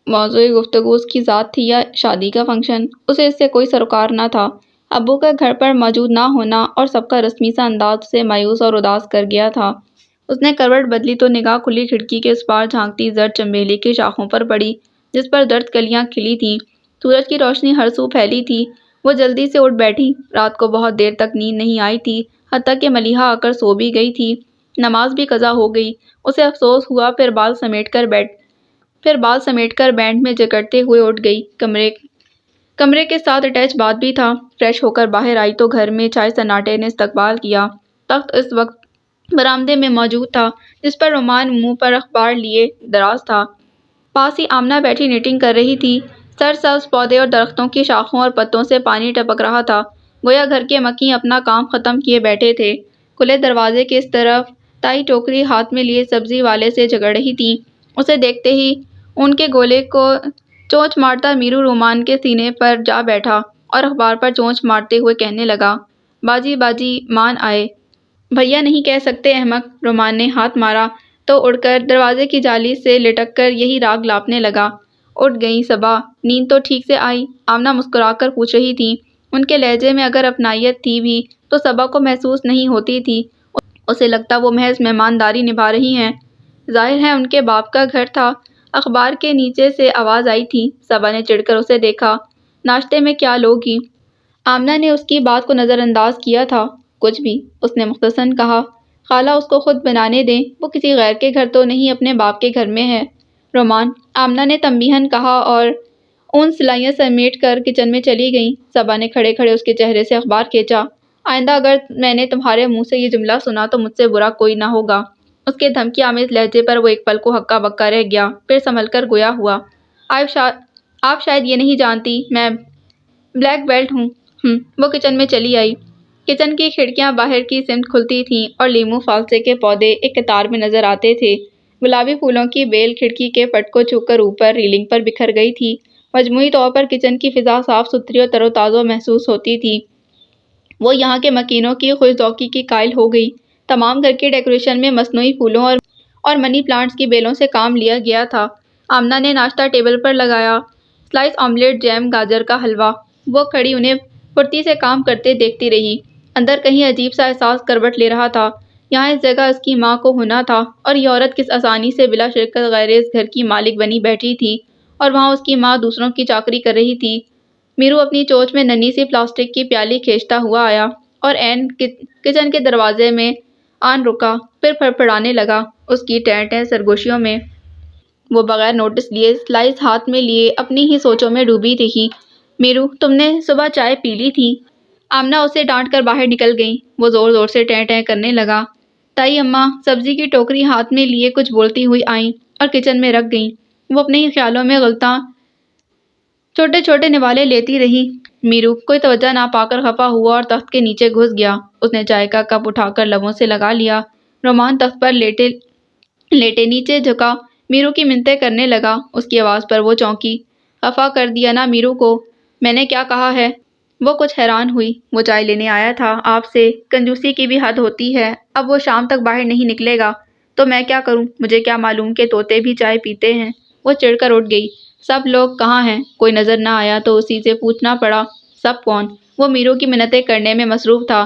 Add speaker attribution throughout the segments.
Speaker 1: موضوع گفتگو اس کی ذات تھی یا شادی کا فنکشن، اسے اس سے کوئی سروکار نہ تھا۔ ابو کا گھر پر موجود نہ ہونا اور سب کا رسمی سا انداز اسے مایوس اور اداس کر گیا تھا۔ اس نے کروٹ بدلی تو نگاہ کھلی کھڑکی کے اس پار جھانکتی زرد چنبیلی کی شاخوں پر پڑی جس پر درد کلیاں کھلی تھیں۔ سورج کی روشنی ہر سو پھیلی تھی۔ وہ جلدی سے اٹھ بیٹھی۔ رات کو بہت دیر تک نیند نہیں آئی تھی، حتیٰ کہ ملیحہ آ کر سو بھی گئی تھی۔ نماز بھی قضا ہو گئی۔ اسے افسوس ہوا، پھر بال سمیٹ کر بینڈ میں جکڑتے ہوئے اٹھ گئی۔ کمرے کے ساتھ اٹیچ باتھ بھی تھا۔ فریش ہو کر باہر آئی تو گھر میں چائے سناٹے نے استقبال کیا۔ تخت اس وقت برآمدے میں موجود تھا جس پر رومان منہ پر اخبار لیے دراز تھا۔ پاس ہی آمنہ بیٹھی نیٹنگ کر رہی تھی۔ سرسبز پودے اور درختوں کی شاخوں اور پتوں سے پانی ٹپک رہا تھا، گویا گھر کے مکیں اپنا کام ختم کیے بیٹھے تھے۔ کھلے دروازے کی اس طرف تائی ٹوکری ہاتھ میں لیے سبزی والے سے جھگڑ رہی تھی۔ اسے دیکھتے ہی اون کے گولے کو چونچ مارتا میرو رومان کے سینے پر جا بیٹھا اور اخبار پر چونچ مارتے ہوئے کہنے لگا، باجی باجی مان آئے۔ بھیا نہیں کہہ سکتے احمق۔ رومان نے ہاتھ مارا تو اڑ کر دروازے کی جالی سے لٹک کر یہی راگ لاپنے لگا۔ اٹھ گئیں صبا؟ نیند تو ٹھیک سے آئی؟ آمنہ مسکرا کر پوچھ رہی تھی۔ ان کے لہجے میں اگر اپنائیت تھی بھی تو صبا کو محسوس نہیں ہوتی تھی۔ اسے لگتا وہ محض مہمانداری نبھا رہی ہیں۔ ظاہر ہے ان کے باپ کا گھر تھا۔ اخبار کے نیچے سے آواز آئی تھی۔ صبا نے چڑھ کر اسے دیکھا۔ ناشتے میں کیا لوگی؟ آمنہ نے اس کی بات کو نظر انداز کیا تھا۔ کچھ بھی، اس نے مختصراً کہا۔ خالہ اس کو خود بنانے دیں، وہ کسی غیر کے گھر تو نہیں اپنے باپ کے گھر میں ہے۔ رومان، آمنہ نے تنبیہاً کہا اور اون سلائیاں سمیٹ کر کچن میں چلی گئیں۔ صبا نے کھڑے کھڑے اس کے چہرے سے اخبار کھینچا۔ آئندہ اگر میں نے تمہارے منہ سے یہ جملہ سنا تو مجھ سے برا کوئی نہ ہوگا۔ اس کے دھمکی آمیز لہجے پر وہ ایک پل کو ہکا بکا رہ گیا، پھر سنبھل کر گویا ہوا، آپ شاید یہ نہیں جانتی میں بلیک بیلٹ ہوں۔ وہ کچن میں چلی آئی۔ کچن کی کھڑکیاں باہر کی سمت کھلتی تھیں اور لیموں فالسے کے پودے ایک قطار میں نظر آتے تھے۔ گلابی پھولوں کی بیل کھڑکی کے پٹ کو چھو کر اوپر ریلنگ پر بکھر گئی تھی۔ مجموعی طور پر کچن کی فضا صاف ستھری اور تر و تازہ محسوس ہوتی تھی۔ وہ یہاں کے مکینوں کی خوش ذوقی کی قائل ہو گئی۔ تمام گھر کی ڈیکوریشن میں مصنوعی پھولوں اور منی پلانٹس کی بیلوں سے کام لیا گیا تھا۔ آمنہ نے ناشتہ ٹیبل پر لگایا، سلائس آملیٹ، جیم، گاجر کا حلوہ۔ وہ کھڑی انہیں پھرتی سے کام کرتے دیکھتی رہی۔ اندر کہیں عجیب سا احساس کروٹ لے رہا تھا۔ یہاں اس جگہ اس کی ماں کو ہونا تھا اور یہ عورت کس آسانی سے بلا شرکت غیر اس گھر کی مالک بنی بیٹھی تھی اور وہاں اس کی ماں دوسروں کی چاکری کر رہی تھی۔ میرو اپنی چونچ میں ننھی سی پلاسٹک کی پیالی کھینچتا ہوا آیا اور عین کچن کے دروازے میں آن رکا، پھر پھڑپھڑانے لگا۔ اس کی ٹیں ٹیں سرگوشیوں میں وہ بغیر نوٹس لیے سلائس ہاتھ میں لیے اپنی ہی سوچوں میں ڈوبی رہی۔ میرو، تم نے صبح چائے پی لی تھی؟ آمنہ اسے ڈانٹ کر باہر نکل گئی۔ وہ زور زور سے ٹیں ٹیں کرنے لگا۔ تائی اماں سبزی کی ٹوکری ہاتھ میں لیے کچھ بولتی ہوئی آئیں اور کچن میں رکھ گئیں۔ وہ اپنے ہی خیالوں میں غلطاں چھوٹے چھوٹے نوالے لیتی رہی۔ میرو کوئی توجہ نہ پا کر خفا ہوا اور تخت کے نیچے گھس گیا۔ اس نے چائے کا کپ اٹھا کر لبوں سے لگا لیا۔ رومان تخت پر لیٹے نیچے جھکا میرو کی منتیں کرنے لگا۔ اس کی آواز پر وہ چونکی۔ خفا کر دیا نا میرو کو؟ میں نے کیا کہا ہے؟ وہ کچھ حیران ہوئی۔ وہ چائے لینے آیا تھا آپ سے، کنجوسی کی بھی حد ہوتی ہے۔ اب وہ شام تک باہر نہیں نکلے گا تو میں کیا کروں؟ مجھے کیا معلوم کہ طوطے بھی چائے پیتے ہیں؟ وہ چڑھ کر اٹھ گئی۔ سب لوگ کہاں ہیں؟ کوئی نظر نہ آیا تو اسی سے پوچھنا پڑا، سب کون؟ وہ میرو کی منتیں کرنے میں مصروف تھا۔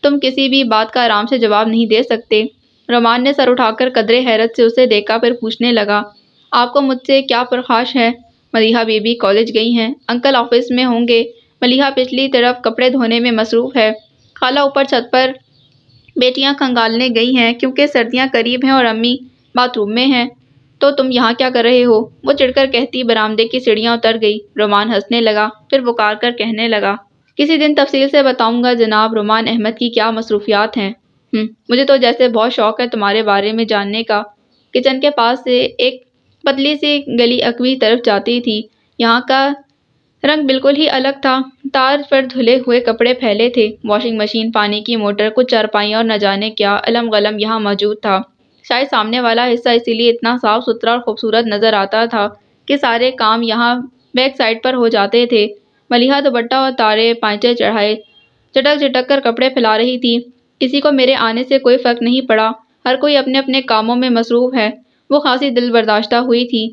Speaker 1: تم کسی بھی بات کا آرام سے جواب نہیں دے سکتے؟ رومان نے سر اٹھا کر قدرے حیرت سے اسے دیکھا، پھر پوچھنے لگا، آپ کو مجھ سے کیا پرخاش ہے؟ ملیحہ بی بی کالج گئی ہیں، انکل آفس میں ہوں گے، ملیحہ پچھلی طرف کپڑے دھونے میں مصروف ہے، خالہ اوپر چھت پر بیٹیاں کھنگالنے گئی ہیں کیونکہ سردیاں قریب ہیں اور امی باتھ روم میں ہیں۔ تو تم یہاں کیا کر رہے ہو؟ وہ چڑھ کر کہتی برآمدے کی سیڑھیاں اتر گئی۔ رومان ہنسنے لگا، پھر پکار کر کہنے لگا، کسی دن تفصیل سے بتاؤں گا جناب رومان احمد کی کیا مصروفیات ہیں۔ مجھے تو جیسے بہت شوق ہے تمہارے بارے میں جاننے کا۔ کچن کے پاس سے ایک پتلی سی گلی اکوی طرف جاتی تھی۔ یہاں کا رنگ بالکل ہی الگ تھا۔ تار پر دھلے ہوئے کپڑے پھیلے تھے، واشنگ مشین، پانی کی موٹر، کچھ چارپائیاں اور نہ جانے کیا علم غلم یہاں موجود تھا۔ شاید سامنے والا حصہ اسی لیے اتنا صاف ستھرا اور خوبصورت نظر آتا تھا کہ سارے کام یہاں بیک سائڈ پر ہو جاتے تھے۔ ملیحہ دوپٹہ اور تارے پائچے چڑھائے چٹک چٹک کر کپڑے پھیلا رہی تھی۔ کسی کو میرے آنے سے کوئی فرق نہیں پڑا، ہر کوئی اپنے اپنے کاموں میں مصروف ہے۔ وہ خاصی دل برداشتہ ہوئی تھی۔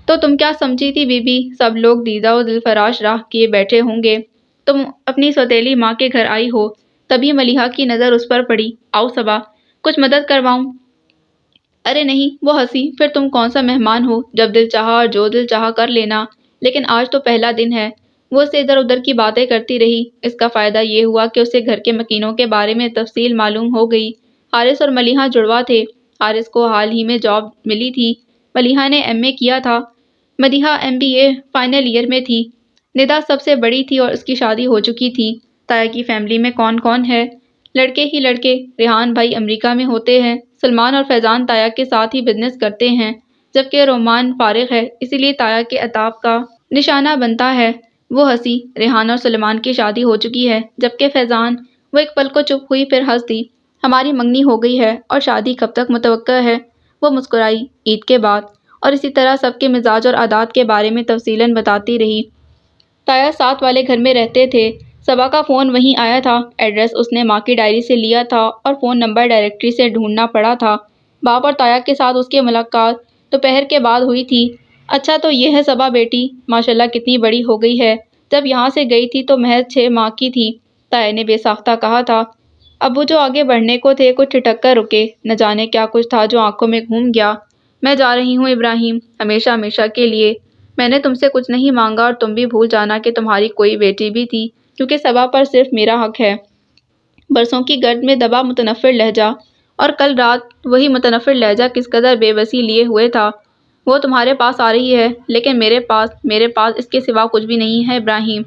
Speaker 1: تو تم کیا سمجھی تھی بی بی، سب لوگ دیدہ و دلفراش راہ کیے بیٹھے ہوں گے، تم اپنی سوتیلی ماں کے گھر آئی ہو۔ تبھی ملیحہ کی نظر اس پر پڑی۔ آؤ صبا، کچھ مدد کرواؤں؟ ارے نہیں، وہ ہنسی۔ پھر تم کون سا مہمان ہو، جب دل چاہا اور جو دل چاہا کر لینا، لیکن آج تو پہلا دن ہے۔ وہ اسے ادھر ادھر کی باتیں کرتی رہی۔ اس کا فائدہ یہ ہوا کہ اسے گھر کے مکینوں کے بارے میں تفصیل معلوم ہو گئی۔ حارث اور ملیحہ جڑواں تھے۔ حارث کو حال ہی میں جاب ملی تھی، ملیحہ نے ایم اے کیا تھا، Madiha M B A final year میں تھی۔ ندا سب سے بڑی تھی اور اس کی شادی ہو چکی تھی۔ تایا کی فیملی میں کون کون ہے؟ لڑکے ہی لڑکے۔ ریحان بھائی امریکہ میں ہوتے ہیں، سلمان اور فیضان تایا کے ساتھ ہی بزنس کرتے ہیں، جبکہ رومان فارغ ہے، اسی لیے تایا کے عتاب کا نشانہ بنتا ہے۔ وہ ہنسی۔ ریحان اور سلمان کی شادی ہو چکی ہے، جبکہ فیضان، وہ ایک پل کو چپ ہوئی پھر ہنس دی۔ ہماری منگنی ہو گئی ہے اور شادی کب تک متوقع ہے؟ وہ مسکرائی۔ عید کے بعد۔ اور اسی طرح سب کے مزاج اور عادات کے بارے میں تفصیلاً بتاتی رہی۔ تایا ساتھ والے گھر میں رہتے تھے۔ صبا کا فون وہیں آیا تھا۔ ایڈریس اس نے ماں کی ڈائری سے لیا تھا اور فون نمبر ڈائریکٹری سے ڈھونڈنا پڑا تھا۔ باپ اور تایا کے ساتھ اس کی ملاقات دوپہر کے بعد ہوئی تھی۔ اچھا تو یہ ہے صبا بیٹی، ماشاءاللہ کتنی بڑی ہو گئی ہے، جب یہاں سے گئی تھی تو محض 6 ماہ کی تھی، تایا نے بے ساختہ کہا تھا۔ ابو جو آگے بڑھنے کو تھے کچھ ٹھٹک کر رکے، نہ جانے کیا کچھ تھا جو آنکھوں میں گھوم گیا۔ میں جا رہی ہوں ابراہیم، ہمیشہ ہمیشہ کے لیے۔ میں نے تم سے کچھ نہیں مانگا اور تم بھی بھول جانا کہ تمہاری کوئی بیٹی بھی تھی، کیونکہ صبا پر صرف میرا حق ہے۔ برسوں کی گرد میں دبا متنفر لہجہ، اور کل رات وہی متنفر لہجہ کس قدر بے بسی لیے ہوئے تھا۔ وہ تمہارے پاس آ رہی ہے، لیکن میرے پاس اس کے سوا کچھ بھی نہیں ہے ابراہیم۔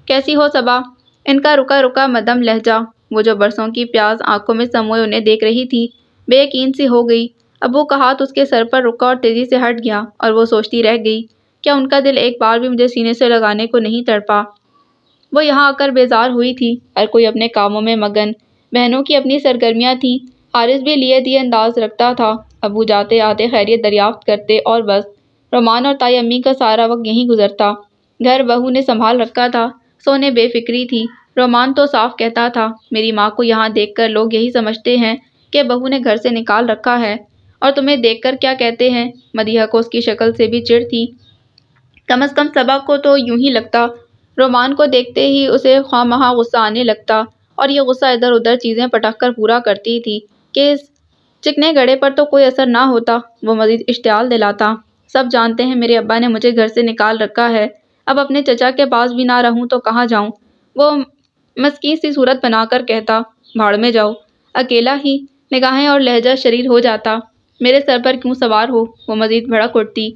Speaker 1: کیسی ہو صبا؟ ان کا رکا رکا مدھم لہجہ، وہ جو برسوں کی پیاس آنکھوں میں سموئے انہیں دیکھ رہی تھی، بے یقین سی ہو گئی۔ ابو کا ہاتھ اس کے سر پر رکا اور تیزی سے ہٹ گیا، اور وہ سوچتی رہ گئی، کیا ان کا دل ایک بار بھی مجھے سینے سے لگانے کو نہیں تڑپا؟ وہ یہاں آ کر بیزار ہوئی تھی، ہر کوئی اپنے کاموں میں مگن، بہنوں کی اپنی سرگرمیاں تھیں، حارث بھی لیے دیے انداز رکھتا تھا۔ ابو جاتے آتے خیریت دریافت کرتے اور بس۔ رومان اور تائی امی کا سارا وقت یہیں گزرتا۔ گھر بہو نے سنبھال رکھا تھا، سونے بے فکری تھی۔ رومان تو صاف کہتا تھا، میری ماں کو یہاں دیکھ کر لوگ یہی سمجھتے ہیں کہ بہو نے گھر سے نکال رکھا ہے، اور تمہیں دیکھ کر کیا کہتے ہیں؟ مدیحہ کو اس کی شکل سے بھی چڑ تھی۔ کم از کم صبا کو تو یوں ہی لگتا۔ رومان کو دیکھتے ہی اسے خواہ مخواہ غصہ آنے لگتا، اور یہ غصہ ادھر ادھر چیزیں پٹک کر پورا کرتی تھی کہ اس چکنے گڑھے پر تو کوئی اثر نہ ہوتا۔ وہ مزید اشتعال دلاتا، سب جانتے ہیں میرے ابا نے مجھے گھر سے نکال رکھا ہے، اب اپنے چچا کے پاس بھی نہ رہوں تو کہاں جاؤں؟ وہ مسکین سی صورت بنا کر کہتا، بھاڑ میں جاؤ۔ اکیلا ہی، نگاہیں اور لہجہ شریر ہو جاتا، میرے سر پر کیوں سوار ہو؟ وہ مزید بھڑک اٹھتی،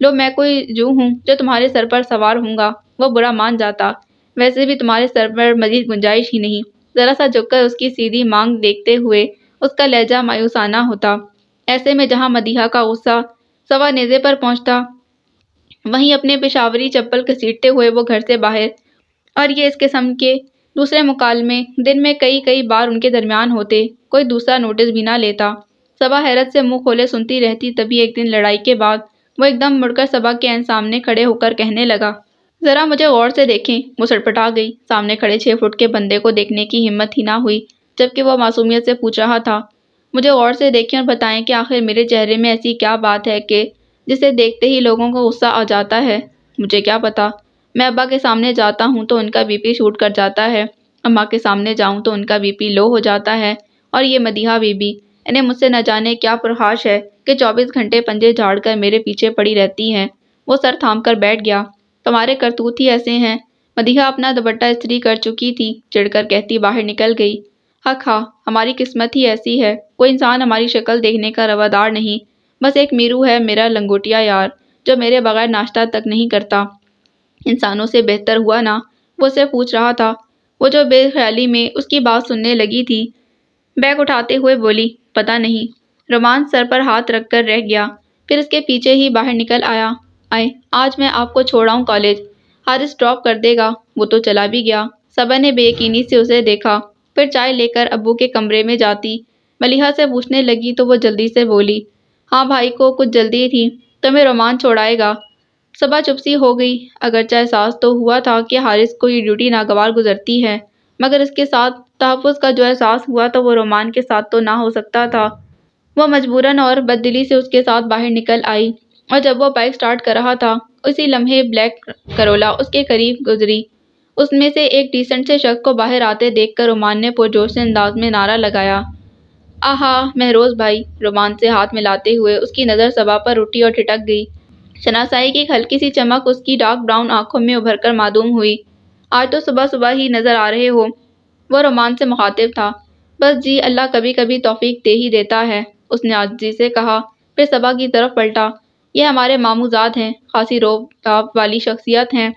Speaker 1: لو میں کوئی جو ہوں جو تمہارے سر پر سوار ہوں گا؟ وہ برا مان جاتا، ویسے بھی تمہارے سر پر مزید گنجائش ہی نہیں۔ ذرا سا جھک کر اس کی سیدھی مانگ دیکھتے ہوئے اس کا لہجہ مایوسانہ ہوتا۔ ایسے میں جہاں مدیحہ کا غصہ سوا نیزے پر پہنچتا، وہیں اپنے پشاوری چپل گھسیٹتے ہوئے وہ گھر سے باہر، اور یہ اس قسم کے دوسرے مکالمے دن میں کئی بار ان کے درمیان ہوتے، کوئی دوسرا نوٹس بھی نہ لیتا۔ صبا حیرت سے منہ کھولے سنتی رہتی۔ تبھی ایک دن لڑائی کے بعد وہ ایک دم مڑ کر صبا کے عین سامنے کھڑے ہو کر کہنے لگا، ذرا مجھے غور سے دیکھیں۔ وہ سڑپٹا گئی۔ سامنے کھڑے 6 فٹ کے بندے کو دیکھنے کی ہمت ہی نہ ہوئی، جبکہ وہ معصومیت سے پوچھ رہا تھا، مجھے غور سے دیکھیں اور بتائیں کہ آخر میرے چہرے میں ایسی کیا بات ہے کہ جسے دیکھتے ہی لوگوں کو غصہ آ جاتا ہے؟ مجھے کیا پتا، میں ابا کے سامنے جاتا ہوں تو ان کا بی پی شوٹ کر جاتا ہے، اماں کے سامنے جاؤں تو ان کا بی پی لو ہو جاتا ہے، اور یہ مدیحہ بی بی، انہیں مجھ سے نہ جانے کیا پرخاش ہے کہ 24 گھنٹے پنجے جھاڑ کر میرے پیچھے پڑی رہتی ہیں۔ وہ سر تھام کر بیٹھ گیا۔ تمہارے کرتوت ہی ایسے ہیں۔ مدیحہ اپنا دوپٹہ استری کر چکی تھی، چڑھ کر کہتی باہر نکل گئی، حق ہاں، ہماری قسمت ہی ایسی ہے، کوئی انسان ہماری شکل دیکھنے کا روادار نہیں، بس ایک میرو ہے میرا لنگوٹیا یار، جو میرے بغیر ناشتہ تک نہیں کرتا۔ انسانوں سے بہتر ہوا نا؟ وہ اسے پوچھ رہا تھا۔ وہ جو بے خیالی میں اس کی بات سننے لگی تھی، بیگ اٹھاتے ہوئے بولی، پتہ نہیں۔ رومان سر پر ہاتھ رکھ کر رہ گیا، پھر اس کے پیچھے ہی باہر نکل آیا۔ آج میں آپ کو چھوڑاؤں کالج، حارث ڈراپ کر دے گا۔ وہ تو چلا بھی گیا۔ صبا نے بے یقینی سے اسے دیکھا، پھر چائے لے کر ابو کے کمرے میں جاتی ملیحہ سے پوچھنے لگی تو وہ جلدی سے بولی، ہاں بھائی کو کچھ جلدی تھی، تمہیں رومان چھوڑائے گا۔ صبا چپ سی ہو گئی، اگرچہ احساس تو ہوا تھا کہ حارث کو یہ ڈیوٹی ناگوار گزرتی ہے، مگر اس کے ساتھ تحفظ کا جو احساس ہوا تو وہ رومان کے ساتھ تو نہ ہو سکتا تھا۔ وہ مجبوراً اور بددلی سے اس کے ساتھ باہر نکل آئی۔ اور جب وہ بائک سٹارٹ کر رہا تھا اسی لمحے بلیک کرولا اس کے قریب گزری۔ اس میں سے ایک ڈیسنٹ سے شخص کو باہر آتے دیکھ کر رومان نے پرجوش سے انداز میں نعرہ لگایا، آہا مہروز بھائی! رومان سے ہاتھ ملاتے ہوئے اس کی نظر صبا پر اٹھی اور ٹھٹک گئی۔ شناسائی کی ایک ہلکی سی چمک اس کی ڈارک براؤن آنکھوں میں ابھر کر معدوم ہوئی۔ آج تو صبح صبح ہی نظر آ رہے ہو۔ وہ رومان سے مخاطب تھا۔ بس جی اللہ کبھی کبھی توفیق دے ہی دیتا ہے، اس نے عاجزی سے کہا، پھر صبا کی طرف پلٹا، یہ ہمارے ماموں زاد ہیں، خاصی روب تاب والی شخصیت ہیں،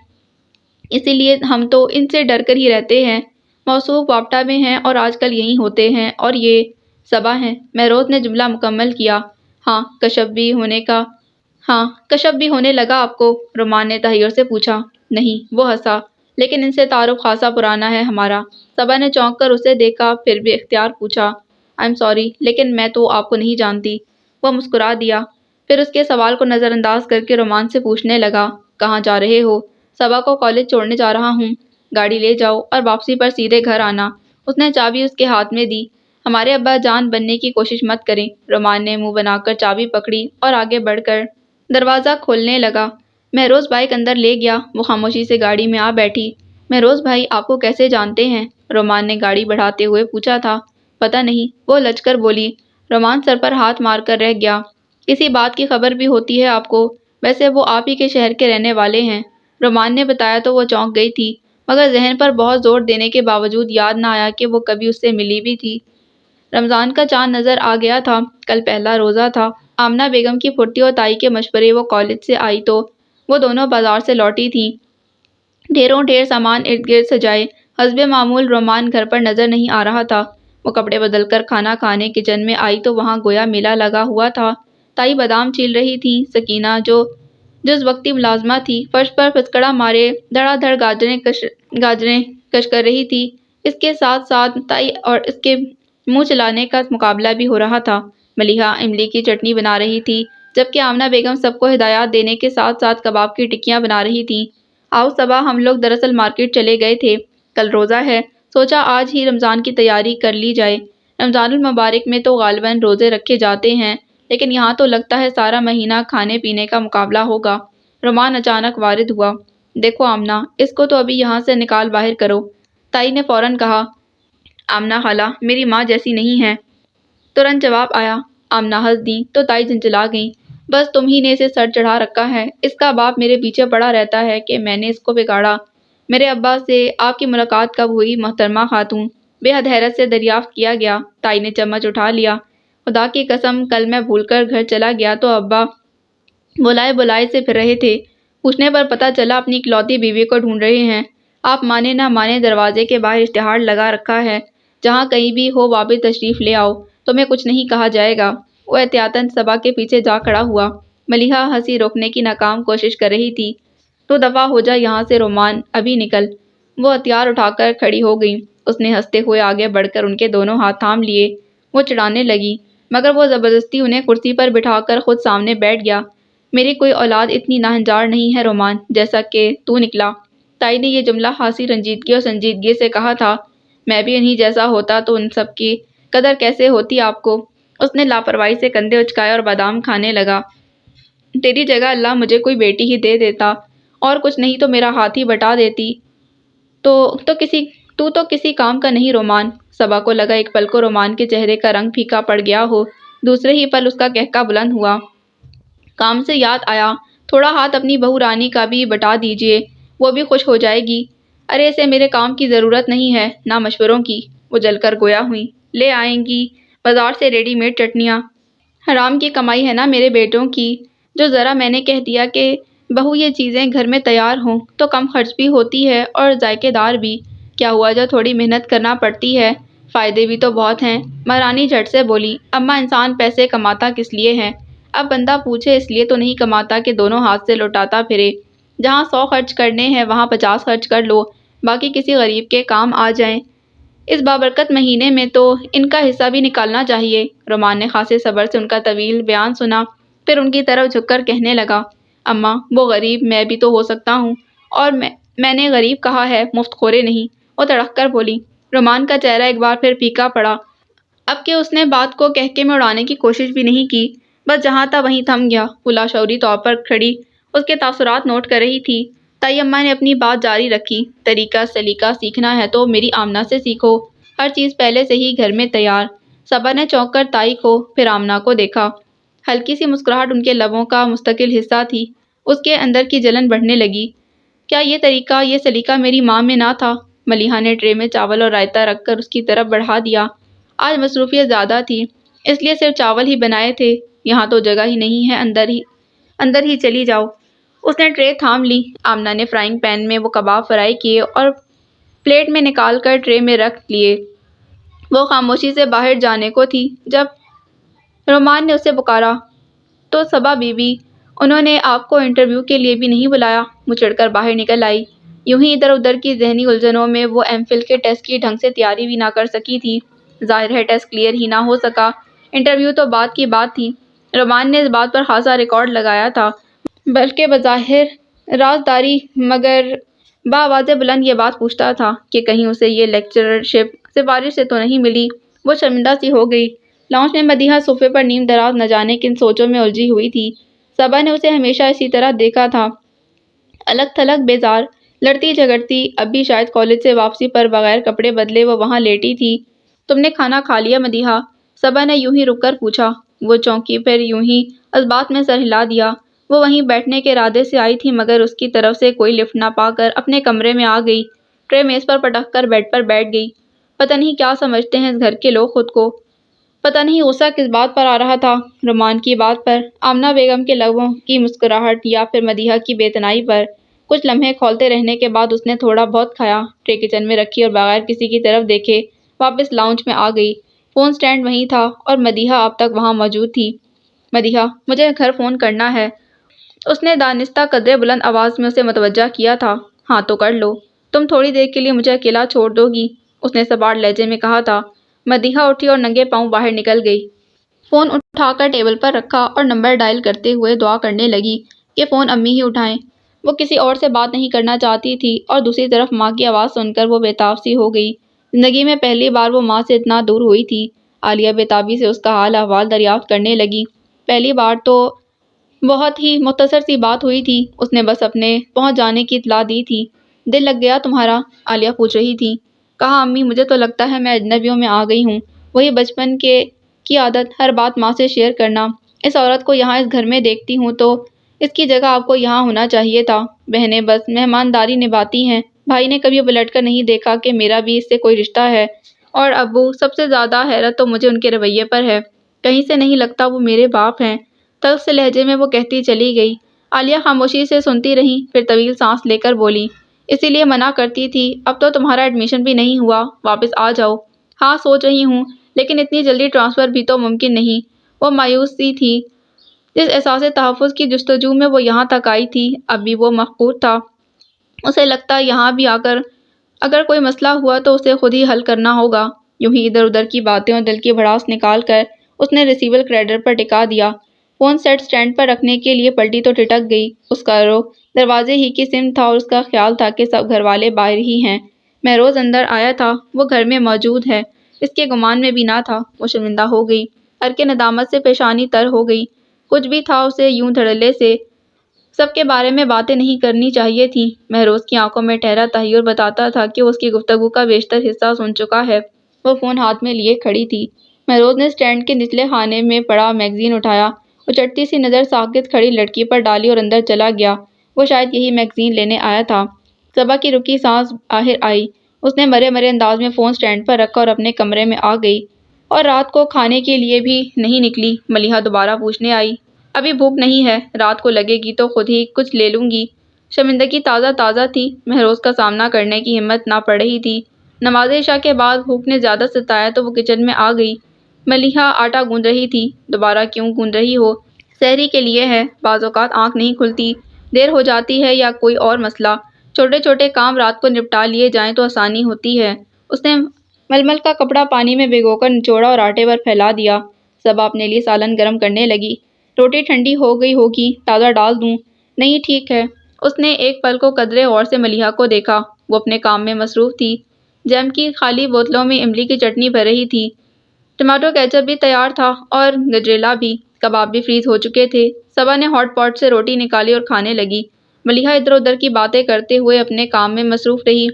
Speaker 1: اسی لیے ہم تو ان سے ڈر کر ہی رہتے ہیں۔ موصوف واپٹا میں ہیں اور آج کل یہیں ہوتے ہیں، اور یہ صبا ہیں۔ مہروز نے جملہ مکمل کیا۔ ہاں کشف بھی ہونے لگا آپ کو؟ رومان نے تحیر سے پوچھا۔ نہیں، وہ ہنسا، لیکن ان سے تعارف خاصا پرانا ہے ہمارا۔ صبا نے چونک کر اسے دیکھا، پھر بھی اختیار پوچھا، آئی ایم سوری لیکن میں تو آپ کو نہیں جانتی۔ وہ مسکرا دیا، پھر اس کے سوال کو نظر انداز کر کے رومان سے پوچھنے لگا، کہاں جا رہے ہو؟ صبا کو کالج چھوڑنے جا رہا ہوں۔ گاڑی لے جاؤ اور واپسی پر سیدھے گھر آنا۔ اس نے چابی اس کے ہاتھ میں دی۔ ہمارے ابا جان بننے کی کوشش مت کریں۔ رومان نے منہ بنا کر چابی پکڑی اور آگے بڑھ کر دروازہ کھولنے لگا۔ مہروز بائک اندر لے گیا۔ وہ خاموشی سے گاڑی میں آ بیٹھی۔ مہروز بھائی آپ کو کیسے جانتے ہیں؟ رومان نے گاڑی بڑھاتے ہوئے پوچھا تھا۔ پتہ نہیں، وہ لج کر بولی۔ رومان سر پر ہاتھ مار کر رہ گیا۔ کسی بات کی خبر بھی ہوتی ہے آپ کو؟ ویسے وہ آپ ہی کے شہر کے رہنے والے ہیں۔ رومان نے بتایا تو وہ چونک گئی تھی، مگر ذہن پر بہت زور دینے کے باوجود یاد نہ آیا کہ وہ کبھی اس سے ملی بھی تھی۔ رمضان کا چاند نظر آ گیا تھا۔ کل پہلا روزہ تھا۔ آمنہ بیگم کی پھوٹی اور تائی کے مشورے وہ کالج سے آئی تو وہ دونوں بازار سے لوٹی تھیں، ڈھیر سامان ارد گرد سجائے۔ حسب معمول رومان گھر پر نظر نہیں آ رہا تھا۔ وہ کپڑے بدل کر کھانا کھانے کچن میں آئی تو وہاں گویا میلہ لگا ہوا تھا۔ تائی بادام چھیل رہی تھی۔ سکینہ جو اس وقتی ملازمہ تھی فرش پر پھسکڑا مارے دھڑا دھڑ گاجریں کش کر رہی تھی۔ اس کے ساتھ ساتھ تائی اور اس کے منہ چلانے کا مقابلہ بھی ہو رہا تھا۔ ملیحہ املی کی چٹنی بنا رہی تھی، جبکہ آمنہ بیگم سب کو ہدایات دینے کے ساتھ ساتھ کباب کی ٹکیاں بنا رہی تھیں۔ آؤ صبا، ہم لوگ دراصل مارکیٹ چلے گئے تھے، کل روزہ ہے، سوچا آج ہی رمضان کی تیاری کر لی جائے۔ رمضان المبارک میں تو غالباً روزے رکھے جاتے ہیں، لیکن یہاں تو لگتا ہے سارا مہینہ کھانے پینے کا مقابلہ ہوگا۔ رومان اچانک وارد ہوا۔ دیکھو آمنہ، اس کو تو ابھی یہاں سے نکال باہر کرو۔ تائی نے فوراً کہا۔ آمنہ خالہ میری ماں جیسی نہیں ہے، ترنت جواب آیا۔ آمنہ ہنس دیں تو تائی جھنجھلا گئیں۔ بس تم ہی نے اسے سر چڑھا رکھا ہے، اس کا باپ میرے پیچھے پڑا رہتا ہے کہ میں نے اس کو بگاڑا۔ میرے ابا سے آپ کی ملاقات کب ہوئی محترمہ خاتون؟ بے حد حیرت سے دریافت کیا گیا۔ تائی نے چمچ اٹھا لیا۔ خدا کی قسم کل میں بھول کر گھر چلا گیا تو ابا بلائے سے پھر رہے تھے، پوچھنے پر پتہ چلا اپنی اکلوتی بیوی کو ڈھونڈ رہے ہیں۔ آپ مانے نہ مانے دروازے کے باہر اشتہار لگا رکھا ہے، جہاں کہیں بھی ہو واپس تشریف لے آؤ، تمہیں کچھ نہیں کہا جائے گا۔ وہ احتیاطاً صبا کے پیچھے جا کھڑا ہوا۔ ملیحہ ہنسی روکنے کی ناکام کوشش کر رہی تھی۔ تو دفع ہو جا یہاں سے رومان، ابھی نکل۔ وہ ہتھیار اٹھا کر کھڑی ہو گئی۔ اس نے ہنستے ہوئے آگے بڑھ کر ان کے دونوں ہاتھ تھام لیے۔ وہ چڑھانے لگی، مگر وہ زبردستی انہیں کرسی پر بٹھا کر خود سامنے بیٹھ گیا۔ میری کوئی اولاد اتنی ناہنجار نہیں ہے رومان، جیسا کہ تو نکلا۔ تائی نے یہ جملہ خاصی رنجیدگی اور سنجیدگی سے کہا تھا۔ میں بھی انہی جیسا ہوتا تو ان سب کی قدر کیسے ہوتی آپ کو؟ اس نے لاپرواہی سے کندھے اچکائے اور بادام کھانے لگا۔ تیری جگہ اللہ مجھے کوئی بیٹی ہی دے دیتا، اور کچھ نہیں تو میرا ہاتھ ہی بٹا دیتی۔ تو کسی کام کا نہیں رومان۔ صبا کو لگا ایک پل کو رومان کے چہرے کا رنگ پھیکا پڑ گیا ہو، دوسرے ہی پل اس کا قہقہ بلند ہوا۔ کام سے یاد آیا، تھوڑا ہاتھ اپنی بہو رانی کا بھی بٹا دیجیے، وہ بھی خوش ہو جائے گی۔ ارے اسے میرے کام کی ضرورت نہیں ہے، نہ مشوروں کی۔ وہ جل کر گویا ہوئی۔ لے آئیں گی بازار سے ریڈی میڈ چٹنیاں، حرام کی کمائی ہے نا میرے بیٹوں کی۔ جو ذرا میں نے کہہ دیا کہ بہو یہ چیزیں گھر میں تیار ہوں تو کم خرچ بھی ہوتی ہے اور ذائقے دار بھی۔ کیا ہوا جو تھوڑی محنت کرنا پڑتی ہے، فائدے بھی تو بہت ہیں۔ مہارانی جھٹ سے بولی۔ اماں انسان پیسے کماتا کس لیے ہے؟ اب بندہ پوچھے اس لیے تو نہیں کماتا کہ دونوں ہاتھ سے لوٹاتا پھرے۔ جہاں 100 خرچ کرنے ہیں وہاں 50 خرچ کر لو، باقی کسی غریب کے کام آ جائیں۔ اس بابرکت مہینے میں تو ان کا حصہ بھی نکالنا چاہیے۔ رومان نے خاصے صبر سے ان کا طویل بیان سنا، پھر ان کی طرف جھک کر کہنے لگا، اماں وہ غریب میں بھی تو ہو سکتا ہوں، اور میں نے غریب کہا ہے، مفت خورے نہیں۔ وہ تڑک کر بولی۔ رومان کا چہرہ ایک بار پھر پھیکا پڑا، اب کہ اس نے بات کو کہکے میں اڑانے کی کوشش بھی نہیں کی۔ بس جہاں تھا وہیں تھم گیا۔ وہ لاشعوری طور پر کھڑی اس کے تاثرات نوٹ کر رہی تھی۔ تائی اماں نے اپنی بات جاری رکھی، طریقہ سلیقہ سیکھنا ہے تو میری آمنہ سے سیکھو، ہر چیز پہلے سے ہی گھر میں تیار۔ صبا نے چونک کر تائی کو پھر آمنہ کو دیکھا۔ ہلکی سی مسکراہٹ ان کے لبوں کا مستقل حصہ تھی۔ اس کے اندر کی جلن بڑھنے لگی۔ کیا یہ طریقہ، یہ سلیقہ میری ماں میں نہ تھا؟ ملیحہ نے ٹرے میں چاول اور رائتہ رکھ کر اس کی طرف بڑھا دیا۔ آج مصروفیت زیادہ تھی، اس لیے صرف چاول ہی بنائے تھے۔ یہاں تو جگہ ہی نہیں ہے، اندر ہی چلی جاؤ۔ اس نے ٹرے تھام لی۔ آمنہ نے فرائنگ پین میں وہ کباب فرائی کیے اور پلیٹ میں نکال کر ٹرے میں رکھ لیے۔ وہ خاموشی سے باہر جانے کو تھی جب رومان نے اسے پکارا، تو صبا بی بی، انہوں نے آپ کو انٹرویو کے لیے بھی نہیں بلایا؟ وہ چڑھ کر باہر نکل آئی۔ یوں ہی ادھر ادھر کی ذہنی الجھنوں میں وہ ایم فل کے ٹیسٹ کی ڈھنگ سے تیاری بھی نہ کر سکی تھی۔ ظاہر ہے ٹیسٹ کلیئر ہی نہ ہو سکا، انٹرویو تو بعد کی بات تھی۔ رومان نے اس بات پر خاصا ریکارڈ لگایا تھا، بلکہ بظاہر رازداری مگر بآواز بلند یہ بات پوچھتا تھا کہ کہیں اسے یہ لیکچررشپ سفارش سے تو نہیں ملی۔ وہ شرمندہ سی ہو گئی۔ لاؤنج میں مدیحہ صوفے پر نیم دراز نہ جانے کن سوچوں میں الجھی ہوئی تھی۔ صبا نے اسے ہمیشہ اسی طرح دیکھا تھا، الگ تھلگ بیزار، لڑتی جھگڑتی۔ اب بھی شاید کالج سے واپسی پر بغیر کپڑے بدلے وہ وہاں لیٹی تھی۔ تم نے کھانا کھا لیا مدیحہ؟ صبا نے یوں ہی رک کر پوچھا۔ وہ چونکی، پھر یوں ہی اس بات میں سر ہلا دیا۔ وہ وہیں بیٹھنے کے ارادے سے آئی تھی مگر اس کی طرف سے کوئی لفٹ نہ پا کر اپنے کمرے میں آ گئی۔ ٹرے میز پر پٹک کر بیڈ پر بیٹھ گئی۔ پتہ نہیں کیا سمجھتے ہیں اس گھر کے لوگ خود کو؟ پتہ نہیں غصہ کس بات پر آ رہا تھا، رومان کی بات پر، آمنہ بیگم کے لبوں کی مسکراہٹ، یا پھر مدیحہ کی بے اعتنائی پر؟ کچھ لمحے کھولتے رہنے کے بعد اس نے تھوڑا بہت کھایا، ٹرے کچن میں رکھی اور بغیر کسی کی طرف دیکھے واپس لاؤنج میں آ گئی۔ فون سٹینڈ وہیں تھا اور مدیحہ اب تک وہاں موجود تھی۔ مدیحہ، مجھے گھر فون کرنا ہے۔ اس نے دانستہ قدرے بلند آواز میں اسے متوجہ کیا تھا۔ ہاں تو کر لو۔ تم تھوڑی دیر کے لیے مجھے اکیلا چھوڑ دو گی؟ اس نے سباڑ لہجے میں کہا تھا۔ مدیحہ اٹھی اور ننگے پاؤں باہر نکل گئی۔ فون اٹھا کر ٹیبل پر رکھا اور نمبر ڈائل کرتے ہوئے دعا کرنے لگی کہ فون امی ہی اٹھائیں۔ وہ کسی اور سے بات نہیں کرنا چاہتی تھی اور دوسری طرف ماں کی آواز سن کر وہ بےتاب سی ہو گئی۔ زندگی میں پہلی بار وہ ماں سے اتنا دور ہوئی تھی۔ عالیہ بےتابی سے اس کا حال احوال دریافت کرنے لگی۔ پہلی بار تو بہت ہی مختصر سی بات ہوئی تھی، اس نے بس اپنے پہنچ جانے کی اطلاع دی تھی۔ دل لگ گیا تمہارا؟ عالیہ پوچھ رہی تھی۔ کہا امی، مجھے تو لگتا ہے میں اجنبیوں میں آ گئی ہوں، وہی بچپن کی عادت، ہر بات ماں سے شیئر کرنا۔ اس عورت کو یہاں اس گھر میں دیکھتی ہوں تو اس کی جگہ آپ کو یہاں ہونا چاہیے تھا۔ بہنیں بس مہمانداری نبھاتی ہیں، بھائی نے کبھی پلٹ کر نہیں دیکھا کہ میرا بھی اس سے کوئی رشتہ ہے، اور ابو، سب سے زیادہ حیرت تو مجھے ان کے رویے پر ہے، کہیں سے نہیں لگتا وہ میرے باپ ہیں۔ تلخ سے لہجے میں وہ کہتی چلی گئی۔ عالیہ خاموشی سے سنتی رہی، پھر طویل سانس لے کر بولی، اسی لیے منع کرتی تھی، اب تو تمہارا ایڈمیشن بھی نہیں ہوا، واپس آ جاؤ۔ ہاں سوچ رہی ہوں، لیکن اتنی جلدی ٹرانسفر بھی تو ممکن نہیں۔ وہ مایوس سی تھی۔ جس احساس تحفظ کی جستجو میں وہ یہاں تک آئی تھی، اب بھی وہ مفقود تھا۔ اسے لگتا یہاں بھی آ کر اگر کوئی مسئلہ ہوا تو اسے خود ہی حل کرنا ہوگا۔ یوں ہی ادھر ادھر کی باتیں اور دل کی بھڑاس نکال کر اس نے ریسیور کریڈر پر ٹکا دیا۔ فون سیٹ سٹینڈ پر رکھنے کے لیے پلٹی تو ٹھٹک گئی۔ اس کا رخ دروازے ہی کی سمت تھا اور اس کا خیال تھا کہ سب گھر والے باہر ہی ہیں۔ مہروز اندر آیا تھا، وہ گھر میں موجود ہے، اس کے گمان میں بھی نہ تھا۔ وہ شرمندہ ہو گئی، حرق ندامت سے پیشانی تر ہو گئی۔ کچھ بھی تھا اسے یوں دھڑلے سے سب کے بارے میں باتیں نہیں کرنی چاہیے تھی۔ مہروز کی آنکھوں میں ٹھہرا تحیر بتاتا تھا کہ وہ اس کی گفتگو کا بیشتر حصہ سن چکا ہے۔ وہ فون ہاتھ میں لیے کھڑی تھی۔ مہروز نے سٹینڈ کے نچلے خانے میں پڑا میگزین اٹھایا، اچٹتی سی نظر ساکت کھڑی لڑکی پر ڈالی اور اندر چلا گیا۔ وہ شاید یہی میگزین لینے آیا تھا۔ صبا کی رکی سانس باہر آئی۔ اس نے مرے مرے انداز میں فون سٹینڈ پر رکھا اور اپنے کمرے میں آ گئی۔ اور رات کو کھانے کے لیے بھی نہیں نکلی؟ ملیحہ دوبارہ پوچھنے آئی۔ ابھی بھوک نہیں ہے، رات کو لگے گی تو خود ہی کچھ لے لوں گی۔ شرمندگی تازہ تازہ تھی، مہروز کا سامنا کرنے کی ہمت نہ پڑ رہی تھی۔ نماز عشاء کے بعد بھوک نے زیادہ ستایا تو وہ کچن میں آ گئی۔ ملیحہ آٹا گوندھ رہی تھی۔ دوبارہ کیوں گوندھ رہی ہو؟ سحری کے لیے ہے، بعض اوقات آنکھ نہیں کھلتی، دیر ہو جاتی ہے یا کوئی اور مسئلہ، چھوٹے چھوٹے کام رات کو نپٹا لیے جائیں تو آسانی ہوتی ہے۔ اس نے ململ کا کپڑا پانی میں بھگو کر نچوڑا اور آٹے پر پھیلا دیا۔ صبا اپنے لیے سالن گرم کرنے لگی۔ روٹی ٹھنڈی ہو گئی ہوگی، تازہ ڈال دوں؟ نہیں ٹھیک ہے۔ اس نے ایک پل کو قدرے غور سے ملیحہ کو دیکھا، وہ اپنے کام میں مصروف تھی، جیم کی خالی بوتلوں میں املی کی چٹنی بھر رہی تھی، ٹماٹو کیچپ بھی تیار تھا اور گجریلا بھی۔ کباب بھی فریز ہو چکے تھے۔ صبا نے ہاٹ پاٹ سے روٹی نکالی اور کھانے لگی۔ ملیحہ ادھر ادھر کی باتیں کرتے ہوئے اپنے کام میں مصروف رہی۔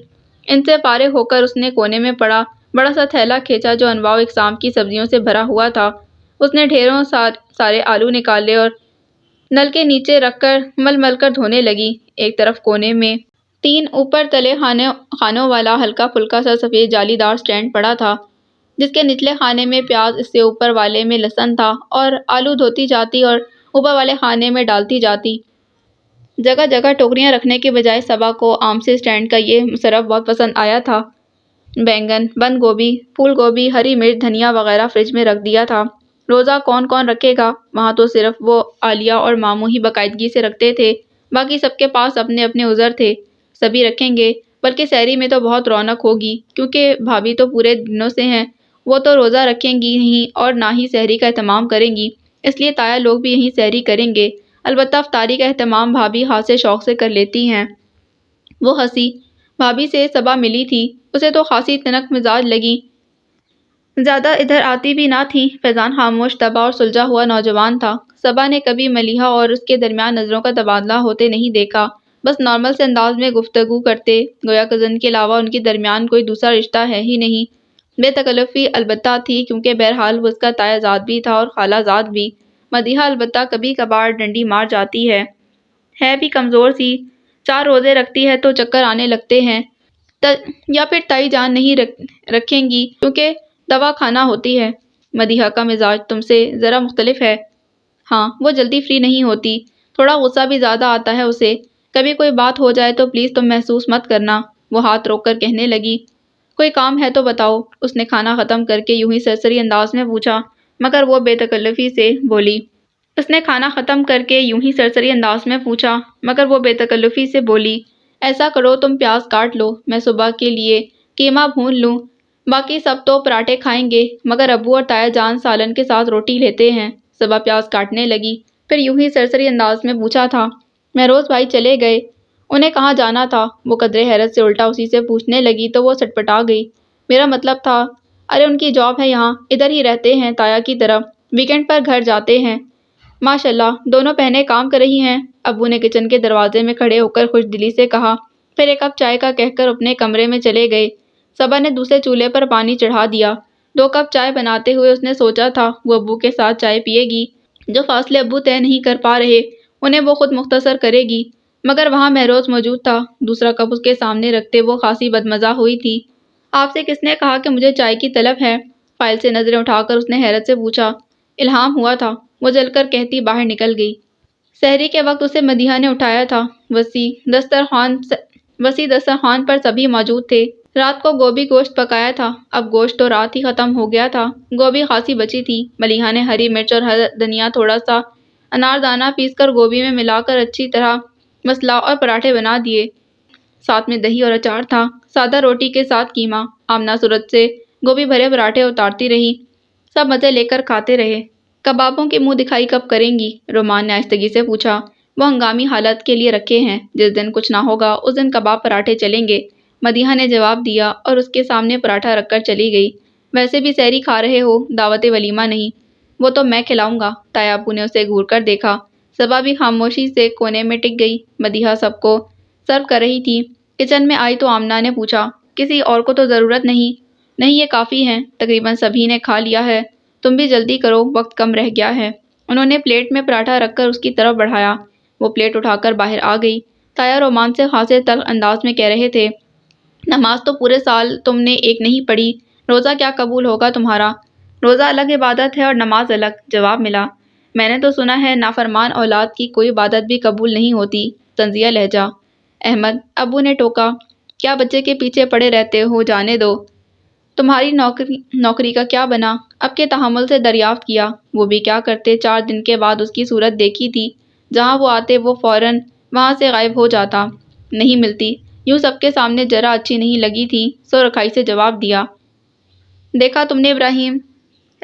Speaker 1: ان سے فارغ ہو کر اس نے کونے میں پڑا بڑا سا تھیلا کھینچا جو انواع و اقسام کی سبزیوں سے بھرا ہوا تھا۔ اس نے ڈھیروں سارے آلو نکالے اور نل کے نیچے رکھ کر مل مل کر دھونے لگی۔ ایک طرف کونے میں 3 اوپر تلے خانوں والا ہلکا پھلکا سا سفید جالی دار سٹینڈ پڑا تھا، جس کے نچلے خانے میں پیاز، اس سے اوپر والے میں لہسن تھا اور آلو دھوتی جاتی اور اوپر والے خانے میں ڈالتی جاتی۔ جگہ جگہ ٹوکریاں رکھنے کے بجائے صبا کو عام سے سٹینڈ کا یہ مصرف بہت پسند آیا تھا۔ بینگن، بند گوبھی، پھول گوبھی، ہری مرچ، دھنیا وغیرہ فریج میں رکھ دیا تھا۔ روزہ کون رکھے گا؟ وہاں تو صرف وہ عالیہ اور ماموں ہی باقاعدگی سے رکھتے تھے، باقی سب کے پاس اپنے اپنے عذر تھے۔ سبھی رکھیں گے، بلکہ سحری میں تو بہت رونق ہوگی، کیونکہ بھابھی تو پورے دنوں سے ہیں، وہ تو روزہ رکھیں گی نہیں اور نہ ہی سحری کا اہتمام کریں گی، اس لیے تایا لوگ بھی یہیں سحری کریں گے۔ البتہ افطاری کا اہتمام بھابھی خاصے شوق سے کر لیتی ہیں۔ وہ ہنسی۔ بھابھی سے صبا ملی تھی، اسے تو خاصی تنک مزاج لگی۔ زیادہ ادھر آتی بھی نہ تھی۔ فیضان خاموش طبع اور سلجھا ہوا نوجوان تھا۔ صبا نے کبھی ملیحہ اور اس کے درمیان نظروں کا تبادلہ ہوتے نہیں دیکھا، بس نارمل سے انداز میں گفتگو کرتے، گویا کزن کے علاوہ ان کے درمیان کوئی دوسرا رشتہ ہے ہی نہیں۔ بے تکلفی البتہ تھی، کیونکہ بہرحال وہ اس کا تایا زاد بھی تھا اور خالہ زاد بھی۔ مدیحہ البتہ کبھی کبھار ڈنڈی مار جاتی ہے بھی کمزور سی، 4 روزے رکھتی ہے تو چکر آنے لگتے ہیں، یا پھر تائی جان نہیں رکھیں گی کیونکہ دوا کھانا ہوتی ہے۔ مدیحہ کا مزاج تم سے ذرا مختلف ہے۔ ہاں، وہ جلدی فری نہیں ہوتی، تھوڑا غصہ بھی زیادہ آتا ہے اسے۔ کبھی کوئی بات ہو جائے تو پلیز تم محسوس مت کرنا۔ وہ ہاتھ روک کر کہنے لگی، کوئی کام ہے تو بتاؤ۔ اس نے کھانا ختم کر کے یوں ہی سرسری انداز میں پوچھا، مگر وہ بے تکلفی سے بولی۔ ایسا کرو تم پیاز کاٹ لو، میں صبح کے لیے قیمہ بھون لوں، باقی سب تو پراٹھے کھائیں گے، مگر ابو اور تایا جان سالن کے ساتھ روٹی لیتے ہیں۔ صبح پیاز کاٹنے لگی، پھر یوں ہی سرسری انداز میں پوچھا تھا، مہروز بھائی چلے گئے؟ انہیں کہاں جانا تھا؟ وہ قدرے حیرت سے الٹا اسی سے پوچھنے لگی تو وہ سٹپٹا گئی۔ میرا مطلب تھا، ارے ان کی جاب ہے یہاں، ادھر ہی رہتے ہیں تایا کی طرف، ویکینڈ پر گھر جاتے ہیں۔ ماشاءاللہ، دونوں بہنیں کام کر رہی ہیں، ابو نے کچن کے دروازے میں کھڑے ہو کر خوش دلی سے کہا، پھر 1 کپ چائے کا کہہ کر اپنے کمرے میں چلے گئے۔ صبا نے دوسرے چولہے پر پانی چڑھا دیا۔ 2 کپ چائے بناتے ہوئے اس نے سوچا تھا وہ ابو کے ساتھ چائے پیے گی، جو فاصلے ابو طے نہیں کر پا رہے انہیں وہ خود مختصر کرے گی، مگر وہاں مہروز موجود تھا۔ دوسرا کپ اس کے سامنے رکھتے وہ خاصی بدمزہ ہوئی تھی۔ آپ سے کس نے کہا کہ مجھے چائے کی طلب ہے؟ فائل سے نظریں اٹھا کر اس نے حیرت سے پوچھا۔ الہام ہوا تھا، وہ جل کر کہتی باہر نکل گئی۔ سحری کے وقت اسے مدیحہ نے اٹھایا تھا۔ وسیع دسترخوان پر سبھی موجود تھے۔ رات کو گوبھی گوشت پکایا تھا، اب گوشت تو رات ہی ختم ہو گیا تھا، گوبھی خاصی بچی تھی۔ ملیحہ نے ہری مرچ اور دھنیا تھوڑا سا اناردانہ پیس کر گوبھی میں ملا کر اچھی طرح مسلا اور پراٹھے بنا دیے۔ ساتھ میں دہی اور اچار تھا، سادہ روٹی کے ساتھ قیمہ۔ آمنہ صورت سے گوبھی بھرے پراٹھے اتارتی رہی، سب مزے لے کر کھاتے رہے۔ کبابوں کی منہ دکھائی کب کریں گی؟ رومان نے آہستگی سے پوچھا۔ وہ ہنگامی حالت کے لیے رکھے ہیں، جس دن کچھ نہ ہوگا اس دن کباب پراٹھے چلیں گے، مدیحہ نے جواب دیا اور اس کے سامنے پراٹھا رکھ کر چلی گئی۔ ویسے بھی سحری کھا رہے ہو، دعوت ولیمہ نہیں؟ وہ تو میں کھلاؤں گا۔ تایا ابو نے اسے گھور کر دیکھا۔ صبا بھی خاموشی سے کونے میں ٹک گئی۔ مدیحہ سب کو سرو کر رہی تھی۔ کچن میں آئی تو آمنہ نے پوچھا، کسی اور کو تو ضرورت نہیں؟ نہیں، یہ کافی ہیں، تقریباً سبھی نے کھا لیا ہے، تم بھی جلدی کرو، وقت کم رہ گیا ہے۔ انہوں نے پلیٹ میں پراٹھا رکھ کر اس کی طرف بڑھایا۔ وہ پلیٹ اٹھا کر باہر آ گئی۔ تایا رومان سے خاصے تلخ انداز میں کہہ رہے تھے، نماز تو پورے سال تم نے ایک نہیں پڑھی، روزہ کیا قبول ہوگا تمہارا؟ روزہ الگ عبادت ہے اور نماز الگ، جواب ملا۔ میں نے تو سنا ہے نافرمان اولاد کی کوئی عبادت بھی قبول نہیں ہوتی، طنزیہ لہجہ۔ احمد، ابو نے ٹوکا، کیا بچے کے پیچھے پڑے رہتے ہو، جانے دو۔ تمہاری نوکری کا کیا بنا؟ اب کے تحمل سے دریافت کیا۔ وہ بھی کیا کرتے، 4 دن کے بعد اس کی صورت دیکھی تھی، جہاں وہ آتے وہ فوراً وہاں سے غائب ہو جاتا۔ نہیں ملتی، یوں سب کے سامنے ذرا اچھی نہیں لگی تھی، سو رکھائی سے جواب دیا۔ دیکھا تم نے ابراہیم،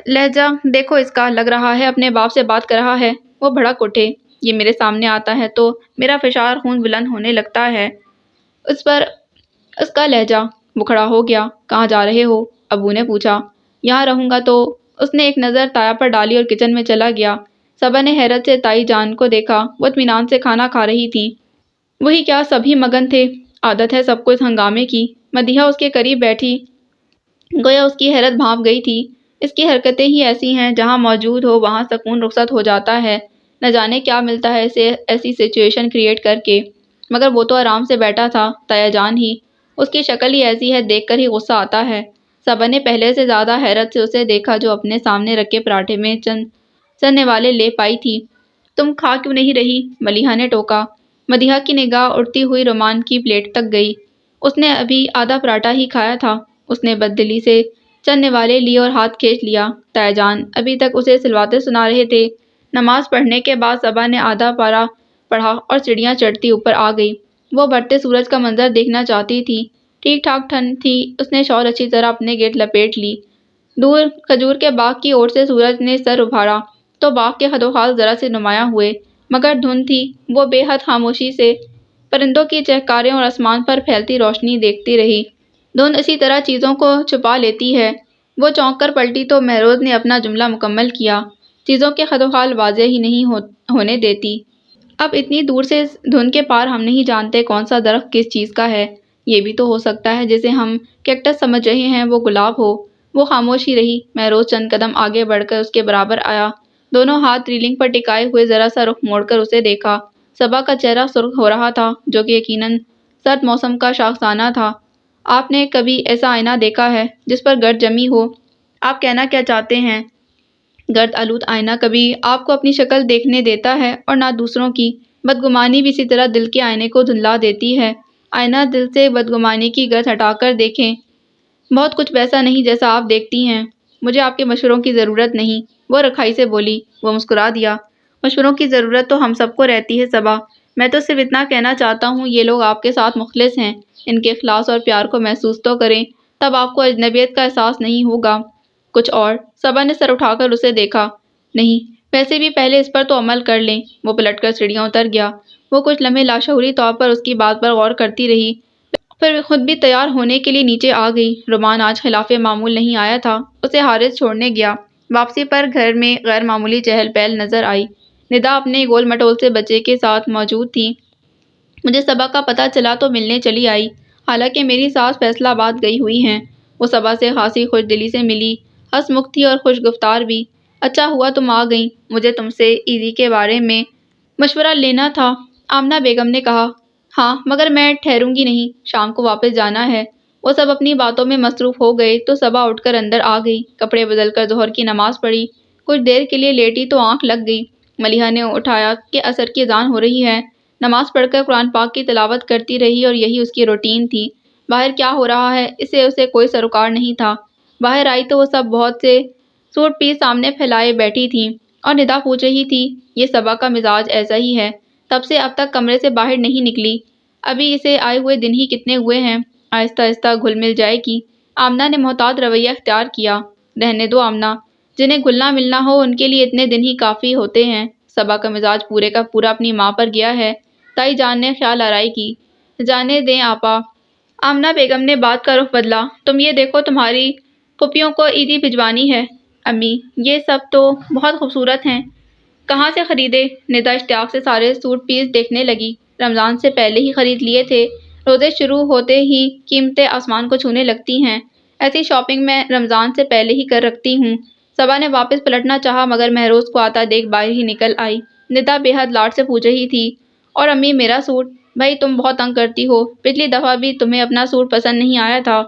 Speaker 1: لہجہ دیکھو اس کا، لگ رہا ہے اپنے باپ سے بات کر رہا ہے۔ وہ بھڑک اٹھے، یہ میرے سامنے آتا ہے تو میرا فشار خون بلند ہونے لگتا ہے اس پر، اس کا لہجہ۔ وہ کھڑا ہو گیا۔ کہاں جا رہے ہو؟ ابو نے پوچھا۔ یہاں رہوں گا تو۔ اس نے ایک نظر تایا پر ڈالی اور کچن میں چلا گیا۔ صبا نے حیرت سے تائی جان کو دیکھا۔ وہ اطمینان سے کھانا کھا رہی تھی۔ وہی کیا سبھی مگن تھے۔ عادت ہے سب کو اس ہنگامے کی۔ مدیحہ اس کے قریب بیٹھی گویا اس کی حیرت بھانپ گئی تھی۔ اس کی حرکتیں ہی ایسی ہیں، جہاں موجود ہو وہاں سکون رخصت ہو جاتا ہے۔ نہ جانے کیا ملتا ہے اسے ایسی سچویشن کریٹ کر کے، مگر وہ تو آرام سے بیٹھا تھا۔ تایا جان ہی، اس کی شکل ہی ایسی ہے، دیکھ کر ہی غصہ آتا ہے۔ صبا نے پہلے سے زیادہ حیرت سے اسے دیکھا، جو اپنے سامنے رکھے پراٹھے میں چند سننے والے لے پائی تھی۔ تم کھا کیوں نہیں رہی؟ ملیحہ نے ٹوکا۔ مدیحہ کی نگاہ اڑتی ہوئی رومان کی پلیٹ تک گئی۔ اس نے ابھی آدھا پراٹھا ہی کھایا تھا۔ اس نے بددلی سے چند نوالے لیے اور ہاتھ کھینچ لیا۔ تایا جان ابھی تک اسے سلواتیں سنا رہے تھے۔ نماز پڑھنے کے بعد صبا نے آدھا پارا پڑھا اور سیڑھیاں چڑھتی اوپر آ گئی۔ وہ بڑھتے سورج کا منظر دیکھنا چاہتی تھی۔ ٹھیک ٹھاک ٹھنڈ تھی۔ اس نے شال اچھی طرح اپنے گرد لپیٹ لی۔ دور کھجور کے باغ کی اور سے سورج نے سر ابھارا تو باغ کے خدوخال ذرا سے نمایاں ہوئے، مگر دھند تھی۔ وہ بے حد خاموشی سے پرندوں کی چہکاریں اور آسمان پر پھیلتی روشنی دیکھتی رہی۔ دھند اسی طرح چیزوں کو چھپا لیتی ہے۔ وہ چونک کر پلٹی تو مہروز نے اپنا جملہ مکمل کیا۔ چیزوں کے خدوخال واضح ہی نہیں ہونے دیتی۔ اب اتنی دور سے اس دھند کے پار ہم نہیں جانتے کون سا درخت کس چیز کا ہے۔ یہ بھی تو ہو سکتا ہے جسے ہم کیکٹس سمجھ رہے ہیں وہ گلاب ہو۔ وہ خاموش ہی رہی۔ مہروز چند قدم آگے بڑھ کر اس کے برابر آیا۔ دونوں ہاتھ ریلنگ پر ٹکائے ہوئے ذرا سا رخ موڑ کر اسے دیکھا۔ صبا کا چہرہ سرخ ہو رہا تھا، جو کہ یقیناً سرد موسم کا شاخسانہ تھا۔ آپ نے کبھی ایسا آئینہ دیکھا ہے جس پر گرد جمی ہو؟ آپ کہنا کیا چاہتے ہیں؟ گرد آلود آئینہ کبھی آپ کو اپنی شکل دیکھنے دیتا ہے اور نہ دوسروں کی۔ بدگمانی بھی اسی طرح دل کے آئینے کو دھندلا دیتی ہے۔ آئینہ دل سے بدگمانی کی گرد ہٹا کر دیکھیں۔ بہت کچھ ویسا نہیں جیسا آپ دیکھتی ہیں۔ مجھے آپ کے مشوروں کی ضرورت نہیں، وہ رکھائی سے بولی۔ وہ مسکرا دیا۔ مشوروں کی ضرورت تو ہم سب کو رہتی ہے صبا۔ میں تو صرف اتنا کہنا چاہتا ہوں، یہ لوگ آپ کے ساتھ مخلص ہیں۔ ان کے اخلاص اور پیار کو محسوس تو کریں، تب آپ کو اجنبیت کا احساس نہیں ہوگا۔ کچھ اور؟ صبا نے سر اٹھا کر اسے دیکھا۔ نہیں، ویسے بھی پہلے اس پر تو عمل کر لیں۔ وہ پلٹ کر سیڑھیاں اتر گیا۔ وہ کچھ لمحے لاشعوری طور پر اس کی بات پر غور کرتی رہی، پھر خود بھی تیار ہونے کے لیے نیچے آ گئی۔ رومان آج خلاف معمول نہیں آیا تھا۔ اسے حارث چھوڑنے گیا۔ واپسی پر گھر میں غیر معمولی چہل پہل نظر آئی۔ ندا اپنے گول مٹول سے بچے کے ساتھ موجود تھی۔ مجھے صبا کا پتہ چلا تو ملنے چلی آئی، حالانکہ میری ساس فیصل آباد گئی ہوئی ہیں۔ وہ صبا سے خاصی خوش دلی سے ملی، ہنس مکھ تھی اور خوش گفتار بھی۔ اچھا ہوا تم آ گئیں، مجھے تم سے ایزی کے بارے میں مشورہ لینا تھا، آمنہ بیگم نے کہا۔ ہاں، مگر میں ٹھہروں گی نہیں، شام کو واپس جانا ہے۔ وہ سب اپنی باتوں میں مصروف ہو گئے تو صبا اٹھ کر اندر آ گئی، کپڑے بدل کر ظہر کی نماز پڑھی۔ کچھ دیر کے لیے لیٹی تو آنکھ لگ گئی۔ ملیحہ نے اٹھایا کہ عصر کی اذان ہو رہی ہے۔ نماز پڑھ کر قرآن پاک کی تلاوت کرتی رہی اور یہی اس کی روٹین تھی۔ باہر کیا ہو رہا ہے اسے کوئی سروکار نہیں تھا۔ باہر آئی تو وہ سب بہت سے سوٹ پیس سامنے پھیلائے بیٹھی تھیں اور ندا پوچھ رہی تھی، یہ صبا کا مزاج ایسا ہی ہے، تب سے اب تک کمرے سے باہر نہیں نکلی۔ ابھی اسے آئے ہوئے دن ہی کتنے ہوئے ہیں، آہستہ آہستہ گھل مل جائے گی۔ آمنہ نے محتاط رویہ اختیار کیا۔ رہنے دو آمنہ، جنہیں گھلنا ملنا ہو ان کے لیے اتنے دن ہی کافی ہوتے ہیں۔ صبا کا مزاج پورے کا پورا اپنی ماں پر گیا ہے۔ تائی جان نے خیال آرائی کی۔ جانے دیں آپا۔ آمنہ بیگم نے بات کا رخ بدلا۔ تم یہ دیکھو، تمہاری پھوپھیوں کو عیدی بھجوانی ہے۔ امی، یہ سب تو بہت خوبصورت ہیں۔ کہاں سے خریدے؟ ندا اشتیاق سے سارے سوٹ پیس دیکھنے لگی۔ رمضان سے پہلے ہی خرید لیے تھے۔ روزے شروع ہوتے ہی قیمتیں آسمان کو چھونے لگتی ہیں۔ ایسی شاپنگ میں رمضان سے پہلے ہی کر رکھتی ہوں۔ صبا نے واپس پلٹنا چاہا مگر مہروز کو آتا دیکھ باہر ہی نکل آئی۔ ندا بے حد لاڈ سے پوچھ رہی تھی، اور امی میرا سوٹ؟ بھائی تم بہت تنگ کرتی ہو، پچھلی دفعہ بھی تمہیں اپنا سوٹ پسند نہیں آیا تھا۔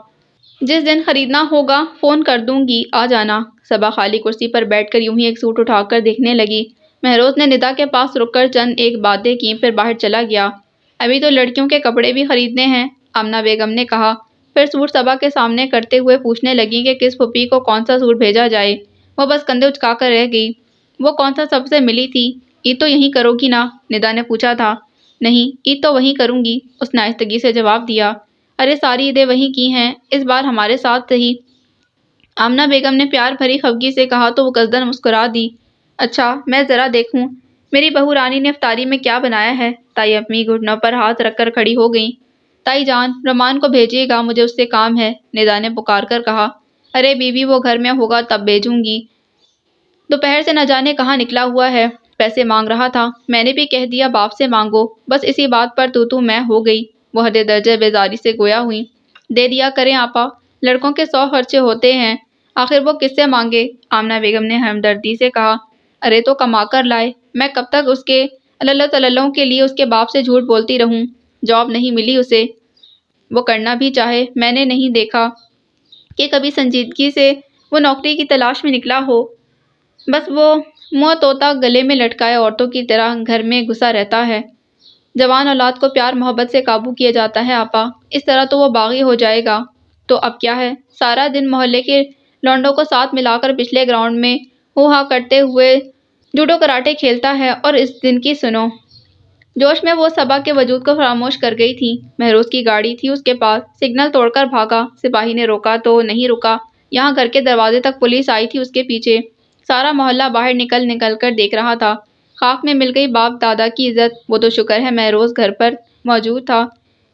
Speaker 1: جس دن خریدنا ہوگا فون کر دوں گی، آ جانا۔ صبا خالی کرسی پر بیٹھ کر یوں ہی ایک سوٹ اٹھا کر دیکھنے لگی۔ مہروز نے ندا کے پاس رک کر چند ایک باتیں کیں پھر باہر چلا گیا۔ ابھی تو لڑکیوں کے کپڑے بھی خریدنے ہیں، آمنہ بیگم نے کہا۔ پھر سوٹ صبا کے سامنے کرتے ہوئے پوچھنے لگی کہ کس پھوپھی کو کون سا سوٹ بھیجا جائے۔ وہ بس کندھے اچکا کر رہ گئی۔ وہ کون سا سب سے ملی تھی؟ عید تو یہیں کرو گی نا؟ ندا نے پوچھا تھا۔ نہیں، عید تو وہیں کروں گی، اس نے آہستگی سے جواب دیا۔ ارے ساری عیدیں وہیں کی ہیں، اس بار ہمارے ساتھ رہی۔ آمنہ بیگم نے پیار بھری خفگی سے کہا تو وہ قصدن مسکرا دی۔ اچھا، میں ذرا دیکھوں، میری بہو رانی نے افطاری میں کیا بنایا ہے؟ تائی اپنی گھٹنوں پر ہاتھ رکھ کر کھڑی ہو گئیں۔ تائی جان، رومان کو بھیجیے گا، مجھے اس سے کام ہے، ندا نے پکار کر کہا۔ ارے بیوی، وہ گھر میں ہوگا تب بھیجوں گی۔ دوپہر سے نہ جانے کہاں نکلا ہوا ہے، پیسے مانگ رہا تھا، میں نے بھی کہہ دیا باپ سے مانگو، بس اسی بات پر تو میں ہو گئی۔ وہ حد درجہ بیزاری سے گویا ہوئی۔ دے دیا کریں آپا، لڑکوں کے 100 خرچے ہوتے ہیں، آخر وہ کس سے مانگے؟ آمنہ بیگم نے ہمدردی سے کہا۔ ارے تو کما کر لائے، میں کب تک اس کے اللہ تللوں کے لیے اس کے باپ سے جھوٹ بولتی رہوں؟ جاب نہیں ملی اسے، وہ کرنا بھی چاہے، میں نے نہیں دیکھا کہ کبھی سنجیدگی سے وہ نوکری کی تلاش میں نکلا ہو، بس وہ منہ طوطا گلے میں لٹکائے عورتوں کی طرح گھر میں گھسا رہتا ہے۔ جوان اولاد کو پیار محبت سے قابو کیا جاتا ہے آپا، اس طرح تو وہ باغی ہو جائے گا۔ تو اب کیا ہے، سارا دن محلے کے لونڈوں کو ساتھ ملا کر پچھلے گراؤنڈ میں ہو ہا کرتے ہوئے جوڈو کراٹے کھیلتا ہے، اور اس دن کی سنو۔ جوش میں وہ صبا کے وجود کو فراموش کر گئی تھی۔ مہروز کی گاڑی تھی اس کے پاس، سگنل توڑ کر بھاگا، سپاہی نے روکا تو نہیں رکا، یہاں گھر کے دروازے تک پولیس آئی تھی اس کے پیچھے۔ سارا محلہ باہر نکل نکل کر دیکھ رہا تھا۔ خاک میں مل گئی باپ دادا کی عزت، وہ تو شکر ہے مہروز گھر پر موجود تھا۔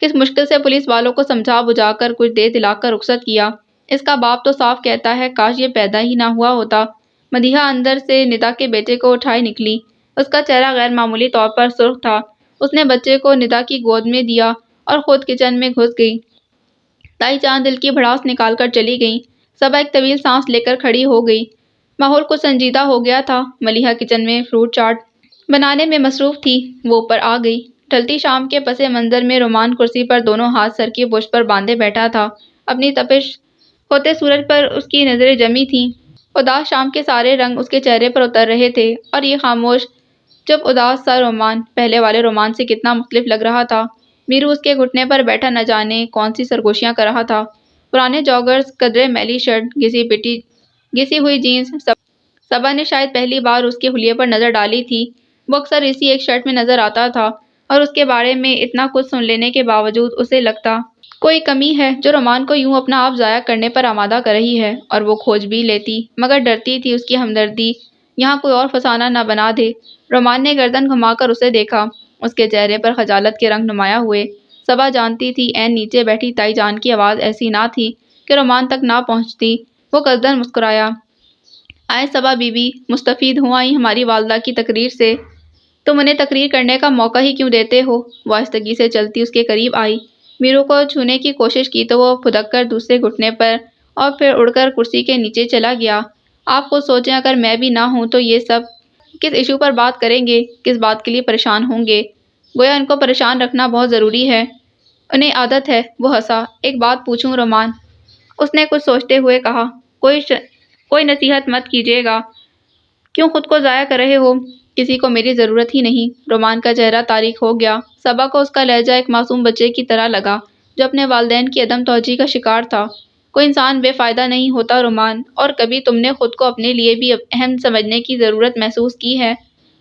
Speaker 1: کس مشکل سے پولیس والوں کو سمجھا بجھا کر کچھ دے دلا کر رخصت کیا۔ اس کا باپ تو صاف کہتا ہے کاش یہ پیدا ہی نہ ہوا ہوتا۔ مدیحہ اندر سے ندا کے بیٹے کو اٹھائے نکلی۔ اس کا چہرہ غیر معمولی طور پر سرخ تھا۔ اس نے بچے کو ندا کی گود میں دیا اور خود کچن میں گھس گئی۔ تائی جان دل کی بھڑاس نکال کر چلی گئیں۔ صبا ایک طویل سانس لے کر کھڑی ہو گئی۔ ماحول کچھ سنجیدہ ہو گیا تھا۔ ملیحہ کچن میں فروٹ چاٹ بنانے میں مصروف تھی، وہ اوپر آ گئی۔ ڈھلتی شام کے پس منظر میں رومان کرسی پر دونوں ہاتھ سر کی پشت پر باندھے بیٹھا تھا۔ اپنی تپش ہوتے سورج پر اس کی نظریں جمی تھیں۔ اداس شام کے سارے رنگ اس کے چہرے پر اتر رہے تھے، اور یہ خاموش چپ اداس سا رومان پہلے والے رومان سے کتنا مختلف لگ رہا تھا۔ میرو اس کے گھٹنے پر بیٹھا نہ جانے کون سی سرگوشیاں کر رہا تھا۔ پرانے جاگرز، قدرے میلی شرٹ، گھسی ہوئی جینز۔ صبا نے شاید پہلی بار اس کے حلیے پر نظر ڈالی تھی۔ وہ اکثر اسی ایک شرٹ میں نظر آتا تھا، اور اس کے بارے میں اتنا کچھ سن لینے کے باوجود اسے لگتا کوئی کمی ہے جو رومان کو یوں اپنا آپ ضائع کرنے پر آمادہ کر رہی ہے، اور وہ کھوج بھی لیتی، مگر ڈرتی تھی اس کی ہمدردی یہاں کوئی اور فسانہ نہ بنا دے۔ رومان نے گردن گھما کر اسے دیکھا، اس کے چہرے پر خجالت کے رنگ نمایاں ہوئے۔ صبا جانتی تھی عین نیچے بیٹھی تائی جان کی آواز ایسی نہ تھی کہ رومان تک نہ پہنچتی۔ وہ قصداً مسکرایا۔ آئے صبا بی بی، مستفید ہو آئیں ہماری والدہ کی تقریر سے۔ تم انہیں تقریر کرنے کا موقع ہی کیوں دیتے ہو؟ وہ آہستگی سے چلتی اس کے قریب آئی۔ میرو کو چھونے کی کوشش کی تو وہ پھدک کر دوسرے گھٹنے پر اور پھر اڑ کر کرسی کے نیچے چلا گیا۔ آپ خود سوچیں اگر میں بھی نہ ہوں تو یہ سب کس ایشو پر بات کریں گے، کس بات کے لیے پریشان ہوں گے؟ گویا ان کو پریشان رکھنا بہت ضروری ہے، انہیں عادت ہے۔ وہ ہنسا۔ ایک بات پوچھوں رومان؟ اس نے کچھ سوچتے ہوئے کہا۔ کوئی نصیحت مت کیجیے گا، کیوں خود کو ضائع کر رہے ہو؟ کسی کو میری ضرورت ہی نہیں۔ رومان کا چہرہ تاریک ہو گیا۔ صبا کو اس کا لہجہ ایک معصوم بچے کی طرح لگا جو اپنے والدین کی عدم توجہی کا شکار تھا۔ کوئی انسان بے فائدہ نہیں ہوتا رومان، اور کبھی تم نے خود کو اپنے لیے بھی اہم سمجھنے کی ضرورت محسوس کی ہے؟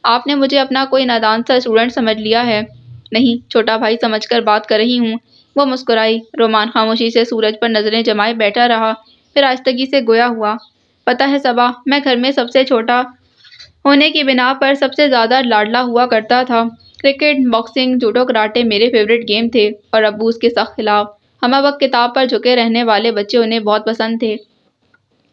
Speaker 1: آپ نے مجھے اپنا کوئی نادان سا اسٹوڈنٹ سمجھ لیا ہے؟ نہیں، چھوٹا بھائی سمجھ کر بات کر رہی ہوں۔ وہ مسکرائی۔ رومان خاموشی سے سورج پر نظریں جمائے بیٹھا رہا، پھر آہستگی سے گویا ہوا۔ پتہ ہے صبا، میں گھر میں سب سے چھوٹا ہونے کی بنا پر سب سے زیادہ لاڈلا ہوا کرتا تھا۔ کرکٹ، باکسنگ، جوڈو کراٹے میرے فیورٹ گیم تھے، اور ابو اس کے سخت خلاف۔ ہمہ وقت کتاب پر جھکے رہنے والے بچے انہیں بہت پسند تھے۔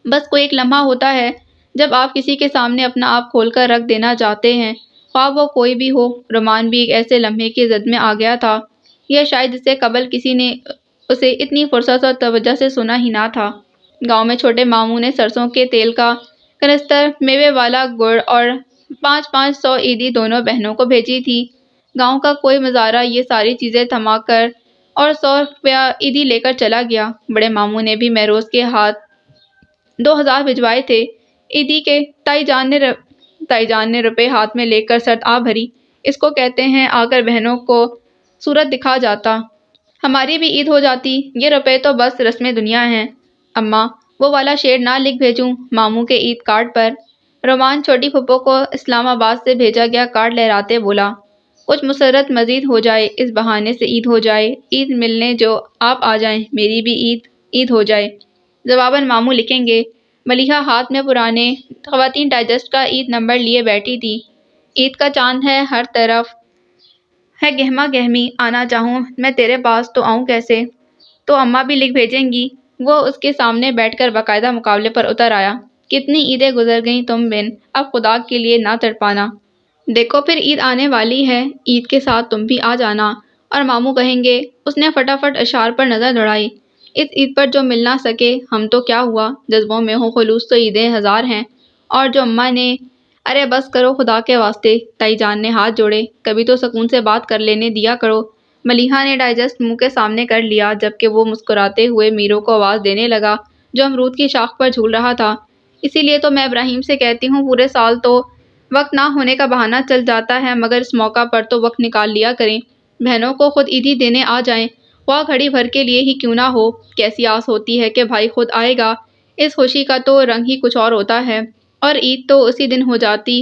Speaker 1: بس کوئی ایک لمحہ ہوتا ہے جب آپ کسی کے سامنے اپنا آپ کھول کر رکھ دینا چاہتے ہیں، خواہ وہ کوئی بھی ہو۔ رومان بھی ایک ایسے لمحے کی زد میں آ گیا تھا، یا شاید اس سے قبل کسی نے اسے اتنی فرصت اور توجہ سے سنا ہی نہ تھا۔ گاؤں میں چھوٹے ماموں نے سرسوں کے تیل کا کنستر، میوے والا گڑ اور 500 عیدی دونوں بہنوں کو بھیجی تھی۔ گاؤں کا کوئی مزارہ یہ ساری چیزیں تھما کر اور 100 روپیہ عیدی لے کر چلا گیا۔ بڑے ماموں نے بھی مہروز کے ہاتھ 2000 بھجوائے تھے عیدی کے۔ تائی جان نے روپے ہاتھ میں لے کر سرد آ بھری۔ اس کو کہتے ہیں آ کر بہنوں کو صورت دکھا جاتا۔ ہماری بھی عید ہو جاتی، یہ روپے تو بس رسمیں دنیا ہیں۔ اماں، وہ والا شعر نہ لکھ بھیجوں ماموں کے عید کارڈ پر؟ رومان چھوٹی پھپھو کو اسلام آباد سے بھیجا گیا کارڈ لہراتے بولا۔ کچھ مسرت مزید ہو جائے، اس بہانے سے عید ہو جائے، عید ملنے جو آپ آ جائیں، میری بھی عید ہو جائے۔ جواباً ماموں لکھیں گے۔ ملیحہ ہاتھ میں پرانے خواتین ڈائجسٹ کا عید نمبر لیے بیٹھی تھی۔ عید کا چاند ہے ہر طرف ہے گہما گہمی، آنا چاہوں میں تیرے پاس تو آؤں کیسے؟ تو اماں بھی لکھ بھیجیں گی؟ وہ اس کے سامنے بیٹھ کر باقاعدہ مقابلے پر اتر آیا۔ کتنی عیدیں گزر گئیں تم بن، اب خدا کے لیے نہ تڑپانا۔ دیکھو پھر عید آنے والی ہے، عید کے ساتھ تم بھی آ جانا، اور ماموں کہیں گے۔ اس نے فٹافٹ اشعار پر نظر دوڑائی۔ اس عید پر جو مل نہ سکے، ہم تو کیا ہوا، جذبوں میں ہو خلوص تو عیدیں ہزار ہیں۔ اور جو اماں نے، ارے بس کرو خدا کے واسطے، تائی جان نے ہاتھ جوڑے، کبھی تو سکون سے بات کر لینے دیا کرو۔ ملیحہ نے ڈائجسٹ منہ کے سامنے کر لیا، جبکہ وہ مسکراتے ہوئے میرو کو آواز دینے لگا جو امرود کی شاخ پر جھول رہا تھا۔ اسی لیے تو میں ابراہیم سے کہتی ہوں پورے سال تو وقت نہ ہونے کا بہانہ چل جاتا ہے، مگر اس موقع پر تو وقت نکال لیا کریں، بہنوں کو خود عیدی دینے آ جائیں، خواہ گھڑی بھر کے لیے ہی کیوں نہ ہو۔ کیسی آس ہوتی ہے کہ بھائی خود آئے گا، اس خوشی کا تو رنگ ہی کچھ اور ہوتا ہے۔ اور عید تو اسی دن ہو جاتی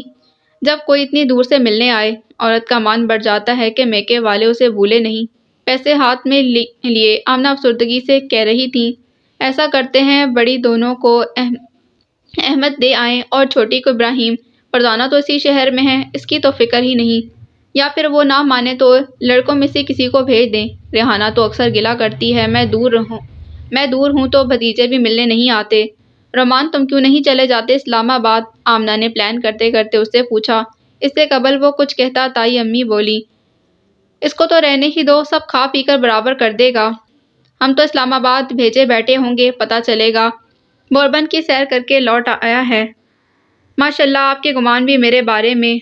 Speaker 1: جب کوئی اتنی دور سے ملنے آئے۔ عورت کا مان بڑھ جاتا ہے کہ میکے والے اسے بھولے نہیں۔ پیسے ہاتھ میں لیے آمنہ افسردگی سے کہہ رہی تھی، ایسا کرتے ہیں بڑی دونوں کو احمد دے آئیں اور چھوٹی کو ابراہیم، فرزانہ تو اسی شہر میں ہے، اس کی تو فکر ہی نہیں۔ یا پھر وہ نہ مانے تو لڑکوں میں سے کسی کو بھیج دیں۔ ریحانہ تو اکثر گلہ کرتی ہے، میں دور ہوں تو بھتیجے بھی ملنے نہیں آتے۔ رومان تم کیوں نہیں چلے جاتے اسلام آباد؟ آمنہ نے پلان کرتے کرتے اس سے پوچھا۔ اس سے قبل وہ کچھ کہتا تائی امی بولی، اس کو تو رہنے ہی دو، سب کھا پی کر برابر کر دے گا۔ ہم تو اسلام آباد بھیجے بیٹھے ہوں گے، پتہ چلے گا بوربن کی سیر کر کے لوٹ آیا ہے۔ ماشاءاللہ آپ کے گمان بھی میرے بارے میں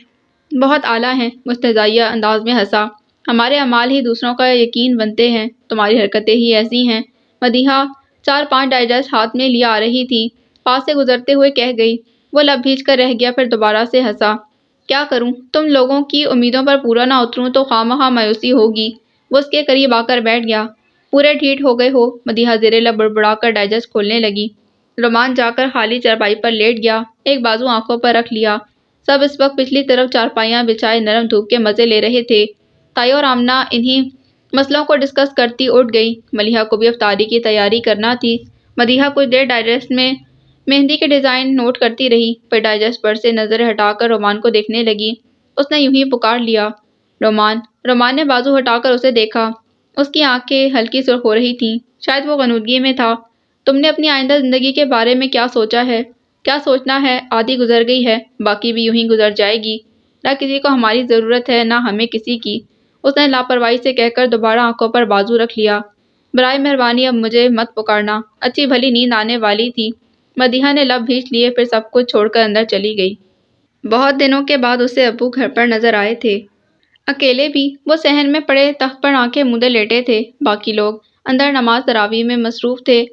Speaker 1: بہت اعلیٰ ہیں۔ مستہزئیہ انداز میں ہنسا۔ ہمارے اعمال ہی دوسروں کا یقین بنتے ہیں، تمہاری حرکتیں ہی ایسی ہیں۔ مدیحہ 4-5 ڈائجسٹ ہاتھ میں لیے آ رہی تھی، پاس سے گزرتے ہوئے کہہ گئی۔ وہ لب بھیج کر رہ گیا، پھر دوبارہ سے ہنسا۔ کیا کروں، تم لوگوں کی امیدوں پر پورا نہ اتروں تو خواہ مخواہ مایوسی ہوگی۔ وہ اس کے قریب آ کر بیٹھ گیا۔ پورے ڈھیٹ ہو گئے ہو، مدیحہ زیر لب بڑبڑا کر ڈائجسٹ کھولنے لگی۔ رومان جا کر خالی چارپائی پر لیٹ گیا، ایک بازو آنکھوں پر رکھ لیا۔ سب اس وقت پچھلی طرف چارپائیاں بچھائے نرم دھوپ کے مزے لے رہے تھے۔ تائی اور آمنہ انہی مسئلوں کو ڈسکس کرتی اٹھ گئی۔ ملیحہ کو بھی افطاری کی تیاری کرنا تھی۔ مدیحہ کچھ دیر ڈائجسٹ میں مہندی کے ڈیزائن نوٹ کرتی رہی، پھر ڈائجسٹ پر سے نظر ہٹا کر رومان کو دیکھنے لگی۔ اس نے یوں ہی پکار لیا، رومان۔ رومان نے بازو ہٹا کر اسے دیکھا۔ اس کی آنکھیں ہلکی سرخ ہو رہی تھیں، شاید وہ غنودگی میں تھا۔ تم نے اپنی آئندہ زندگی کے بارے میں کیا سوچا ہے؟ کیا سوچنا ہے، آدھی گزر گئی ہے، باقی بھی یوں ہی گزر جائے گی۔ نہ کسی کو ہماری ضرورت ہے، نہ ہمیں کسی کی۔ اس نے لاپرواہی سے کہہ کر دوبارہ آنکھوں پر بازو رکھ لیا۔ برائے مہربانی اب مجھے مت پکارنا، اچھی بھلی نیند آنے والی تھی۔ مدیحہ نے لب بھیج لیے، پھر سب کچھ چھوڑ کر اندر چلی گئی۔ بہت دنوں کے بعد اسے ابو گھر پر نظر آئے تھے، اکیلے بھی۔ وہ صحن میں پڑے تخت پر آنکھیں موندے لیٹے تھے، باقی لوگ اندر نماز تراویح میں مصروف تھے۔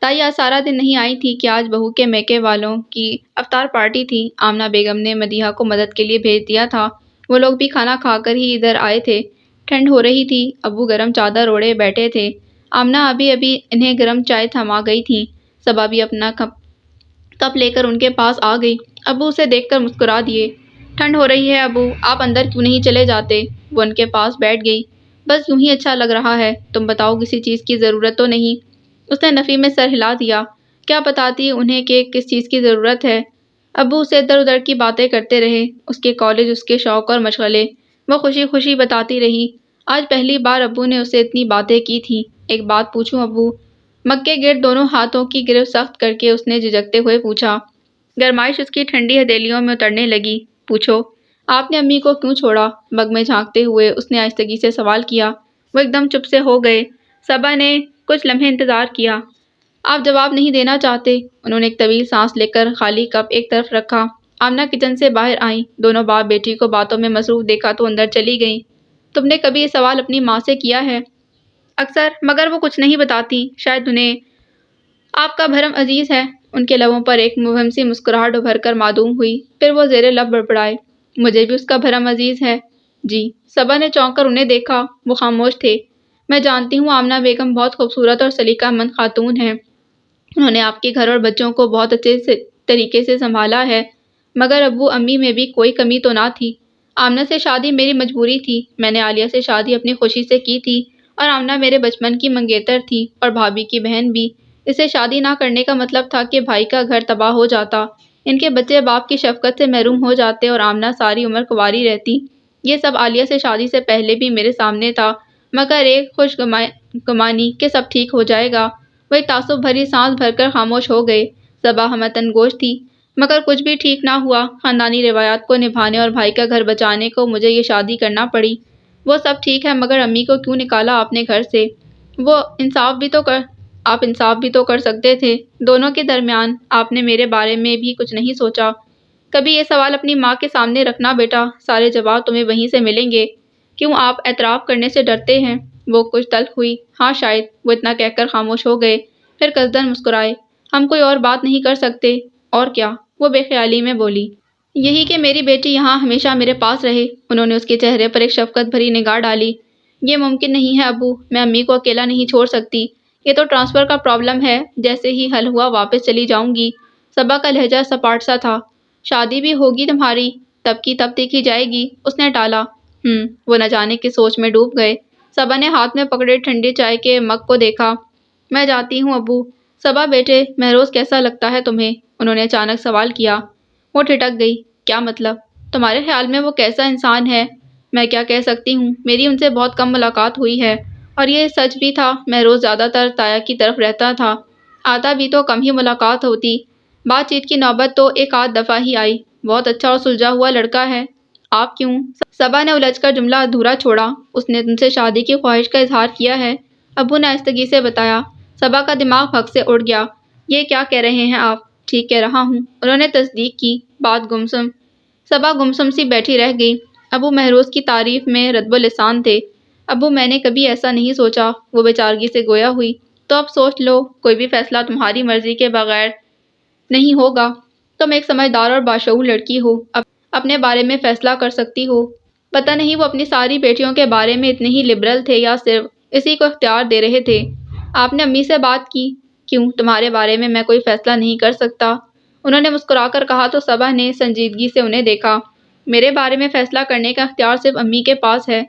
Speaker 1: تائی آج سارا دن نہیں آئی تھی کہ آج بہو کے میکے والوں کی افطار پارٹی تھی۔ آمنہ بیگم نے مدیحہ کو مدد کے لیے بھیج دیا تھا، وہ لوگ بھی کھانا کھا کر ہی ادھر آئے تھے۔ ٹھنڈ ہو رہی تھی، ابو گرم چادر اوڑھے بیٹھے تھے۔ آمنہ ابھی انہیں گرم چائے تھما گئی تھیں۔ صبا بھی اپنا کپ لے کر ان کے پاس آ گئی۔ ابو اسے دیکھ کر مسکرا دیے۔ ٹھنڈ ہو رہی ہے ابو، آپ اندر کیوں نہیں چلے جاتے؟ وہ ان کے پاس بیٹھ گئی۔ بس یوں ہی اچھا لگ رہا ہے، تم بتاؤ کسی چیز کی ضرورت تو نہیں؟ اس نے نفی میں سر ہلا دیا۔ کیا بتاتی انہیں کہ کس چیز کی ضرورت ہے؟ ابو اسے ادھر ادھر کی باتیں کرتے رہے، اس کے کالج، اس کے شوق اور مشغلے۔ وہ خوشی خوشی بتاتی رہی۔ آج پہلی بار ابو نے اسے اتنی باتیں کی تھیں۔ ایک بات پوچھوں ابو؟ مگ کے گرد دونوں ہاتھوں کی گرفت سخت کر کے اس نے جھجکتے ہوئے پوچھا۔ گرمائش اس کی ٹھنڈی ہتھیلیوں میں اترنے لگی۔ پوچھو۔ آپ نے امی کو کیوں چھوڑا؟ مگ میں جھانکتے ہوئے اس نے آہستگی سے سوال کیا۔ وہ ایک دم چپ سے ہو گئے۔ صبا نے کچھ لمحے انتظار کیا۔ آپ جواب نہیں دینا چاہتے؟ انہوں نے ایک طویل سانس لے کر خالی کپ ایک طرف رکھا۔ آمنہ کچن سے باہر آئیں، دونوں باپ بیٹی کو باتوں میں مصروف دیکھا تو اندر چلی گئیں۔ تم نے کبھی یہ سوال اپنی ماں سے کیا ہے؟ اکثر، مگر وہ کچھ نہیں بتاتی۔ شاید انہیں آپ کا بھرم عزیز ہے۔ ان کے لبوں پر ایک مبہم سی مسکراہٹ ابھر کر معدوم ہوئی، پھر وہ زیر لب بڑبڑائے، مجھے بھی اس کا بھرم عزیز ہے۔ جی؟ صبا نے چونک کر انہیں دیکھا، وہ خاموش تھے۔ میں جانتی ہوں آمنہ بیگم بہت خوبصورت اور سلیقہ مند خاتون ہیں، انہوں نے آپ کے گھر اور بچوں کو بہت اچھے طریقے سے سنبھالا ہے، مگر ابو امی میں بھی کوئی کمی تو نہ تھی۔ آمنہ سے شادی میری مجبوری تھی، میں نے عالیہ سے شادی اپنی خوشی سے کی تھی، اور آمنہ میرے بچپن کی منگیتر تھی اور بھابھی کی بہن بھی۔ اسے شادی نہ کرنے کا مطلب تھا کہ بھائی کا گھر تباہ ہو جاتا، ان کے بچے باپ کی شفقت سے محروم ہو جاتے اور آمنہ ساری عمر کنواری رہتی۔ یہ سب عالیہ سے شادی سے پہلے بھی میرے سامنے تھا، مگر ایک خوش گمانی کہ سب ٹھیک ہو جائے گا۔ وہ ایک تعصب بھری سانس بھر کر خاموش ہو گئے۔ صبا ہمتن گوش تھی، مگر کچھ بھی ٹھیک نہ ہوا۔ خاندانی روایات کو نبھانے اور بھائی کا گھر بچانے کو مجھے یہ شادی کرنا پڑی۔ وہ سب ٹھیک ہے، مگر امی کو کیوں نکالا آپ نے گھر سے؟ آپ انصاف بھی تو کر سکتے تھے۔ دونوں کے درمیان آپ نے میرے بارے میں بھی کچھ نہیں سوچا؟ کبھی یہ سوال اپنی ماں کے سامنے رکھنا بیٹا، سارے جواب تمہیں وہیں سے ملیں گے۔ کیوں آپ اعتراف کرنے سے ڈرتے ہیں؟ وہ کچھ تلخ ہوئی۔ ہاں شاید۔ وہ اتنا کہہ کر خاموش ہو گئے، پھر قصدن مسکرائے۔ ہم کوئی اور بات نہیں کر سکتے؟ اور کیا؟ وہ بے خیالی میں بولی۔ یہی کہ میری بیٹی یہاں ہمیشہ میرے پاس رہے۔ انہوں نے اس کے چہرے پر ایک شفقت بھری نگاہ ڈالی۔ یہ ممکن نہیں ہے ابو، میں امی کو اکیلا نہیں چھوڑ سکتی۔ یہ تو ٹرانسفر کا پرابلم ہے، جیسے ہی حل ہوا واپس چلی جاؤں گی۔ صبا کا لہجہ سپاٹ سا تھا۔ شادی بھی ہوگی تمہاری، تب کی تب دیکھی جائے گی، اس نے ٹالا۔ وہ نہ جانے کس سوچ میں ڈوب گئے۔ صبا نے ہاتھ میں پکڑے ٹھنڈی چائے کے مگ کو دیکھا۔ میں جاتی ہوں ابو۔ صبا بیٹے، مہروز کیسا لگتا ہے تمہیں؟ انہوں نے اچانک سوال کیا۔ وہ ٹھٹک گئی۔ کیا مطلب؟ تمہارے خیال میں وہ کیسا انسان ہے؟ میں کیا کہہ سکتی ہوں، میری ان سے بہت کم ملاقات ہوئی ہے۔ اور یہ سچ بھی تھا، مہروز زیادہ تر تایا کی طرف رہتا تھا، آتا بھی تو کم ہی ملاقات ہوتی۔ بات چیت کی نوبت تو ایک آدھ دفعہ ہی آئی۔ بہت اچھا اور سلجھا ہوا لڑکا ہے۔ آپ کیوں؟ صبا نے الجھ کر جملہ ادھورا چھوڑا۔ اس نے تم سے شادی کی خواہش کا اظہار کیا ہے؟ ابو نے آہستگی سے بتایا۔ صبا کا دماغ پھک سے اڑ گیا۔ یہ کیا کہہ رہے ہیں آپ؟ ٹھیک کہہ رہا ہوں، انہوں نے تصدیق کی۔ بات گمسم۔ صبا گمسم سی بیٹھی رہ گئی۔ ابو مہروز کی تعریف میں رطب اللسان تھے۔ ابو میں نے کبھی ایسا نہیں سوچا، وہ بے چارگی سے گویا ہوئی۔ تو اب سوچ لو، کوئی بھی فیصلہ تمہاری مرضی کے بغیر نہیں ہوگا۔ تم ایک سمجھدار اور باشعور لڑکی ہو، اپنے بارے میں فیصلہ کر سکتی ہو۔ پتہ نہیں وہ اپنی ساری بیٹیوں کے بارے میں اتنے ہی لبرل تھے یا صرف اسی کو اختیار دے رہے تھے۔ آپ نے امی سے بات کی؟ کیوں، تمہارے بارے میں کوئی فیصلہ نہیں کر سکتا؟ انہوں نے مسکرا کر کہا تو صبا نے سنجیدگی سے انہیں دیکھا۔ میرے بارے میں فیصلہ کرنے کا اختیار صرف امی کے پاس ہے،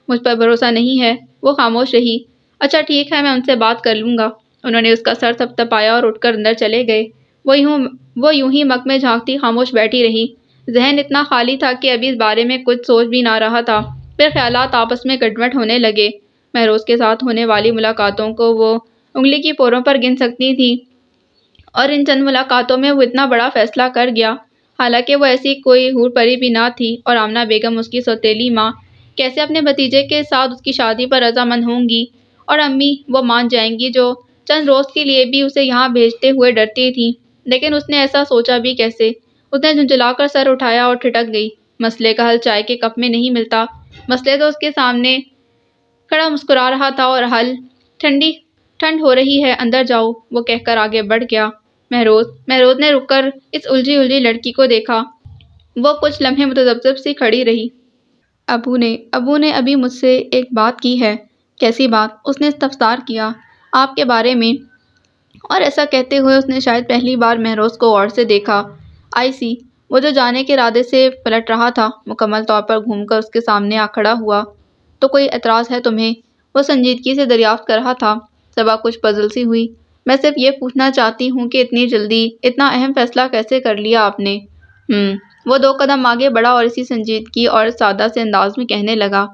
Speaker 1: مجھ پر بھروسہ نہیں ہے؟ وہ خاموش رہی۔ اچھا ٹھیک ہے، میں ان سے بات کر لوں گا۔ انہوں نے اس کا سر تھپتھپایا اور اٹھ کر اندر چلے گئے۔ وہ یوں ہی مگ میں جھانکتی خاموش بیٹھی رہی۔ ذہن اتنا خالی تھا کہ ابھی اس بارے میں کچھ سوچ بھی نہ رہا تھا۔ پھر خیالات آپس میں گٹمٹ ہونے لگے۔ مہروز کے ساتھ ہونے والی ملاقاتوں کو وہ انگلی کی پوروں پر گن سکتی تھی، اور ان چند ملاقاتوں میں وہ اتنا بڑا فیصلہ کر گیا۔ حالانکہ وہ ایسی کوئی حور پری بھی نہ تھی، اور آمنہ بیگم اس کی سوتیلی ماں کیسے اپنے بھتیجے کے ساتھ اس کی شادی پر رضامند ہوں گی؟ اور امی وہ مان جائیں گی جو چند روز کے لیے بھی اسے یہاں بھیجتے ہوئے ڈرتی تھیں؟ لیکن اس نے ایسا سوچا بھی کیسے؟ اس نے جھنجھلا کر سر اٹھایا اور ٹھٹک گئی۔ مسئلے کا حل چائے کے کپ میں نہیں ملتا، مسئلے تو اس کے سامنے کھڑا مسکرا رہا تھا، اور حل ٹھنڈ ہو رہی ہے، اندر جاؤ، وہ کہہ کر آگے بڑھ گیا۔ مہروز نے رک کر اس الجھی لڑکی کو دیکھا۔ وہ کچھ لمحے متذبذب سی کھڑی رہی۔ ابو نے ابھی مجھ سے ایک بات کی ہے۔ کیسی بات؟ اس نے استفسار کیا۔ آپ کے بارے میں۔ اور ایسا کہتے ہوئے اس نے شاید پہلی بار مہروز کو غور سے دیکھا۔ آئی سی۔ وہ جو جانے کے ارادے سے پلٹ رہا تھا، مکمل طور پر گھوم کر اس کے سامنے آ کھڑا ہوا۔ تو کوئی اعتراض ہے تمہیں؟ وہ سنجیدگی سے دریافت کر رہا تھا۔ صبا کچھ پزل سی ہوئی۔ میں صرف یہ پوچھنا چاہتی ہوں کہ اتنی جلدی اتنا اہم فیصلہ کیسے کر لیا آپ نے؟ وہ 2 قدم آگے بڑھا اور اسی سنجیدگی اور سادہ سے انداز میں کہنے لگا۔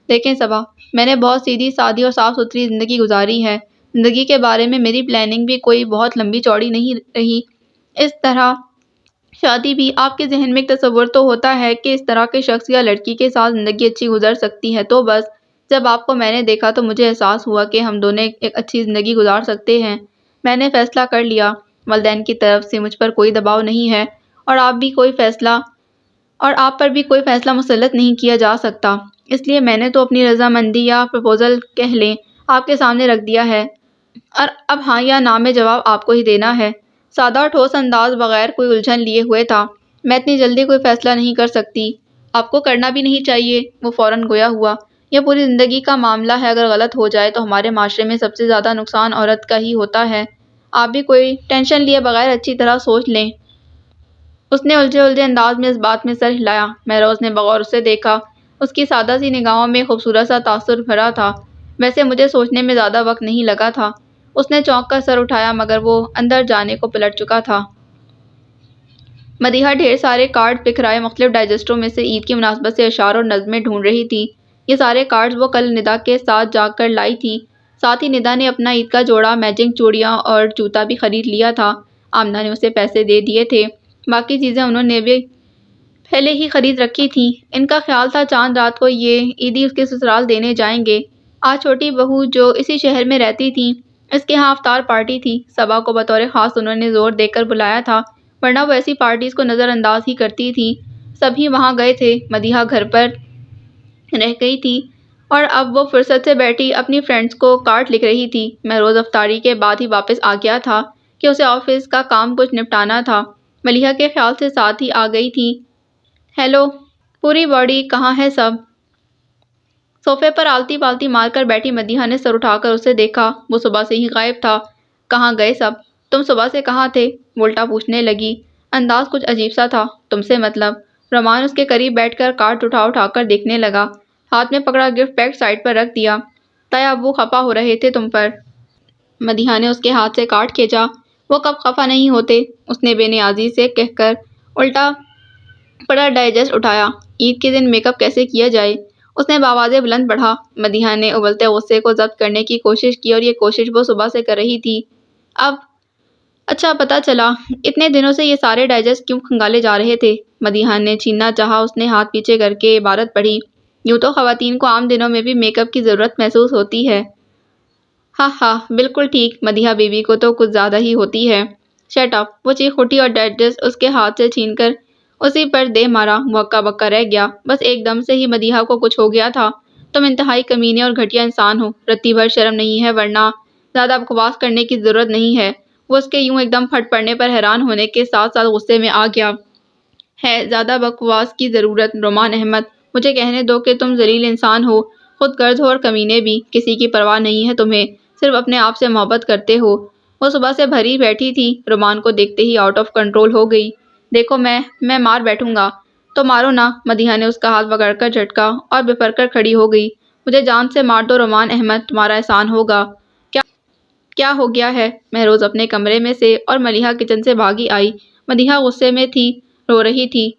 Speaker 1: دیکھیں صبا، میں نے بہت سیدھی سادی اور صاف ستھری زندگی گزاری ہے۔ زندگی کے بارے میں میری پلاننگ بھی کوئی بہت لمبی چوڑی نہیں رہی۔ اس طرح شادی بھی۔ آپ کے ذہن میں ایک تصور تو ہوتا ہے کہ اس طرح کے شخص یا لڑکی کے ساتھ زندگی اچھی گزر سکتی ہے، تو بس جب آپ کو میں نے دیکھا تو مجھے احساس ہوا کہ ہم دونوں ایک اچھی زندگی گزار سکتے ہیں۔ میں نے فیصلہ کر لیا۔ والدین کی طرف سے مجھ پر کوئی دباؤ نہیں ہے، اور آپ پر بھی کوئی فیصلہ مسلط نہیں کیا جا سکتا۔ اس لیے میں نے تو اپنی رضامندی یا پروپوزل کہہ لیں آپ کے سامنے رکھ دیا ہے، اور اب ہاں یا نہ میں جواب آپ کو ہی دینا ہے۔ سادہ اور ٹھوس انداز بغیر کوئی الجھن لیے ہوئے تھا۔ میں اتنی جلدی کوئی فیصلہ نہیں کر سکتی۔ آپ کو کرنا بھی نہیں چاہیے۔ وہ فوراً گویا ہوا۔ یہ پوری زندگی کا معاملہ ہے، اگر غلط ہو جائے تو ہمارے معاشرے میں سب سے زیادہ نقصان عورت کا ہی ہوتا ہے۔ آپ بھی کوئی ٹینشن لیے بغیر اچھی طرح سوچ لیں۔ اس نے الجھے انداز میں اس بات میں سر ہلایا۔ مہروز نے بغور اسے دیکھا۔ اس کی سادہ سی نگاہوں میں خوبصورت سا تاثر بھرا تھا۔ ویسے مجھے سوچنے میں زیادہ وقت نہیں لگا تھا۔ اس نے چونک کر سر اٹھایا، مگر وہ اندر جانے کو پلٹ چکا تھا۔ مدیحہ ڈھیر سارے کارڈ بکھرائے مختلف ڈائجسٹوں میں سے عید کی مناسبت سے اشعار اور نظمیں ڈھونڈ رہی تھی۔ یہ سارے کارڈز وہ کل ندا کے ساتھ جا کر لائی تھی۔ ساتھ ہی ندا نے اپنا عید کا جوڑا، میچنگ چوڑیاں اور جوتا بھی خرید لیا تھا۔ آمنہ نے اسے پیسے دے دیے تھے، باقی چیزیں انہوں نے بھی پہلے ہی خرید رکھی تھیں۔ ان کا خیال تھا چاند رات کو یہ عیدی اس کے سسرال دینے جائیں گے۔ آج چھوٹی بہو جو اسی شہر میں رہتی تھی، اس کے ہاں افطار پارٹی تھی۔ صبا کو بطور خاص انہوں نے زور دے کر بلایا تھا، ورنہ وہ ایسی پارٹیز کو نظر انداز ہی کرتی تھی۔ سبھی وہاں گئے تھے۔ مدیحہ گھر پر رہ گئی تھی اور اب وہ فرصت سے بیٹھی اپنی فرینڈز کو کارڈ لکھ رہی تھی۔ مہروز افطاری کے بعد ہی واپس آ گیا تھا کہ اسے آفس کا کام کچھ نپٹانا تھا۔ ملیحہ کے خیال سے ساتھ ہی آ گئی تھی۔ ہیلو پوری باڈی، کہاں ہے سب؟ صوفے پر آلتی پالتی مار کر بیٹھی مدیحہ نے سر اٹھا کر اسے دیکھا۔ وہ صبح سے ہی غائب تھا۔ کہاں گئے سب؟ تم صبح سے کہاں تھے؟ وہ الٹا پوچھنے لگی۔ انداز کچھ عجیب سا تھا۔ تم سے مطلب؟ رومان اس کے قریب بیٹھ کر کارڈ اٹھا کر دیکھنے لگا۔ ہاتھ میں پکڑا گفٹ پیک سائڈ پر رکھ دیا۔ تایا ابو خفا ہو رہے تھے تم پر۔ مدیحہ نے اس کے ہاتھ سے کارڈ کھینچا۔ وہ کب خفا نہیں ہوتے، اس نے بے نیازی سے کہہ کر الٹا پڑا ڈائجسٹ اٹھایا۔ عید کے دن میک اپ کیسے کیا جائے؟ اس نے بآواز بلند پڑھا۔ مدیحہ نے ابلتے غصے کو ضبط کرنے کی کوشش کی اور یہ کوشش وہ صبح سے کر رہی تھی۔ اب اچھا پتہ چلا، اتنے دنوں سے یہ سارے ڈائجسٹ کیوں کھنگالے جا رہے تھے؟ مدیحہ نے چھیننا چاہا۔ اس نے ہاتھ پیچھے کر کے عبارت پڑھی۔ یوں تو خواتین کو عام دنوں میں بھی میک اپ کی ضرورت محسوس ہوتی ہے۔ ہاں ہاں بالکل ٹھیک، مدیحہ بیوی کو تو کچھ زیادہ ہی ہوتی ہے۔ شٹ اپ، وہ چیخ اٹھی اور ڈائجسٹ اس کے ہاتھ سے چھین کر اسی پر دے مارا۔ وہ ہکا بکا رہ گیا۔ بس ایک دم سے ہی مدیحہ کو کچھ ہو گیا تھا۔ تم انتہائی کمینے اور گھٹیا انسان ہو، رتی بھر شرم نہیں ہے، ورنہ زیادہ بکواس کرنے کی ضرورت نہیں ہے۔ وہ اس کے یوں ایک دم پھٹ پڑنے پر حیران ہونے کے ساتھ ساتھ غصے میں آ گیا۔ ہے زیادہ بکواس کی ضرورت؟ رومان احمد، مجھے کہنے دو کہ تم ذلیل انسان ہو، خود غرض ہو اور کمینے بھی۔ کسی کی پرواہ نہیں ہے تمہیں، صرف اپنے آپ سے محبت کرتے ہو۔ وہ صبح سے بھری بیٹھی تھی، رومان کو دیکھتے ہی آؤٹ آف کنٹرول ہو گئی۔ دیکھو میں مار بیٹھوں گا تو مارو نا۔ مدیحہ نے اس کا ہاتھ پکڑ کر جھٹکا اور بفر کر کھڑی ہو گئی۔ مجھے جان سے مار دو رومان احمد، تمہارا احسان ہوگا۔ کیا ہو گیا ہے؟ مہروز اپنے کمرے میں سے اور ملیحہ کچن سے بھاگی آئی۔ مدیحہ غصے میں تھی، رو رہی تھی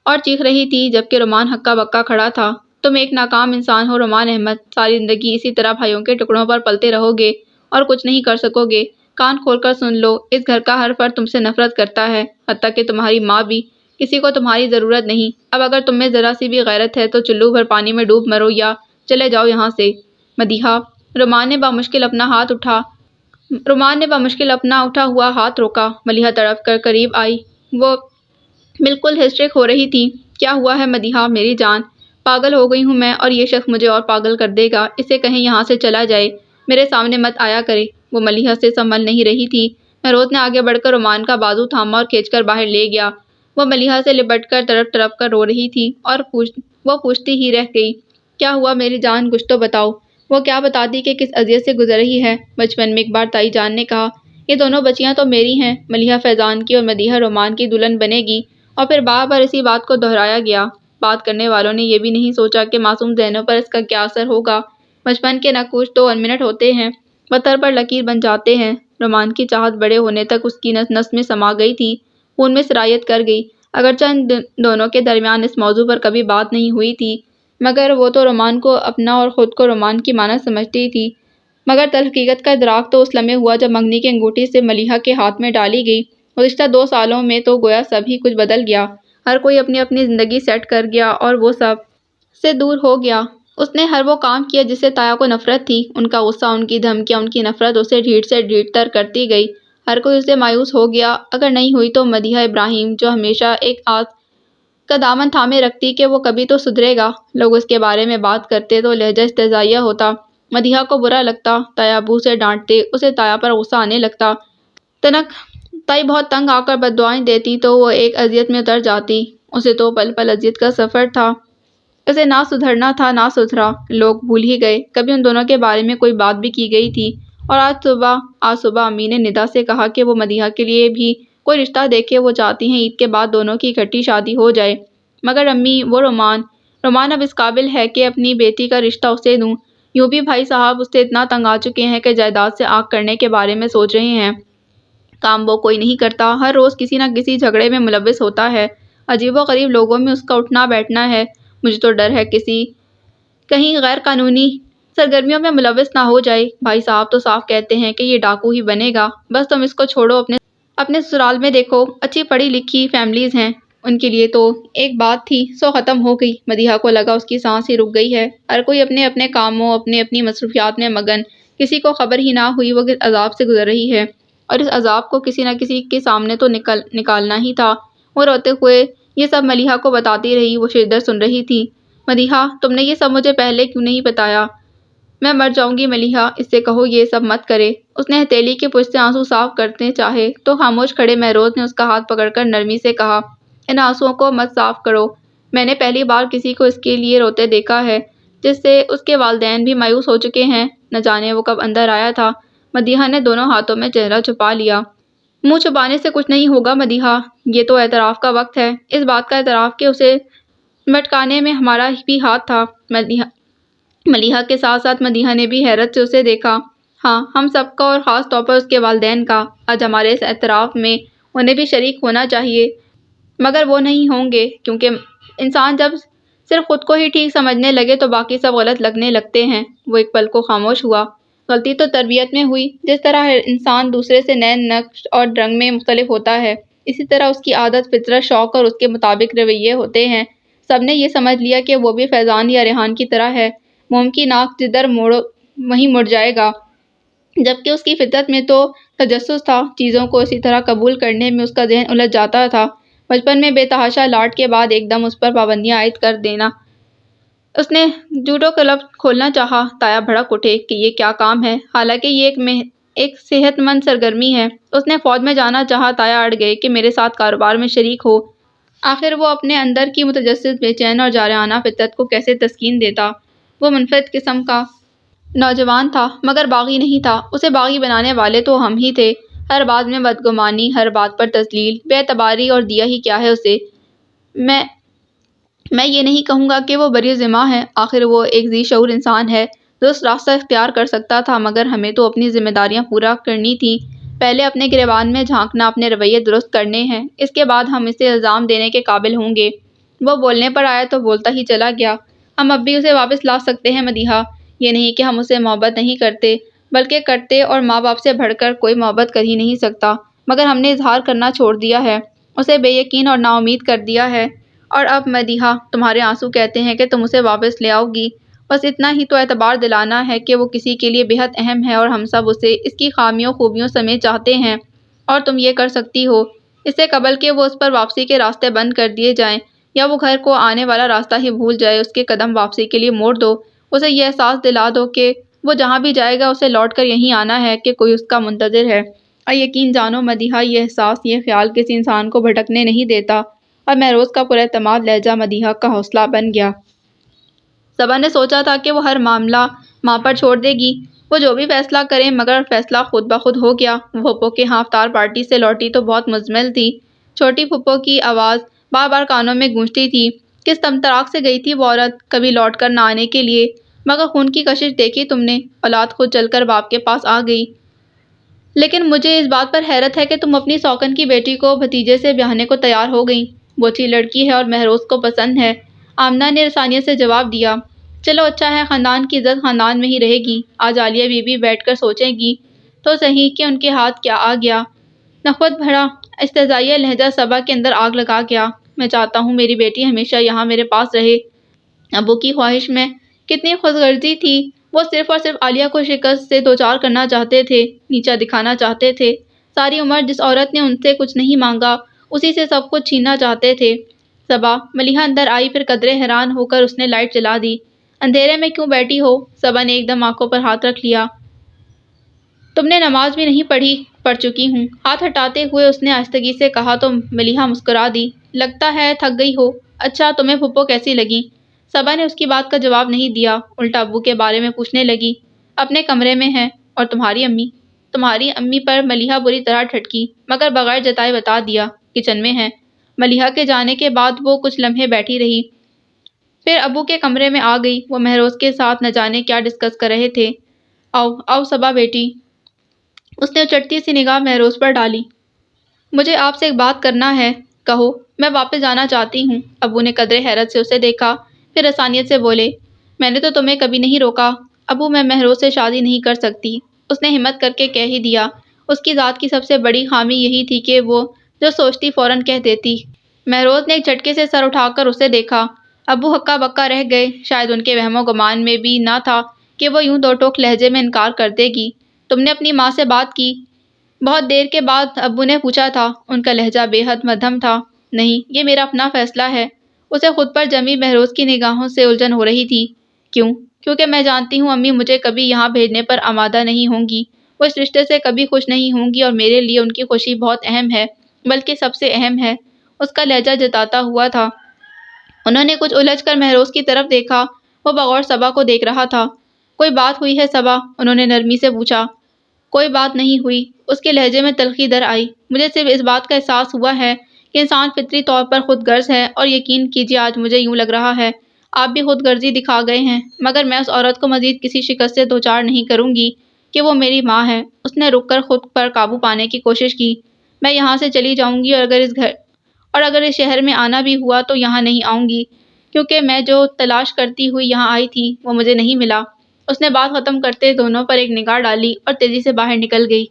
Speaker 1: اور چیخ رہی تھی، جبکہ رومان ہکا بکا کھڑا تھا۔ تم ایک ناکام انسان ہو رومان احمد، ساری زندگی اسی طرح بھائیوں کے ٹکڑوں پر پلتے رہو گے اور کچھ نہیں کر سکو گے۔ کان کھول کر سن لو، اس گھر کا ہر فرد تم سے نفرت کرتا ہے، حتیٰ کہ تمہاری ماں بھی۔ کسی کو تمہاری ضرورت نہیں۔ اب اگر تم میں ذرا سی بھی غیرت ہے تو چلو بھر پانی میں ڈوب مرو یا چلے جاؤ یہاں سے۔ مدیحہ، رومان نے بامشکل اپنا اٹھا ہوا ہاتھ روکا۔ ملیحہ تڑپ کر قریب آئی۔ وہ بالکل ہسٹرک ہو رہی تھی۔ کیا ہوا ہے مدیحہ میری جان؟ پاگل ہو گئی ہوں میں اور یہ شخص مجھے اور پاگل کر دے گا۔ اسے کہیں یہاں سے چلا جائے، میرے سامنے مت آیا کرے۔ وہ ملیحہ سے سنبھل نہیں رہی تھی۔ مہروز نے آگے بڑھ کر رومان کا بازو تھاما اور کھینچ کر باہر لے گیا۔ وہ ملیحہ سے لپٹ کر تڑپ کر رو رہی تھی اور وہ پوچھتی ہی رہ گئی، کیا ہوا میری جان، کچھ تو بتاؤ۔ وہ کیا بتاتی کہ کس اذیت سے گزر رہی ہے۔ بچپن میں ایک بار تائی جان نے کہا، یہ دونوں بچیاں تو میری ہیں، ملیحہ فیضان کی اور مدیحہ رومان کی دلہن بنے گی، اور پھر بار بار اسی بات کو دہرایا گیا۔ بات کرنے والوں نے یہ بھی نہیں سوچا کہ معصوم ذہنوں پر اس کا کیا اثر ہوگا۔ بچپن کے نقوش تو انمنٹ ہوتے ہیں، پتھر پر لکیر بن جاتے ہیں۔ رومان کی چاہت بڑے ہونے تک اس کی نس نس میں سما گئی تھی، خون میں سرایت کر گئی۔ اگرچہ ان دونوں کے درمیان اس موضوع پر کبھی بات نہیں ہوئی تھی، مگر وہ تو رومان کو اپنا اور خود کو رومان کی مانند سمجھتی تھی۔ مگر حقیقت کا ادراک تو اس لمحے ہوا جب منگنی کی انگوٹھی سے ملیحہ کے ہاتھ میں ڈالی گئی۔ گزشتہ 2 سالوں میں تو گویا سب ہی کچھ بدل گیا۔ ہر کوئی اپنی اپنی زندگی سیٹ کر گیا اور وہ سب سے دور ہو گیا۔ اس نے ہر وہ کام کیا جس سے تایا کو نفرت تھی۔ ان کا غصہ، ان کی دھمکیاں، ان کی نفرت اسے ڈھیٹ سے ڈھیٹ تر کرتی گئی۔ ہر کوئی اس سے مایوس ہو گیا۔ اگر نہیں ہوئی تو مدیحہ ابراہیم، جو ہمیشہ ایک آس کا دامن تھامے رکھتی کہ وہ کبھی تو سدھرے گا۔ لوگ اس کے بارے میں بات کرتے تو لہجہ استہزائیہ ہوتا، مدیحہ کو برا لگتا۔ تایا ابو اسے ڈانٹتے، اسے تایا پر غصہ آنے لگتا۔ تائی بہت تنگ آ کر بددعائیں دیتی تو وہ ایک اذیت میں اتر جاتی۔ اسے تو پل پل اذیت کا سفر تھا۔ اسے نہ سدھرنا تھا، نہ سدھرا۔ لوگ بھول ہی گئے کبھی ان دونوں کے بارے میں کوئی بات بھی کی گئی تھی۔ اور آج صبح امی نے ندا سے کہا کہ وہ مدیحہ کے لیے بھی کوئی رشتہ دیکھے، وہ چاہتی ہیں عید کے بعد دونوں کی اکٹھی شادی ہو جائے۔ مگر امی، وہ رومان اب اس قابل ہے کہ اپنی بیٹی کا رشتہ اسے دوں۔ یوں بھی بھائی صاحب اس سے اتنا تنگ آ چکے ہیں کہ جائیداد سے آنکھ کرنے کے بارے میں سوچ رہے ہیں۔ کام وہ کوئی نہیں کرتا، ہر روز کسی نہ کسی جھگڑے میں ملوث ہوتا ہے۔ عجیب و غریب لوگوں میں اس کا اٹھنا بیٹھنا ہے۔ مجھے تو ڈر ہے کہیں غیر قانونی سرگرمیوں میں ملوث نہ ہو جائے۔ بھائی صاحب تو صاف کہتے ہیں کہ یہ ڈاکو ہی بنے گا۔ بس تم اس کو چھوڑو، اپنے اپنے سسرال میں دیکھو، اچھی پڑھی لکھی فیملیز ہیں، ان کے لیے تو ایک بات تھی سو ختم ہو گئی۔ مدیحہ کو لگا اس کی سانس ہی رک گئی ہے۔ ہر کوئی اپنے اپنے کاموں، اپنی مصروفیات میں مگن، کسی کو خبر ہی نہ ہوئی وہ کس عذاب سے گزر رہی ہے، اور اس عذاب کو کسی نہ کسی کے سامنے تو نکالنا ہی تھا۔ وہ روتے ہوئے یہ سب ملیحہ کو بتاتی رہی، وہ شیردر سن رہی تھی۔ مدیحہ، تم نے یہ سب مجھے پہلے کیوں نہیں بتایا؟ میں مر جاؤں گی ملیحہ، اس سے کہو یہ سب مت کرے۔ اس نے ہتھیلی کے پشت سے آنسو صاف کرتے چاہے تو خاموش کھڑے مہروز نے اس کا ہاتھ پکڑ کر نرمی سے کہا، ان آنسوؤں کو مت صاف کرو۔ میں نے پہلی بار کسی کو اس کے لیے روتے دیکھا ہے جس سے اس کے والدین بھی مایوس ہو چکے ہیں۔ نہ جانے وہ کب اندر آیا تھا۔ مدیحہ نے دونوں ہاتھوں میں چہرہ چھپا لیا۔ منہ چھپانے سے کچھ نہیں ہوگا مدیحہ، یہ تو اعتراف کا وقت ہے، اس بات کا اعتراف کہ اسے بھٹکانے میں ہمارا بھی ہاتھ تھا۔ ملیحہ کے ساتھ ساتھ مدیحہ نے بھی حیرت سے اسے دیکھا۔ ہاں، ہم سب کا اور خاص طور پر اس کے والدین کا آج ہمارے اس اعتراف میں انہیں بھی شریک ہونا چاہیے، مگر وہ نہیں ہوں گے، کیونکہ انسان جب صرف خود کو ہی ٹھیک سمجھنے لگے تو باقی سب غلط لگنے لگتے ہیں۔ وہ ایک پل کو خاموش ہوا۔ غلطی تو تربیت میں ہوئی، جس طرح ہر انسان دوسرے سے نئے نقش اور رنگ میں مختلف ہوتا ہے، اسی طرح اس کی عادت، فطرت، شوق اور اس کے مطابق رویے ہوتے ہیں۔ سب نے یہ سمجھ لیا کہ وہ بھی فیضان یا ریحان کی طرح ہے، موم کی ناک جدھر موڑو وہیں مڑ جائے گا، جبکہ اس کی فطرت میں تو تجسس تھا، چیزوں کو اسی طرح قبول کرنے میں اس کا ذہن الجھ جاتا تھا۔ بچپن میں بے تحاشا لاڈ کے بعد ایک دم اس پر پابندیاں عائد کر دینا۔ اس نے جوڈو کلب کھولنا چاہا، تایا بھڑک اٹھے کہ یہ کیا کام ہے، حالانکہ یہ ایک صحت مند سرگرمی ہے۔ اس نے فوج میں جانا چاہا، تایا اڑ گئے کہ میرے ساتھ کاروبار میں شریک ہو۔ آخر وہ اپنے اندر کی متجسس، بے چین اور جارحانہ فطرت کو کیسے تسکین دیتا؟ وہ منفرد قسم کا نوجوان تھا مگر باغی نہیں تھا، اسے باغی بنانے والے تو ہم ہی تھے۔ ہر بات میں بدگمانی، ہر بات پر تذلیل، بے اعتباری، اور دیا ہی کیا ہے اسے۔ میں یہ نہیں کہوں گا کہ وہ بری ذمہ ہے، آخر وہ ایک ذی شعور انسان ہے، درست راستہ اختیار کر سکتا تھا، مگر ہمیں تو اپنی ذمہ داریاں پورا کرنی تھیں۔ پہلے اپنے گریبان میں جھانکنا، اپنے رویے درست کرنے ہیں، اس کے بعد ہم اسے الزام دینے کے قابل ہوں گے۔ وہ بولنے پر آیا تو بولتا ہی چلا گیا۔ ہم اب بھی اسے واپس لا سکتے ہیں مدیحہ، یہ نہیں کہ ہم اسے محبت نہیں کرتے، بلکہ کرتے، اور ماں باپ سے بڑھ کر کوئی محبت کر ہی نہیں سکتا، مگر ہم نے اظہار کرنا چھوڑ دیا ہے، اسے بے یقین اور نا امید کر دیا ہے۔ اور اب مدیحہ، تمہارے آنسو کہتے ہیں کہ تم اسے واپس لے آؤ گی، بس اتنا ہی تو اعتبار دلانا ہے کہ وہ کسی کے لیے بے حد اہم ہے اور ہم سب اسے اس کی خامیوں خوبیوں سمیت چاہتے ہیں، اور تم یہ کر سکتی ہو۔ اس سے قبل کہ وہ اس پر واپسی کے راستے بند کر دیے جائیں یا وہ گھر کو آنے والا راستہ ہی بھول جائے، اس کے قدم واپسی کے لیے موڑ دو، اسے یہ احساس دلا دو کہ وہ جہاں بھی جائے گا اسے لوٹ کر یہیں آنا ہے، کہ کوئی اس کا منتظر ہے۔ اور یقین جانو مدیحہ، یہ احساس، یہ خیال کسی انسان کو بھٹکنے نہیں دیتا۔ اور مہروز کا پراعتماد لہجہ مدیحہ کا حوصلہ بن گیا۔ صبا نے سوچا تھا کہ وہ ہر معاملہ ماں پر چھوڑ دے گی، وہ جو بھی فیصلہ کریں، مگر فیصلہ خود بخود ہو گیا۔ وہ پھپھو کے ہاں افطار پارٹی سے لوٹی تو بہت مزمل تھی۔ چھوٹی پھپھو کی آواز بار بار کانوں میں گونجتی تھی۔ کس طمطراق سے گئی تھی وہ عورت، کبھی لوٹ کر نہ آنے کے لیے، مگر خون کی کشش دیکھی تم نے، اولاد خود چل کر باپ کے پاس آ گئی۔ لیکن مجھے اس بات پر حیرت ہے کہ تم اپنی سوکن کی بیٹی کو بھتیجے سے بیاہنے کو تیار ہو گئیں۔ وہ اچھی لڑکی ہے اور مہروز کو پسند ہے، آمنہ نے رسانیت سے جواب دیا۔ چلو اچھا ہے، خاندان کی عزت خاندان میں ہی رہے گی۔ آج عالیہ بی بی بیٹھ کر سوچیں گی تو صحیح کہ ان کے ہاتھ کیا آ گیا۔ نخوت بھرا استہزائیہ لہجہ صبا کے اندر آگ لگا گیا۔ میں چاہتا ہوں میری بیٹی ہمیشہ یہاں میرے پاس رہے۔ ابو کی خواہش میں کتنی خود غرضی تھی، وہ صرف اور صرف عالیہ کو شکست سے دوچار کرنا چاہتے تھے، نیچا دکھانا چاہتے تھے۔ ساری عمر جس عورت نے ان سے کچھ نہیں مانگا، اسی سے سب کچھ چھیننا چاہتے تھے۔ صبا، ملیحہ اندر آئی، پھر قدرے حیران ہو کر اس نے لائٹ جلا دی۔ اندھیرے میں کیوں بیٹھی ہو؟ صبا نے ایک دم آنکھوں پر ہاتھ رکھ لیا۔ تم نے نماز بھی نہیں پڑھی؟ پڑھ چکی ہوں، ہاتھ ہٹاتے ہوئے اس نے آہستگی سے کہا تو ملیحہ مسکرا دی۔ لگتا ہے تھک گئی ہو۔ اچھا، تمہیں پھپھو کیسی لگیں؟ صبا نے اس کی بات کا جواب نہیں دیا، الٹا ابو کے بارے میں پوچھنے لگی۔ اپنے کمرے میں ہیں۔ اور تمہاری امی؟ تمہاری امی پر ملیحہ بری طرح ٹھٹکی، مگر بغیر جتائے بتا دیا، کچن میں ہیں۔ ملیحہ کے جانے کے بعد وہ کچھ لمحے بیٹھی رہی، پھر ابو کے کمرے میں آ گئی۔ وہ مہروز کے ساتھ نہ جانے کیا ڈسکس کر رہے تھے۔ آؤ آؤ صبا بیٹی، اس نے چٹتی سی نگاہ مہروز پر ڈالی۔ مجھے آپ سے ایک بات کرنا ہے۔ کہو۔ میں واپس جانا چاہتی ہوں۔ ابو نے قدرے حیرت سے اسے دیکھا، پھر رسانیت سے بولے، میں نے تو تمہیں کبھی نہیں روکا۔ ابو، میں مہروز سے شادی نہیں کر سکتی، اس نے ہمت کر کے کہہ ہی دیا، اس کی ذات کی سب سے بڑی خامی یہی تھی کہ وہ جو سوچتی فوراً کہہ دیتی۔ مہروز نے ایک جھٹکے سے سر اٹھا کر اسے دیکھا۔ ابو ہکا بکا رہ گئے۔ شاید ان کے وہم و گمان میں بھی نہ تھا کہ وہ یوں دو ٹوک لہجے میں انکار کر دے گی۔ تم نے اپنی ماں سے بات کی؟ بہت دیر کے بعد ابو نے پوچھا تھا۔ ان کا لہجہ بے حد مدھم تھا۔ نہیں، یہ میرا اپنا فیصلہ ہے۔ اسے خود پر جمی مہروز کی نگاہوں سے الجھن ہو رہی تھی۔ کیوں؟ کیونکہ میں جانتی ہوں امی مجھے کبھی یہاں بھیجنے پر آمادہ نہیں ہوں گی۔ وہ اس رشتے سے کبھی خوش نہیں ہوں گی اور میرے لیے ان کی خوشی بہت اہم ہے، بلکہ سب سے اہم ہے۔ اس کا لہجہ جتاتا ہوا تھا۔ انہوں نے کچھ الجھ کر مہروز کی طرف دیکھا۔ وہ بغور صبا کو دیکھ رہا تھا۔ کوئی بات ہوئی ہے صبا؟ انہوں نے نرمی سے پوچھا۔ کوئی بات نہیں ہوئی۔ اس کے لہجے میں تلخی در آئی۔ مجھے صرف اس بات کا احساس ہوا ہے کہ انسان فطری طور پر خود غرض ہے، اور یقین کیجیے آج مجھے یوں لگ رہا ہے آپ بھی خود غرضی دکھا گئے ہیں، مگر میں اس عورت کو مزید کسی شکست سے دوچار نہیں کروں گی کہ وہ میری ماں ہے۔ اس نے رک کر خود پر قابو پانے کی کوشش کی۔ میں یہاں سے چلی جاؤں گی، اور اگر اس شہر میں آنا بھی ہوا تو یہاں نہیں آؤں گی، کیونکہ میں جو تلاش کرتی ہوئی یہاں آئی تھی وہ مجھے نہیں ملا۔ اس نے بات ختم کرتے دونوں پر ایک نگاہ ڈالی اور تیزی سے باہر نکل گئی۔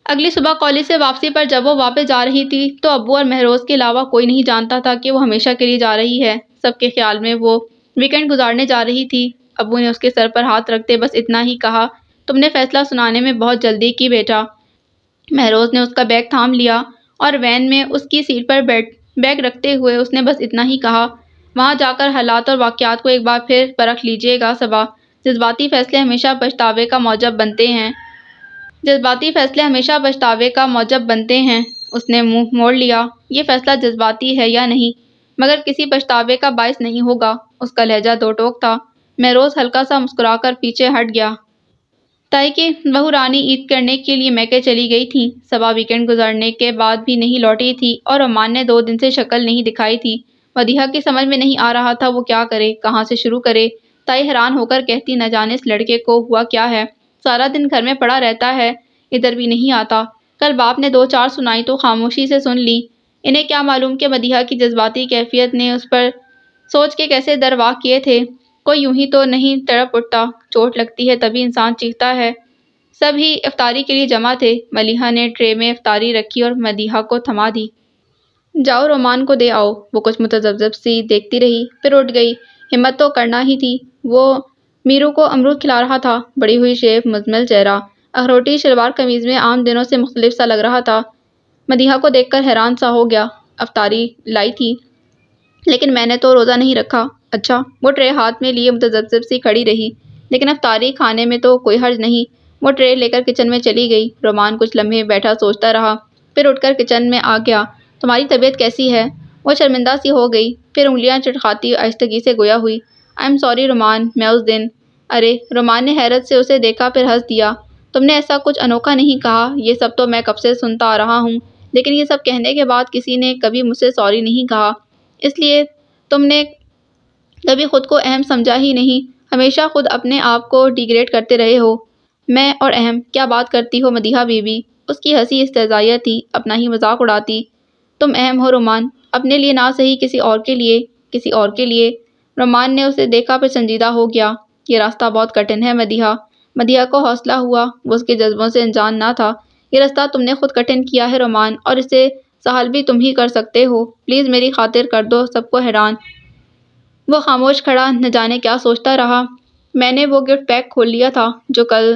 Speaker 1: اگلی صبح کالج سے واپسی پر جب وہ واپس جا رہی تھی تو ابو اور مہروز کے علاوہ کوئی نہیں جانتا تھا کہ وہ ہمیشہ کے لیے جا رہی ہے۔ سب کے خیال میں وہ ویکینڈ گزارنے جا رہی تھی۔ ابو نے اس کے سر پر ہاتھ رکھتے بس اتنا ہی کہا، تم نے فیصلہ سنانے میں بہت جلدی کی بیٹا۔ مہروز نے اس کا بیگ تھام لیا اور وین میں اس کی سیٹ پر بیگ رکھتے ہوئے اس نے بس اتنا ہی کہا، وہاں جا کر حالات اور واقعات کو ایک بار پھر پرکھ لیجیے گا صبا۔ جذباتی فیصلے ہمیشہ پچھتاوے کا موجب بنتے ہیں۔ اس نے منہ موڑ لیا۔ یہ فیصلہ جذباتی ہے یا نہیں، مگر کسی پچھتاوے کا باعث نہیں ہوگا۔ اس کا لہجہ دو ٹوک تھا۔ مہروز ہلکا سا مسکرا کر پیچھے ہٹ گیا۔ تائی کی بہو رانی عید کرنے کے لیے میکے چلی گئی تھی۔ صبا ویکینڈ گزرنے کے بعد بھی نہیں لوٹی تھی اور رومان نے 2 دن سے شکل نہیں دکھائی تھی۔ مدیحہ کی سمجھ میں نہیں آ رہا تھا وہ کیا کرے، کہاں سے شروع کرے۔ تائی حیران ہو کر کہتی، نہ جانے اس لڑکے کو ہوا کیا ہے، سارا دن گھر میں پڑا رہتا ہے، ادھر بھی نہیں آتا۔ کل باپ نے 2-4 سنائی تو خاموشی سے سن لی۔ انہیں کیا معلوم کہ مدیحہ کی جذباتی کیفیت نے اس پر سوچ کے کیسے دروا کیے تھے۔ کوئی یوں ہی تو نہیں تڑپ اٹھتا، چوٹ لگتی ہے تبھی انسان چیختا ہے۔ سب ہی افطاری کے لیے جمع تھے۔ ملیحہ نے ٹرے میں افطاری رکھی اور مدیحہ کو تھما دی۔ جاؤ رومان کو دے آؤ۔ وہ کچھ متذبذب سی دیکھتی رہی، پھر اٹھ گئی۔ ہمت تو کرنا ہی تھی۔ وہ میرو کو امرود کھلا رہا تھا، بڑی ہوئی شیپ، مزمل چہرہ، اخروٹی شلوار قمیض میں عام دنوں سے مختلف سا لگ رہا تھا۔ مدیحہ کو دیکھ کر حیران سا ہو گیا۔ افطاری لائی تھی؟ لیکن میں نے تو روزہ نہیں رکھا۔ اچھا۔ وہ ٹرے ہاتھ میں لیے متذبذب سی کھڑی رہی۔ لیکن افطاری کھانے میں تو کوئی حرج نہیں۔ وہ ٹرے لے کر کچن میں چلی گئی۔ رومان کچھ لمحے بیٹھا سوچتا رہا، پھر اٹھ کر کچن میں آ گیا۔ تمہاری طبیعت کیسی ہے؟ وہ شرمندہ سی ہو گئی، پھر انگلیاں چٹکھاتی آہستگی سے گویا ہوئی، آئی ایم سوری رومان، میں اس دن… ارے! رومان نے حیرت سے اسے دیکھا پھر ہنس دیا۔ تم نے ایسا کچھ انوکھا نہیں کہا، یہ سب تو میں کب سے سنتا آ رہا ہوں، لیکن یہ سب کہنے کے بعد کسی نے کبھی مجھ سے سوری نہیں کہا، اس لیے تم نے کبھی خود کو اہم سمجھا ہی نہیں، ہمیشہ خود اپنے آپ کو ڈیگریڈ کرتے رہے ہو۔ میں اور اہم، کیا بات کرتی ہو مدیحہ بیوی؟ اس کی ہنسی استہزائیہ تھی، اپنا ہی مذاق اڑاتی۔ تم اہم ہو رومان، اپنے لیے نہ صحیح کسی اور کے لیے، کسی اور کے لیے۔ رومان نے اسے دیکھا پھر سنجیدہ ہو گیا۔ یہ راستہ بہت کٹھن ہے مدیحہ۔ مدیحہ کو حوصلہ ہوا، وہ اس کے جذبوں سے انجان نہ تھا۔ یہ راستہ تم نے خود کٹھن کیا ہے رومان، اور اسے سہل بھی تم ہی کر سکتے ہو، پلیز میری خاطر کر دو سب کو حیران۔ وہ خاموش کھڑا نہ جانے کیا سوچتا رہا۔ میں نے وہ گفٹ پیک کھول لیا تھا جو کل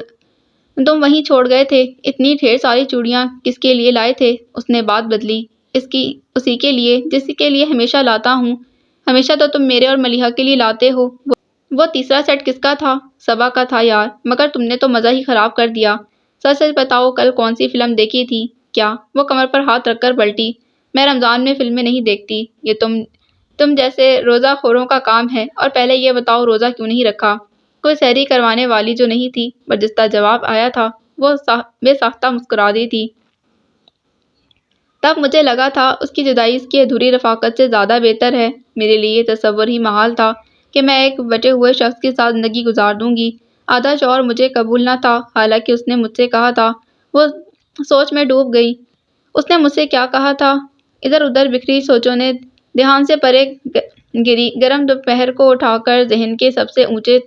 Speaker 1: تم وہیں چھوڑ گئے تھے۔ اتنی ڈھیر ساری چوڑیاں کس کے لیے لائے تھے؟ اس نے بات بدلی۔ اسی کے لیے جس کے لیے ہمیشہ لاتا ہوں۔ ہمیشہ تو تم میرے اور ملیحہ کے لیے لاتے ہو۔ وہ تیسرا سیٹ کس کا تھا؟ صبا کا تھا یار، مگر تم نے تو مزہ ہی خراب کر دیا۔ سچ سچ بتاؤ کل کون سی فلم دیکھی تھی؟ کیا؟ وہ کمر پر ہاتھ رکھ کر پلٹی۔ میں رمضان میں فلمیں نہیں دیکھتی، یہ تم جیسے روزہ خوروں کا کام ہے، اور پہلے یہ بتاؤ روزہ کیوں نہیں رکھا؟ کوئی سحری کروانے والی جو نہیں تھی؟ برجستہ جواب آیا تھا۔ وہ بے ساختہ مسکرا دی تھی۔ تب مجھے لگا تھا اس کی جدائی اس کی ادھوری رفاقت سے زیادہ بہتر ہے۔ میرے لیے یہ تصور ہی محال تھا کہ میں ایک بٹے ہوئے شخص کے ساتھ زندگی گزار دوں گی۔ آدھا شعور مجھے قبول نہ تھا، حالانکہ اس نے مجھ سے کہا تھا۔ وہ سوچ میں ڈوب گئی۔ اس نے مجھ سے کیا کہا تھا؟ ادھر ادھر بکھری سوچوں نے دھیان سے پرے گری۔ گرم دوپہر کو اٹھا کر ذہن کے سب سے اونچے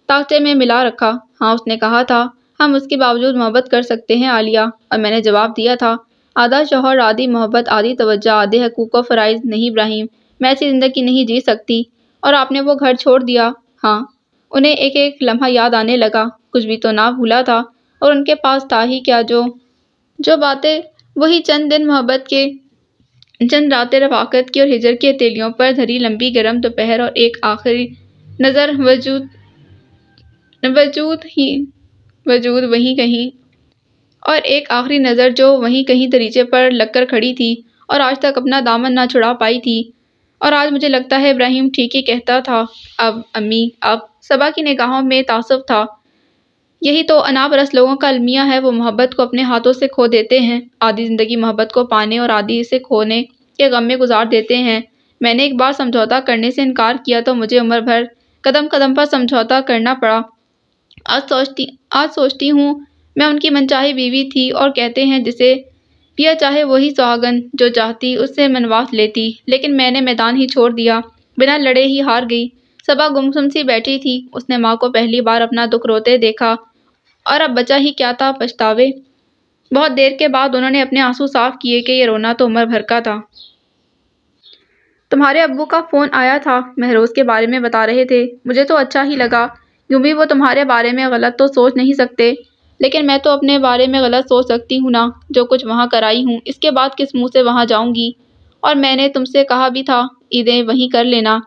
Speaker 1: تاخچے میں ملا رکھا۔ ہاں، اس نے کہا تھا، ہم اس کے باوجود محبت کر سکتے ہیں عالیہ۔ اور میں نے جواب دیا تھا، آدھا شوہر، آدھی محبت، آدھی توجہ، آدھے حقوق و فرائض۔ نہیں ابراہیم، میں ایسی زندگی نہیں جی سکتی۔ اور آپ نے وہ گھر چھوڑ دیا؟ ہاں۔ انہیں ایک ایک لمحہ یاد آنے لگا، کچھ بھی تو نہ بھولا تھا، اور ان کے پاس تھا ہی کیا جو باتیں، وہی چند دن محبت کے، چند راتیں رفاقت کی، اور ہجر کی ہتھیلیوں پر دھری لمبی گرم دوپہر، اور ایک آخری نظر وجود وہیں کہیں، اور ایک آخری نظر جو وہیں کہیں دریچے پر لگ کر کھڑی تھی، اور آج تک اپنا دامن نہ چھڑا پائی تھی۔ اور آج مجھے لگتا ہے ابراہیم ٹھیک ہی کہتا تھا۔ اب امی، اب صبا کی نگاہوں میں تعصب تھا۔ یہی تو انا پرست لوگوں کا المیہ ہے، وہ محبت کو اپنے ہاتھوں سے کھو دیتے ہیں، آدھی زندگی محبت کو پانے اور آدھی اسے کھونے کے غم میں گزار دیتے ہیں۔ میں نے ایک بار سمجھوتا کرنے سے انکار کیا تو مجھے عمر بھر قدم قدم پر سمجھوتا کرنا پڑا۔ آج سوچتی ہوں میں ان کی منچاہی بیوی تھی، اور کہتے ہیں جسے پیا چاہے وہی سہاگن، جو چاہتی اس سے منواس لیتی، لیکن میں نے میدان ہی چھوڑ دیا، بنا لڑے ہی ہار گئی۔ صبا گمسم سی بیٹھی تھی، اس نے ماں کو پہلی بار اپنا دکھ روتے دیکھا، اور اب بچا ہی کیا تھا پچھتاوے۔ بہت دیر کے بعد انہوں نے اپنے آنسو صاف کیے کہ یہ رونا تو عمر بھر کا تھا۔ تمہارے ابو کا فون آیا تھا، مہروز کے بارے میں بتا رہے تھے، مجھے تو اچھا ہی لگا، یوں بھی وہ تمہارے بارے میں غلط تو سوچ نہیں سکتے، لیکن میں تو اپنے بارے میں غلط سوچ سکتی ہوں نا، جو کچھ وہاں کرائی ہوں، اس کے بعد کس منہ سے وہاں جاؤں گی؟ اور میں نے تم سے کہا بھی تھا عیدیں وہیں کر لینا،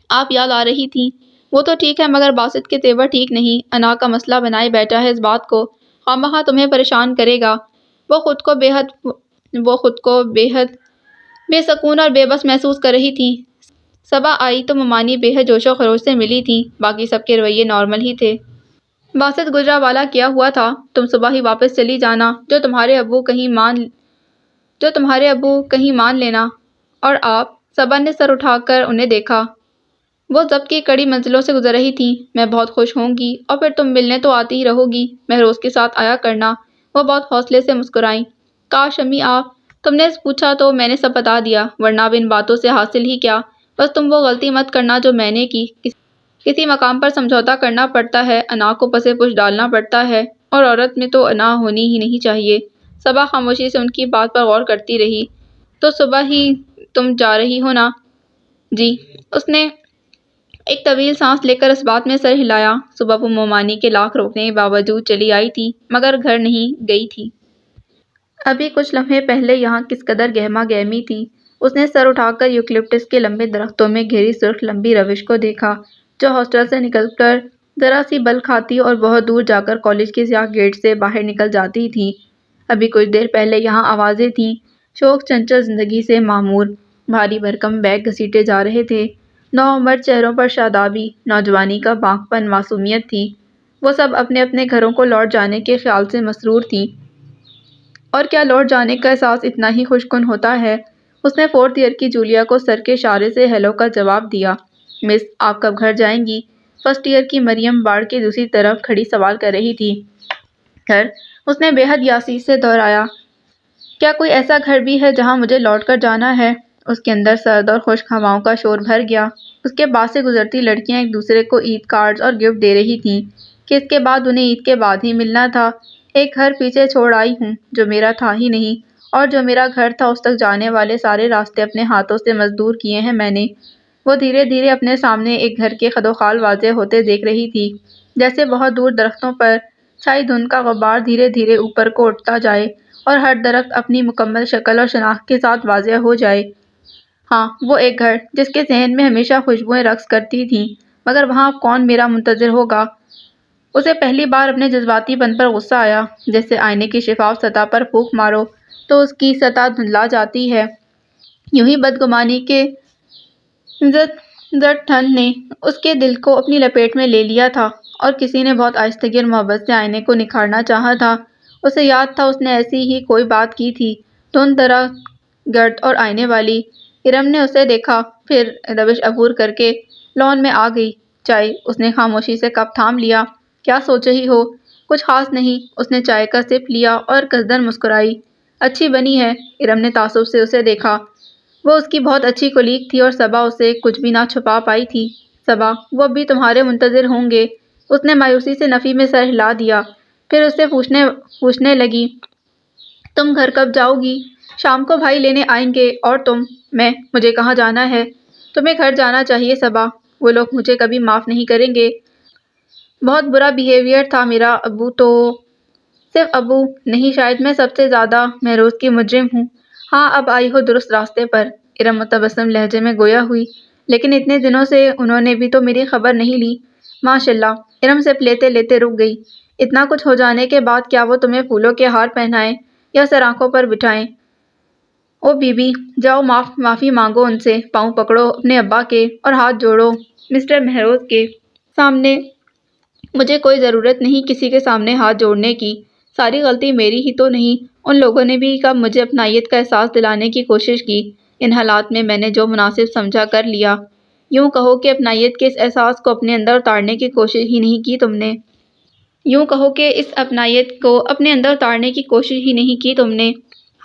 Speaker 1: آپ یاد آ رہی تھیں۔ وہ تو ٹھیک ہے، مگر باسط کے تیور ٹھیک نہیں، انا کا مسئلہ بنائے بیٹھا ہے اس بات کو، خواہ تمہیں پریشان کرے گا۔ وہ خود کو بے حد بے سکون اور بے بس محسوس کر رہی تھی۔ صبا آئی تو ممانی بے حد جوش و خروش سے ملی تھیں، باقی سب کے رویے نارمل ہی تھے۔ باسط گجرانوالہ کیا ہوا تھا؟ تم صبح ہی واپس چلی جانا، جو تمہارے ابو کہیں مان لینا۔ اور آپ؟ صبا نے سر اٹھا کر انہیں دیکھا۔ وہ ضبط کی کڑی منزلوں سے گزر رہی تھیں۔ میں بہت خوش ہوں گی، اور پھر تم ملنے تو آتی ہی رہو گی، مہروز کے ساتھ آیا کرنا۔ وہ بہت حوصلے سے مسکرائیں۔ کاش امی آپ، تم نے پوچھا تو میں نے سب بتا دیا، ورنہ اب ان باتوں سے حاصل ہی کیا؟ بس تم وہ غلطی مت کرنا جو میں نے کی، کسی مقام پر سمجھوتا کرنا پڑتا ہے، انا کو پسے پش ڈالنا پڑتا ہے، اور عورت میں تو انا ہونی ہی نہیں چاہیے۔ صبا خاموشی سے ان کی بات پر غور کرتی رہی۔ تو صبح ہی تم جا رہی ہو نا؟ جی۔ اس نے ایک طویل سانس لے کر اس بات میں سر ہلایا۔ صبح وہ ممانی کے لاکھ روکنے کے باوجود چلی آئی تھی، مگر گھر نہیں گئی تھی۔ ابھی کچھ لمحے پہلے یہاں کس قدر گہما گہمی تھی۔ اس نے سر اٹھا کر یوکلپٹس کے لمبے درختوں میں گھری سرخ لمبی روش کو دیکھا، جو ہاسٹل سے نکل کر ذرا سی بل کھاتی اور بہت دور جا کر کالج کے سیاہ گیٹ سے باہر نکل جاتی تھی۔ ابھی کچھ دیر پہلے یہاں آوازیں تھیں، شوق چنچل زندگی سے معمور، بھاری بھرکم بیگ گھسیٹے جا رہے تھے، نوعمر چہروں پر شادابی، نوجوانی کا بانک پن، معصومیت تھی۔ وہ سب اپنے اپنے گھروں کو لوٹ جانے کے خیال سے مسرور تھیں۔ اور کیا لوٹ جانے کا احساس اتنا ہی خوش کن ہوتا ہے؟ اس نے فورتھ ایئر کی جولیا کو سر کے اشارے سے ہیلو کا جواب دیا۔ مس، آپ کب گھر جائیں گی؟ فرسٹ ایئر کی مریم باڑ کے دوسری طرف کھڑی سوال کر رہی تھی۔ گھر؟ اس نے بے حد یاسی سے دہرایا۔ کیا کوئی ایسا گھر بھی ہے جہاں مجھے لوٹ کر جانا ہے؟ اس کے اندر سرد اور خشک ہواؤں کا شور بھر گیا۔ اس کے پاس سے گزرتی لڑکیاں ایک دوسرے کو عید کارڈز اور گفٹ دے رہی تھیں کہ اس کے بعد انہیں عید کے بعد ہی ملنا تھا۔ ایک گھر پیچھے چھوڑ آئی ہوں جو میرا تھا ہی نہیں، اور جو میرا گھر تھا اس تک جانے والے سارے راستے اپنے ہاتھوں سے مزدور کیے ہیں میں نے۔ وہ دھیرے دھیرے اپنے سامنے ایک گھر کے خدوخال واضح ہوتے دیکھ رہی تھی، جیسے بہت دور درختوں پر چھائی دھند کا غبار دھیرے دھیرے اوپر کو اٹھتا جائے، اور ہر درخت اپنی مکمل شکل اور شناخت کے ساتھ واضح ہو جائے۔ ہاں، وہ ایک گھر جس کے ذہن میں ہمیشہ خوشبوئیں رقص کرتی تھیں، مگر وہاں اب کون میرا منتظر ہوگا؟ اسے پہلی بار اپنے جذباتی پن پر غصہ آیا، جیسے آئینے کی شفاف سطح پر پھونک مارو تو اس کی سطح دھندلا جاتی ہے۔ یوں ہی بدگمانی کے زٹھن نے اس کے دل کو اپنی لپیٹ میں لے لیا تھا، اور کسی نے بہت آہستگی اور محبت سے آئینے کو نکھارنا چاہا تھا۔ اسے یاد تھا اس نے ایسی ہی کوئی بات کی تھی، دھند درخت، گرد اور آئینے والی۔ ارم نے اسے دیکھا، پھر روش عبور کر کے لون میں آ گئی۔ چائے؟ اس نے خاموشی سے کپ تھام لیا۔ کیا سوچ رہی ہو؟ کچھ خاص نہیں۔ اس نے چائے کا سپ لیا اور قصدن مسکرائی۔ اچھی بنی ہے۔ ارم نے تعصب سے اسے دیکھا۔ وہ اس کی بہت اچھی کولیگ تھی، اور صبا اسے کچھ بھی نہ چھپا پائی تھی۔ صبا، وہ اب بھی تمہارے منتظر ہوں گے۔ اس نے مایوسی سے نفی میں سر ہلا دیا۔ پھر اس سے پوچھنے لگی، تم گھر کب جاؤ گی؟ شام کو بھائی لینے آئیں گے اور تم؟ مجھے کہاں جانا ہے؟ تمہیں گھر جانا چاہیے صبا، وہ لوگ مجھے کبھی معاف نہیں کریں گے۔ بہت برا بیہیویئر تھا میرا ابو تو۔ صرف ابو نہیں، شاید میں سب سے زیادہ مہروز کی مجرم ہوں۔ ہاں اب آئی ہو درست راستے پر، ارم متبسم لہجے میں گویا ہوئی، لیکن اتنے دنوں سے انہوں نے بھی تو میری خبر نہیں لی۔ ماشاء اللہ، ارم سپ لیتے لیتے رک گئی۔ اتنا کچھ ہو جانے کے بعد کیا وہ تمہیں پھولوں کے ہار پہنائیں یا سر آنکھوں پر بٹھائیں؟ او بی بی، جاؤ معافی مانگو ان سے، پاؤں پکڑو اپنے ابا کے اور ہاتھ جوڑو مسٹر مہروز کے سامنے۔ مجھے کوئی ضرورت نہیں کسی کے سامنے ہاتھ جوڑنے کی، ساری غلطی میری ہی تو نہیں، ان لوگوں نے بھی کب مجھے اپنائیت کا احساس دلانے کی کوشش کی؟ ان حالات میں نے جو مناسب سمجھا کر لیا۔ یوں کہو کہ اپنائیت کے اس احساس کو اپنے اندر اتارنے کی کوشش ہی نہیں کی تم نے۔ یوں کہو کہ اس اپنائیت کو اپنے اندر اتارنے کی کوشش ہی نہیں کی تم نے۔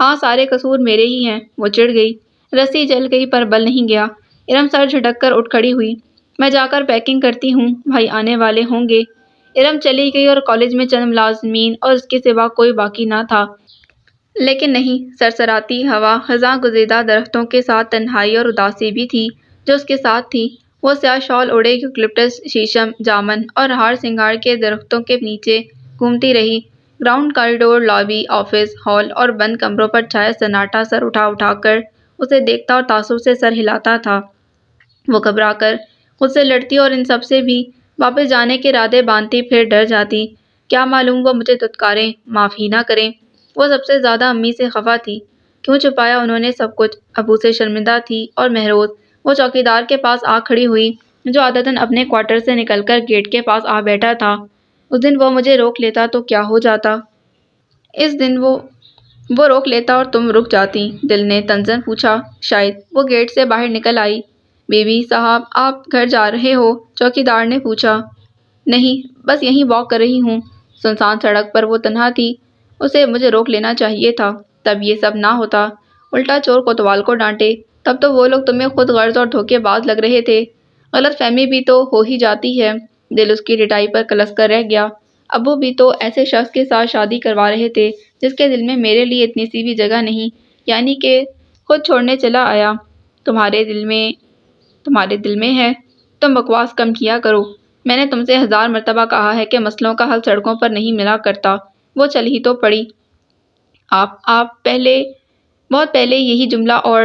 Speaker 1: ہاں سارے قصور میرے ہی ہیں۔ وہ چڑ گئی، رسی جل گئی پر بل نہیں گیا۔ ارم سر جھٹک کر اٹھ کھڑی ہوئی۔ میں جا کر پیکنگ کرتی ہوں، بھائی آنے والے ہوں گے۔ ارم چلی گئی اور کالج میں چند ملازمین اور اس کے سوا کوئی باقی نہ تھا۔ لیکن نہیں، سرسراتی ہوا، خزاں گزیدہ درختوں کے ساتھ تنہائی اور اداسی بھی تھی جو اس کے ساتھ تھی۔ وہ سیاہ شال اوڑھے یوکلپٹس، شیشم، جامن اور ہار سنگھار کے درختوں کے نیچے گھومتی رہی۔ Ground, corridor, lobby, office, hall اور بند کمروں پر چھایا سناٹا سر اٹھا اٹھا کر اسے دیکھتا اور تعصب سے سر ہلاتا تھا۔ وہ گھبرا کر خود سے لڑتی اور ان سب سے بھی واپس جانے کے ارادے باندھتی، پھر ڈر جاتی۔ کیا معلوم وہ مجھے دھتکاریں، معاف ہی نہ کریں۔ وہ سب سے زیادہ امی سے خفا تھی۔ کیوں چھپایا انہوں نے سب کچھ؟ ابو سے شرمندہ تھی اور مہروز۔ وہ چوکیدار کے پاس آ کھڑی ہوئی جو عادتاً اپنے کوارٹر سے نکل کر گیٹ کے پاس آ بیٹھا تھا۔ اس دن وہ مجھے روک لیتا تو کیا ہو جاتا؟ اس دن وہ روک لیتا اور تم رک جاتی، دل نے طنزاً پوچھا۔ شاید۔ وہ گیٹ سے باہر نکل آئی۔ بی بی صاحب آپ گھر جا رہے ہو؟ چوکیدار نے پوچھا۔ نہیں، بس یہیں واک کر رہی ہوں۔ سنسان سڑک پر وہ تنہا تھی۔ اسے مجھے روک لینا چاہیے تھا، تب یہ سب نہ ہوتا۔ الٹا چور کوتوال کو ڈانٹے، تب تو وہ لوگ تمہیں خود غرض اور دھوکے باز لگ رہے تھے۔ غلط فہمی بھی تو ہو ہی جاتی ہے۔ دل اس کی رٹائی پر کلس کر رہ گیا۔ ابو بھی تو ایسے شخص کے ساتھ شادی کروا رہے تھے جس کے دل میں میرے لیے اتنی سی بھی جگہ نہیں، یعنی کہ خود چھوڑنے چلا آیا۔ تمہارے دل میں ہے؟ تم بکواس کم کیا کرو۔ میں نے تم سے 1000 مرتبہ کہا ہے کہ مسئلوں کا حل سڑکوں پر نہیں ملا کرتا۔ وہ چل ہی تو پڑی۔ آپ بہت پہلے یہی جملہ اور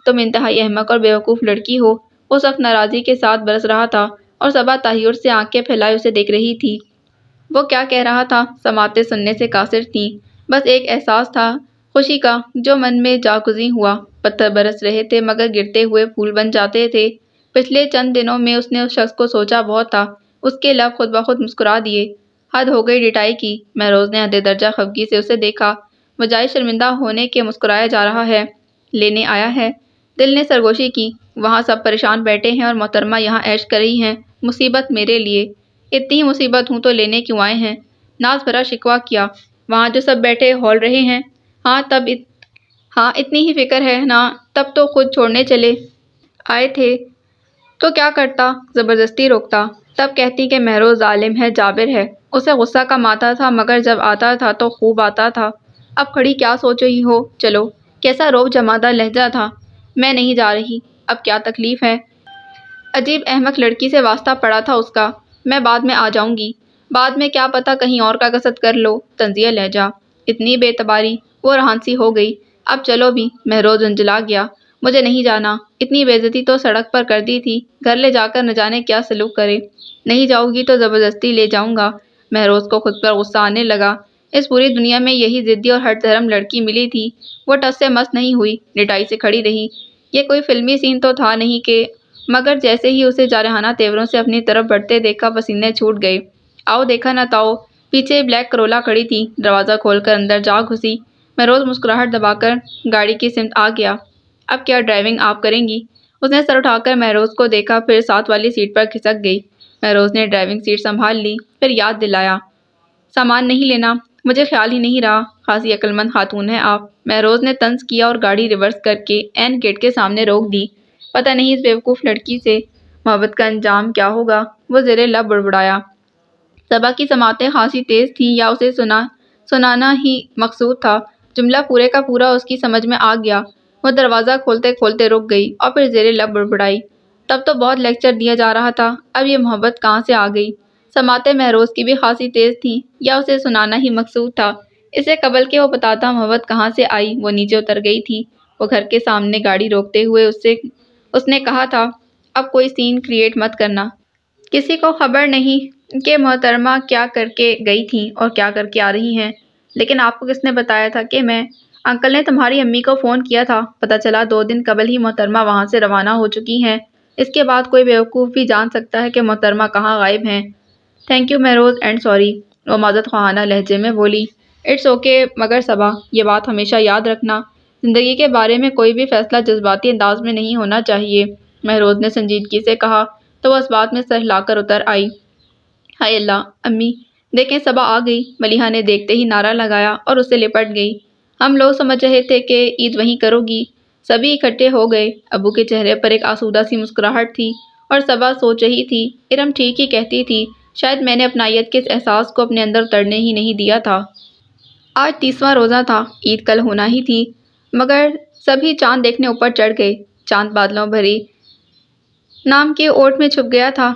Speaker 1: تم انتہائی احمق اور بیوقوف لڑکی ہو۔ وہ سخت ناراضی کے ساتھ برس رہا تھا اور صبا تحیر سے آنکھیں پھیلائے اسے دیکھ رہی تھی۔ وہ کیا کہہ رہا تھا؟ سماعتیں سننے سے قاصر تھیں۔ بس ایک احساس تھا، خوشی کا، جو من میں جاگزیں ہوا۔ پتھر برس رہے تھے مگر گرتے ہوئے پھول بن جاتے تھے۔ پچھلے چند دنوں میں اس نے اس شخص کو سوچا بہت تھا۔ اس کے لب خود بخود مسکرا دیے۔ حد ہو گئی ڈٹائی کی۔ مہروز نے حد درجہ خفگی سے اسے دیکھا۔ بجائے شرمندہ ہونے کے مسکرایا جا رہا ہے۔ لینے آیا ہے؟ دل نے سرگوشی کی۔ وہاں سب پریشان بیٹھے ہیں اور محترمہ یہاں عیش کر رہی ہیں۔ مصیبت میرے لیے؟ اتنی ہی مصیبت ہوں تو لینے کیوں آئے ہیں؟ ناز بھرا شکوہ کیا۔ وہاں جو سب بیٹھے ہول رہے ہیں۔ ہاں اتنی ہی فکر ہے نا، تب تو خود چھوڑنے چلے آئے تھے تو کیا کرتا؟ زبردستی روکتا؟ تب کہتی کہ مہروز ظالم ہے، جابر ہے۔ اسے غصہ کم آتا تھا مگر جب آتا تھا تو خوب آتا تھا۔ اب کھڑی کیا سوچ رہی ہو؟ چلو۔ کیسا روب جمادہ لہجہ تھا۔ میں نہیں جا رہی۔ اب کیا تکلیف ہے؟ عجیب احمق لڑکی سے واسطہ پڑا تھا اس کا۔ میں بعد میں آ جاؤں گی۔ بعد میں کیا پتہ کہیں اور کا قصد کر لو۔ طنزیہ لہجہ۔ اتنی بے اعتباری۔ وہ رہان سی ہو گئی۔ اب چلو بھی۔ مہروز جھنجھلا گیا۔ مجھے نہیں جانا۔ اتنی بے عزتی تو سڑک پر کر دی تھی، گھر لے جا کر نہ جانے کیا سلوک کرے۔ نہیں جاؤ گی تو زبردستی لے جاؤں گا۔ مہروز کو خود پر غصہ آنے لگا۔ اس پوری دنیا میں یہی ضدی اور ہٹ دھرم لڑکی ملی تھی۔ وہ ٹس سے مس نہیں ہوئی، ڈٹائی سے کھڑی رہی۔ یہ کوئی فلمی سین تو تھا نہیں کہ، مگر جیسے ہی اسے جارحانہ تیوروں سے اپنی طرف بڑھتے دیکھا پسینے چھوٹ گئے۔ آؤ دیکھا نہ تاؤ، پیچھے بلیک کرولا کھڑی تھی، دروازہ کھول کر اندر جا گھسی۔ مہروز مسکراہٹ دبا کر گاڑی کی سمت آ گیا۔ اب کیا ڈرائیونگ آپ کریں گی؟ اس نے سر اٹھا کر مہروز کو دیکھا، پھر ساتھ والی سیٹ پر کھسک گئی۔ مہروز نے ڈرائیونگ سیٹ سنبھال لی، پھر یاد دلایا، سامان نہیں لینا؟ مجھے خیال ہی نہیں رہا۔ خاصی عقلمند خاتون ہیں آپ۔ مہروز نے طنز کیا اور گاڑی ریورس کر کے عین گیٹ کے سامنے روک دی۔ پتہ نہیں اس بیوقوف لڑکی سے محبت کا انجام کیا ہوگا۔ وہ زیر لب بڑبڑایا۔ صبا کی سماعتیں خاصی تیز تھیں یا اسے سنانا ہی مقصود تھا؟ جملہ پورے کا پورا اس کی سمجھ میں آ گیا۔ وہ دروازہ کھولتے کھولتے رک گئی اور پھر زیر لب بڑبڑائی، تب تو بہت لیکچر دیا جا رہا تھا، اب یہ محبت کہاں سے آ گئی؟ سماعتیں مہروز کی بھی خاصی تیز تھیں یا اسے سنانا ہی مقصود تھا؟ اس سے قبل کہ وہ بتاتا محبت کہاں سے آئی، وہ نیچے اتر گئی تھی۔ وہ گھر کے سامنے گاڑی روکتے ہوئے اس نے کہا تھا، اب کوئی سین کریٹ مت کرنا۔ کسی کو خبر نہیں کہ محترمہ کیا کر کے گئی تھیں اور کیا کر کے آ رہی ہیں۔ لیکن آپ کو کس نے بتایا تھا کہ میں؟ انکل نے تمہاری امی کو فون کیا تھا، پتہ چلا 2 دن قبل ہی محترمہ وہاں سے روانہ ہو چکی ہیں۔ اس کے بعد کوئی بیوقوف بھی جان سکتا ہے کہ محترمہ کہاں غائب ہیں۔ Thank you Mehroz and sorry, وہ معذرت خواہانہ لہجے میں بولی۔ اٹس اوکے، مگر صبا یہ بات ہمیشہ یاد رکھنا، زندگی کے بارے میں کوئی بھی فیصلہ جذباتی انداز میں نہیں ہونا چاہیے۔ مہروز نے سنجیدگی سے کہا تو وہ اس بات میں سر ہلا کر اتر آئی۔ ہائے اللہ، امی دیکھیں صبا آ گئی، ملیحہ نے دیکھتے ہی نعرہ لگایا اور اس سے لپٹ گئی۔ ہم لوگ سمجھ رہے تھے کہ عید وہیں کرو گی۔ سبھی اکٹھے ہو گئے۔ ابو کے چہرے پر ایک آسودہ سی مسکراہٹ تھی اور صبا سوچ رہی تھی، ارم ٹھیک ہی کہتی تھی، شاید میں نے اپنائیت کے اس احساس کو اپنے اندر اترنے ہی نہیں دیا تھا۔ آج 30واں روزہ تھا، عید کل ہونا ہی تھی، مگر سبھی چاند دیکھنے اوپر چڑھ گئے۔ چاند بادلوں بھری نام کے اوٹ میں چھپ گیا تھا۔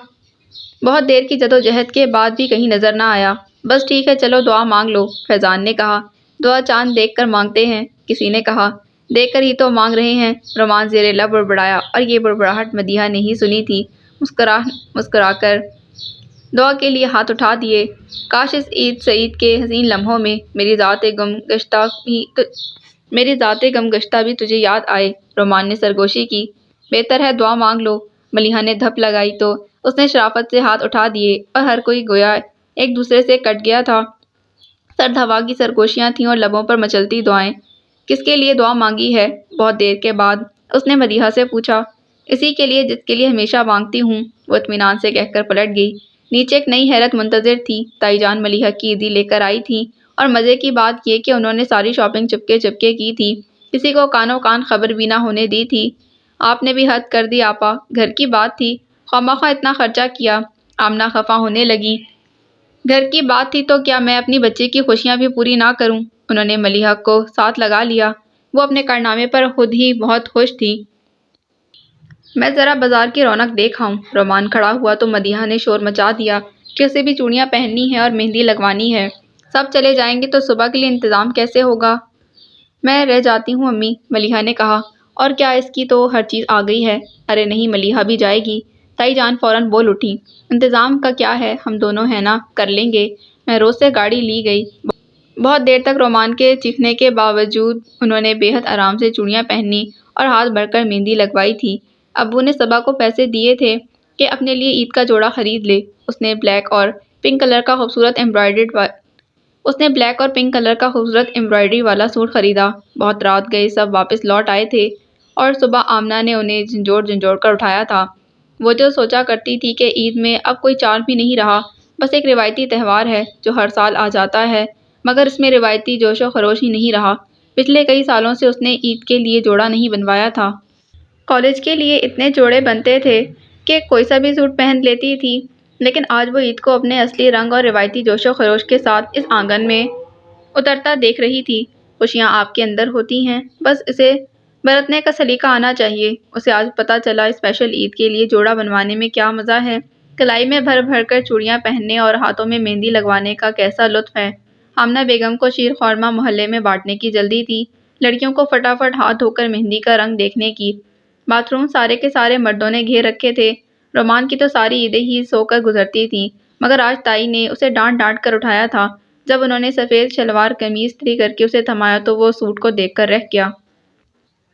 Speaker 1: بہت دیر کی جدوجہد کے بعد بھی کہیں نظر نہ آیا۔ بس ٹھیک ہے، چلو دعا مانگ لو، فیضان نے کہا۔ دعا چاند دیکھ کر مانگتے ہیں، کسی نے کہا۔ دیکھ کر ہی تو مانگ رہے ہیں، رومان زیر لب بڑبڑایا، اور یہ بڑبڑاہٹ مدیحہ نے ہی سنی تھی۔ مسکرا کر دعا کے لیے ہاتھ اٹھا دیے۔ کاش اس عید سعید کے حسین لمحوں میں میری ذات غم گشتہ بھی تجھے یاد آئے، رومان نے سرگوشی کی۔ بہتر ہے دعا مانگ لو، ملیحہ نے دھپ لگائی تو اس نے شرافت سے ہاتھ اٹھا دیے اور ہر کوئی گویا ایک دوسرے سے کٹ گیا تھا۔ سرد ہوا کی سرگوشیاں تھیں اور لبوں پر مچلتی دعائیں۔ کس کے لیے دعا مانگی ہے؟ بہت دیر کے بعد اس نے مدیحہ سے پوچھا۔ اسی کے لیے جس کے لیے ہمیشہ مانگتی ہوں، وہ اطمینان سے کہہ کر پلٹ گئی۔ نیچے ایک نئی حیرت منتظر تھی۔ تائی جان ملیحہ کی عیدی لے کر آئی تھیں اور مزے کی بات یہ کہ انہوں نے ساری شاپنگ چپکے چپکے کی تھی، کسی کو کانوں کان خبر بھی نہ ہونے دی تھی۔ آپ نے بھی حد کر دی آپا، گھر کی بات تھی، خواہ اتنا خرچہ کیا۔ آمنہ خفا ہونے لگی۔ گھر کی بات تھی تو کیا میں اپنی بچی کی خوشیاں بھی پوری نہ کروں؟ انہوں نے ملیحہ کو ساتھ لگا لیا۔ وہ اپنے کارنامے پر خود ہی بہت خوش تھی۔ میں ذرا بازار کی رونق دیکھ آؤں۔ رومان کھڑا ہوا تو مدیحہ نے شور مچا دیا کہ اسے بھی چوڑیاں پہننی ہیں اور مہندی لگوانی ہے۔ سب چلے جائیں گے تو صبح کے لیے انتظام کیسے ہوگا؟ میں رہ جاتی ہوں امی، ملیحہ نے کہا۔ اور کیا اس کی تو ہر چیز آ گئی ہے؟ ارے نہیں، ملیحہ بھی جائے گی، تائی جان فوراً بول اٹھی۔ انتظام کا کیا ہے، ہم دونوں ہیں نا، کر لیں گے۔ مہروز سے گاڑی لی گئی۔ بہت دیر تک رومان کے چیخنے کے باوجود انہوں نے بے حد آرام سے چوڑیاں پہنی اور ہاتھ بھر کر مہندی لگوائی تھی۔ ابو نے صبا کو پیسے دیے تھے کہ اپنے لیے عید کا جوڑا خرید لے۔ اس نے بلیک اور پنک کلر کا خوبصورت ایمبرائڈری والا سوٹ خریدا۔ بہت رات گئے سب واپس لوٹ آئے تھے اور صبح آمنہ نے انہیں جھنجھوڑ کر اٹھایا تھا۔ وہ جو سوچا کرتی تھی کہ عید میں اب کوئی چارم ہی نہیں رہا، بس ایک روایتی تہوار ہے جو ہر سال آ جاتا ہے، مگر اس میں روایتی جوش و خروش ہی نہیں رہا۔ پچھلے کئی سالوں سے اس نے عید کے لیے جوڑا نہیں بنوایا تھا۔ کالج کے لیے اتنے جوڑے بنتے تھے کہ کوئی سا بھی سوٹ پہن لیتی تھی، لیکن آج وہ عید کو اپنے اصلی رنگ اور روایتی جوش و خروش کے ساتھ اس آنگن میں اترتا دیکھ رہی تھی۔ خوشیاں آپ کے اندر ہوتی ہیں، بس اسے برتنے کا سلیقہ آنا چاہیے۔ اسے آج پتہ چلا اسپیشل عید کے لیے جوڑا بنوانے میں کیا مزہ ہے، کلائی میں بھر بھر کر چوڑیاں پہننے اور ہاتھوں میں مہندی لگوانے کا کیسا لطف ہے۔ آمنہ بیگم کو شیر خورمہ محلے میں بانٹنے کی جلدی تھی، لڑکیوں کو فٹافٹ ہاتھ دھو کر مہندی کا رنگ دیکھنے کی۔ باتھ روم سارے کے سارے مردوں نے گھیر رکھے تھے۔ رومان کی تو ساری عیدیں ہی سو کر گزرتی تھیں، مگر آج تائی نے اسے ڈانٹ کر اٹھایا تھا۔ جب انہوں نے سفید شلوار قمیض استری کر کے اسے تھمایا تو وہ سوٹ کو دیکھ کر رہ گیا۔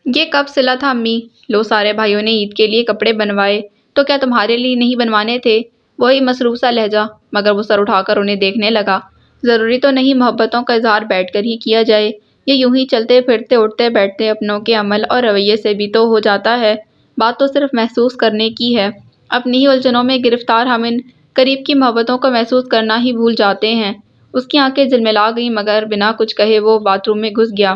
Speaker 1: یہ کب سلا تھا امی؟ لو، سارے بھائیوں نے عید کے لیے کپڑے بنوائے تو کیا تمہارے لیے نہیں بنوانے تھے؟ وہی مصروف سا لہجہ، مگر وہ سر اٹھا کر انہیں دیکھنے لگا۔ ضروری تو نہیں محبتوں کا اظہار بیٹھ کر ہی کیا جائے، یہ یوں ہی چلتے پھرتے اٹھتے بیٹھتے اپنوں کے عمل اور رویے سے بھی تو ہو جاتا ہے۔ بات تو صرف محسوس کرنے کی ہے۔ اپنی ہی الجھنوں میں گرفتار ہم ان قریب کی محبتوں کو محسوس کرنا ہی بھول جاتے ہیں۔ اس کی آنکھیں جلملا گئیں مگر بنا کچھ کہے وہ باتھ روم میں گھس گیا۔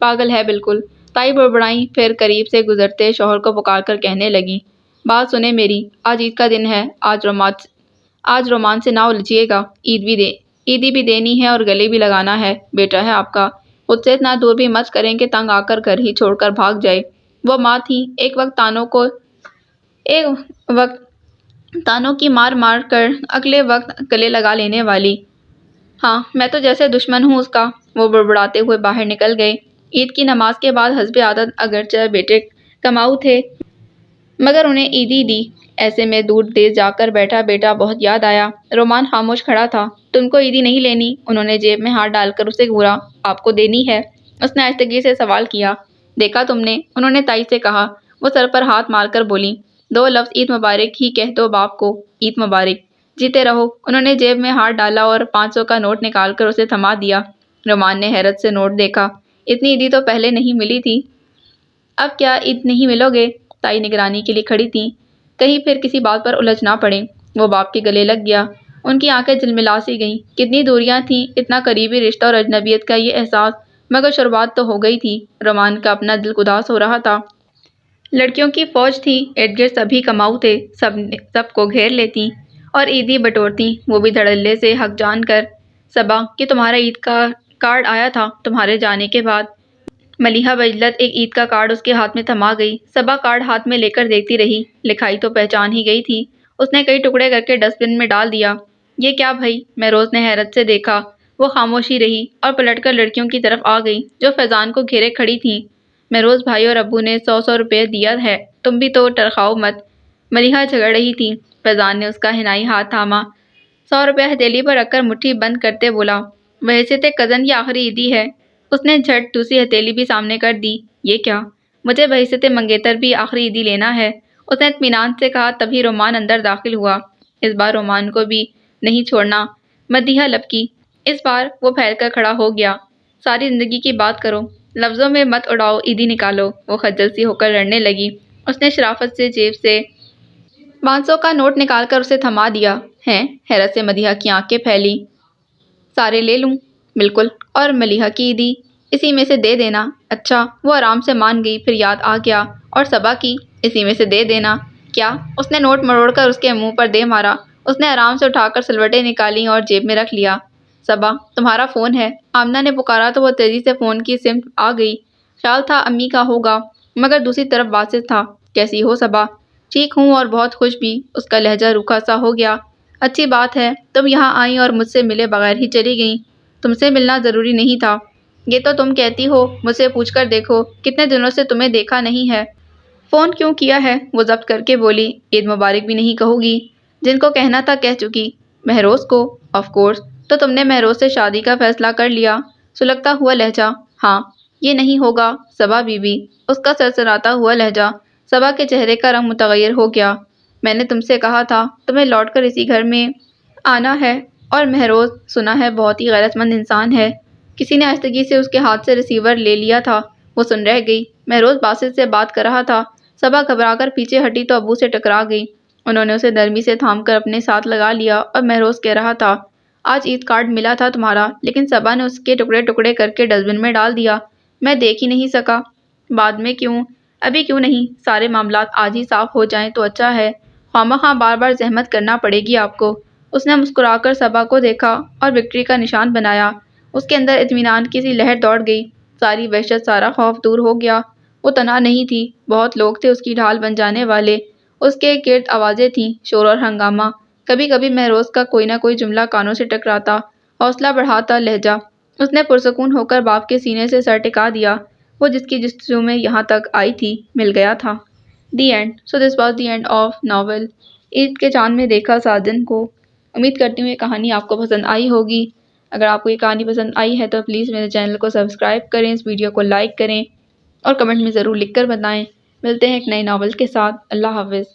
Speaker 1: پاگل ہے بالکل، تائی بڑبڑائیں، پھر قریب سے گزرتے شوہر کو پکار کر کہنے لگیں، بات سنیں میری، آج عید کا دن ہے، آج آج رومان سے نہ الجھیے گا، عیدی بھی دینی ہے اور گلے بھی لگانا ہے، بیٹا ہے آپ کا، خود سے اتنا دور بھی مت کریں کہ تنگ آ کر گھر ہی چھوڑ کر بھاگ جائے۔ وہ ماں تھی، ایک وقت تانوں کی مار مار کر اگلے وقت گلے لگا لینے والی۔ ہاں، میں تو جیسے دشمن ہوں اس کا۔ وہ بڑبڑاتے ہوئے باہر نکل گئے۔ عید کی نماز کے بعد حسب عادت اگرچہ بیٹے کماؤ تھے مگر انہیں عیدی دی، ایسے میں دور دیس جا کر بیٹھا بیٹا بہت یاد آیا۔ رومان خاموش کھڑا تھا۔ تم کو عیدی نہیں لینی؟ انہوں نے جیب میں ہاتھ ڈال کر اسے گھورا۔ آپ کو دینی ہے؟ اس نے آہستگی سے سوال کیا۔ دیکھا تم نے؟ انہوں نے تائید سے کہا۔ وہ سر پر ہاتھ مار کر بولی، دو لفظ عید مبارک ہی کہہ دو باپ کو، عید مبارک، جیتے رہو۔ انہوں نے جیب میں ہاتھ ڈالا اور 500 کا نوٹ نکال کر اسے تھما دیا۔ رومان نے حیرت سے نوٹ دیکھا۔ اتنی عیدی تو پہلے نہیں ملی تھی۔ اب کیا عید نہیں ملو گے؟ تائی نگرانی کے لیے کھڑی تھی، کہیں پھر کسی بات پر الجھ نہ پڑیں۔ وہ باپ کے گلے لگ گیا۔ ان کی آنکھیں جلملا سی گئیں۔ کتنی دوریاں تھیں، اتنا قریبی رشتہ اور اجنبیت کا یہ احساس، مگر شروعات تو ہو گئی تھی۔ رومان کا اپنا دل اداس ہو رہا تھا۔ لڑکیوں کی فوج تھی، ارد گرد سبھی کماؤ تھے، سب کو گھیر لیتی اور عیدی بٹورتی، وہ بھی دھڑلے سے حق جان کر۔ صبا، کہ تمہارا عید کا کارڈ آیا تھا تمہارے جانے کے بعد؟ ملیحہ بجلت ایک عید کا کارڈ اس کے ہاتھ میں تھما گئی۔ صبا کارڈ ہاتھ میں لے کر دیکھتی رہی۔ لکھائی تو پہچان ہی گئی تھی۔ اس نے کئی ٹکڑے کر کے ڈسٹ بن میں ڈال دیا۔ یہ کیا بھئی؟ مہروز نے حیرت سے دیکھا۔ وہ خاموش ہی رہی اور پلٹ کر لڑکیوں کی طرف آ گئی جو فیضان کو گھیرے کھڑی تھیں۔ مہروز بھائی اور ابو نے 100 روپے دیا ہے، تم بھی تو ٹرخاؤ مت۔ ملیحہ جھگڑ رہی تھی۔ فیضان نے اس کا حنائی ہاتھ تھاما۔ 100 روپے ہتھیلی پر رکھ کر مٹھی بند کرتے بولا، بحیثیت کزن یہ آخری عیدی ہے۔ اس نے جھٹ دوسری ہتھیلی بھی سامنے کر دی۔ یہ کیا؟ مجھے بحیثیت منگیتر بھی آخری عیدی لینا ہے، اس نے اطمینان سے کہا۔ تبھی رومان اندر داخل ہوا۔ اس بار رومان کو بھی نہیں چھوڑنا، مدیحہ لبکی۔ اس بار وہ پھیل کر کھڑا ہو گیا۔ ساری زندگی کی بات کرو، لفظوں میں مت اڑاؤ، عیدی نکالو۔ وہ خجل سی ہو کر لڑنے لگی۔ اس نے شرافت سے جیب سے 500 کا نوٹ نکال کر اسے تھما دیا۔ ہیں؟ حیرت سے مدیحہ کی آنکھیں پھیلی۔ سارے لے لوں؟ بالکل، اور ملیحہ کی عیدی اسی میں سے دے دینا۔ اچھا، وہ آرام سے مان گئی۔ پھر یاد آ گیا، اور صبا کی اسی میں سے دے دینا۔ کیا؟ اس نے نوٹ مروڑ کر اس کے منہ پر دے مارا۔ اس نے آرام سے اٹھا کر سلوٹیں نکالیں اور جیب میں رکھ لیا۔ صبا، تمہارا فون ہے؟ آمنہ نے پکارا تو وہ تیزی سے فون کی سمت آ گئی۔ خیال تھا امی کا ہوگا، مگر دوسری طرف باسط تھا۔ کیسی ہو صبا؟ ٹھیک ہوں، اور بہت خوش بھی۔ اس کا لہجہ روکھا سا ہو گیا۔ اچھی بات ہے، تم یہاں آئیں اور مجھ سے ملے بغیر ہی چلی گئیں۔ تم سے ملنا ضروری نہیں تھا۔ یہ تو تم کہتی ہو، مجھ سے پوچھ کر دیکھو، کتنے دنوں سے تمہیں دیکھا نہیں ہے۔ فون کیوں کیا ہے؟ وہ ضبط کر کے بولی۔ عید مبارک بھی نہیں کہو گی؟ جن کو کہنا تھا کہہ چکی۔ مہروز کو؟ Of course. تو تم نے مہروز سے شادی کا فیصلہ کر لیا؟ سلگتا ہوا لہجہ۔ ہاں۔ یہ نہیں ہوگا صبا بی بی۔ اس کا سرسراتا ہوا لہجہ۔ صبا کے چہرے کا رنگ متغیر ہو گیا۔ میں نے تم سے کہا تھا تمہیں لوٹ کر اسی گھر میں آنا ہے، اور مہروز سنا ہے بہت ہی غیرت مند انسان ہے۔ کسی نے آہستگی سے اس کے ہاتھ سے ریسیور لے لیا تھا۔ وہ سن رہ گئی۔ مہروز باسط سے بات کر رہا تھا۔ صبا گھبرا کر پیچھے ہٹی تو ابو سے ٹکرا گئی۔ انہوں نے اسے نرمی سے تھام کر اپنے ساتھ لگا لیا، اور مہروز کہہ رہا تھا، آج عید کارڈ ملا تھا تمہارا، لیکن صبا نے اس کے ٹکڑے ٹکڑے کر کے ڈسٹ بن میں ڈال دیا۔ میں دیکھ ہی نہیں سکا۔ بعد میں کیوں؟ ابھی کیوں نہیں؟ سارے معاملات آج ہی صاف ہو جائیں تو اچھا ہے، خواہ بار بار زحمت کرنا پڑے گی آپ کو۔ اس نے مسکرا کر صبا کو دیکھا اور وکٹری کا نشان بنایا۔ اس کے اندر اطمینان کی سی لہر دوڑ گئی۔ ساری وحشت، سارا خوف دور ہو گیا۔ وہ تنہا نہیں تھی، بہت لوگ تھے اس کی ڈھال بن جانے والے۔ اس کے گرد آوازیں تھیں، شور اور ہنگامہ۔ کبھی کبھی مہروز کا کوئی نہ کوئی جملہ کانوں سے ٹکراتا، حوصلہ بڑھاتا لہجہ۔ اس نے پرسکون ہو کر باپ کے سینے سے سر ٹکا دیا۔ وہ جس کی جستجو میں یہاں تک آئی تھی، مل گیا تھا۔ The end. So this was the end of novel عید کے چاند میں دیکھا ساجن کو۔ امید کرتی ہوں یہ کہانی آپ کو پسند آئی ہوگی۔ اگر آپ کو یہ کہانی پسند آئی ہے تو پلیز میرے چینل کو سبسکرائب کریں، اس ویڈیو کو لائک کریں اور کمنٹ میں ضرور لکھ کر بتائیں۔ ملتے ہیں ایک نئی ناول کے ساتھ۔ اللہ حافظ۔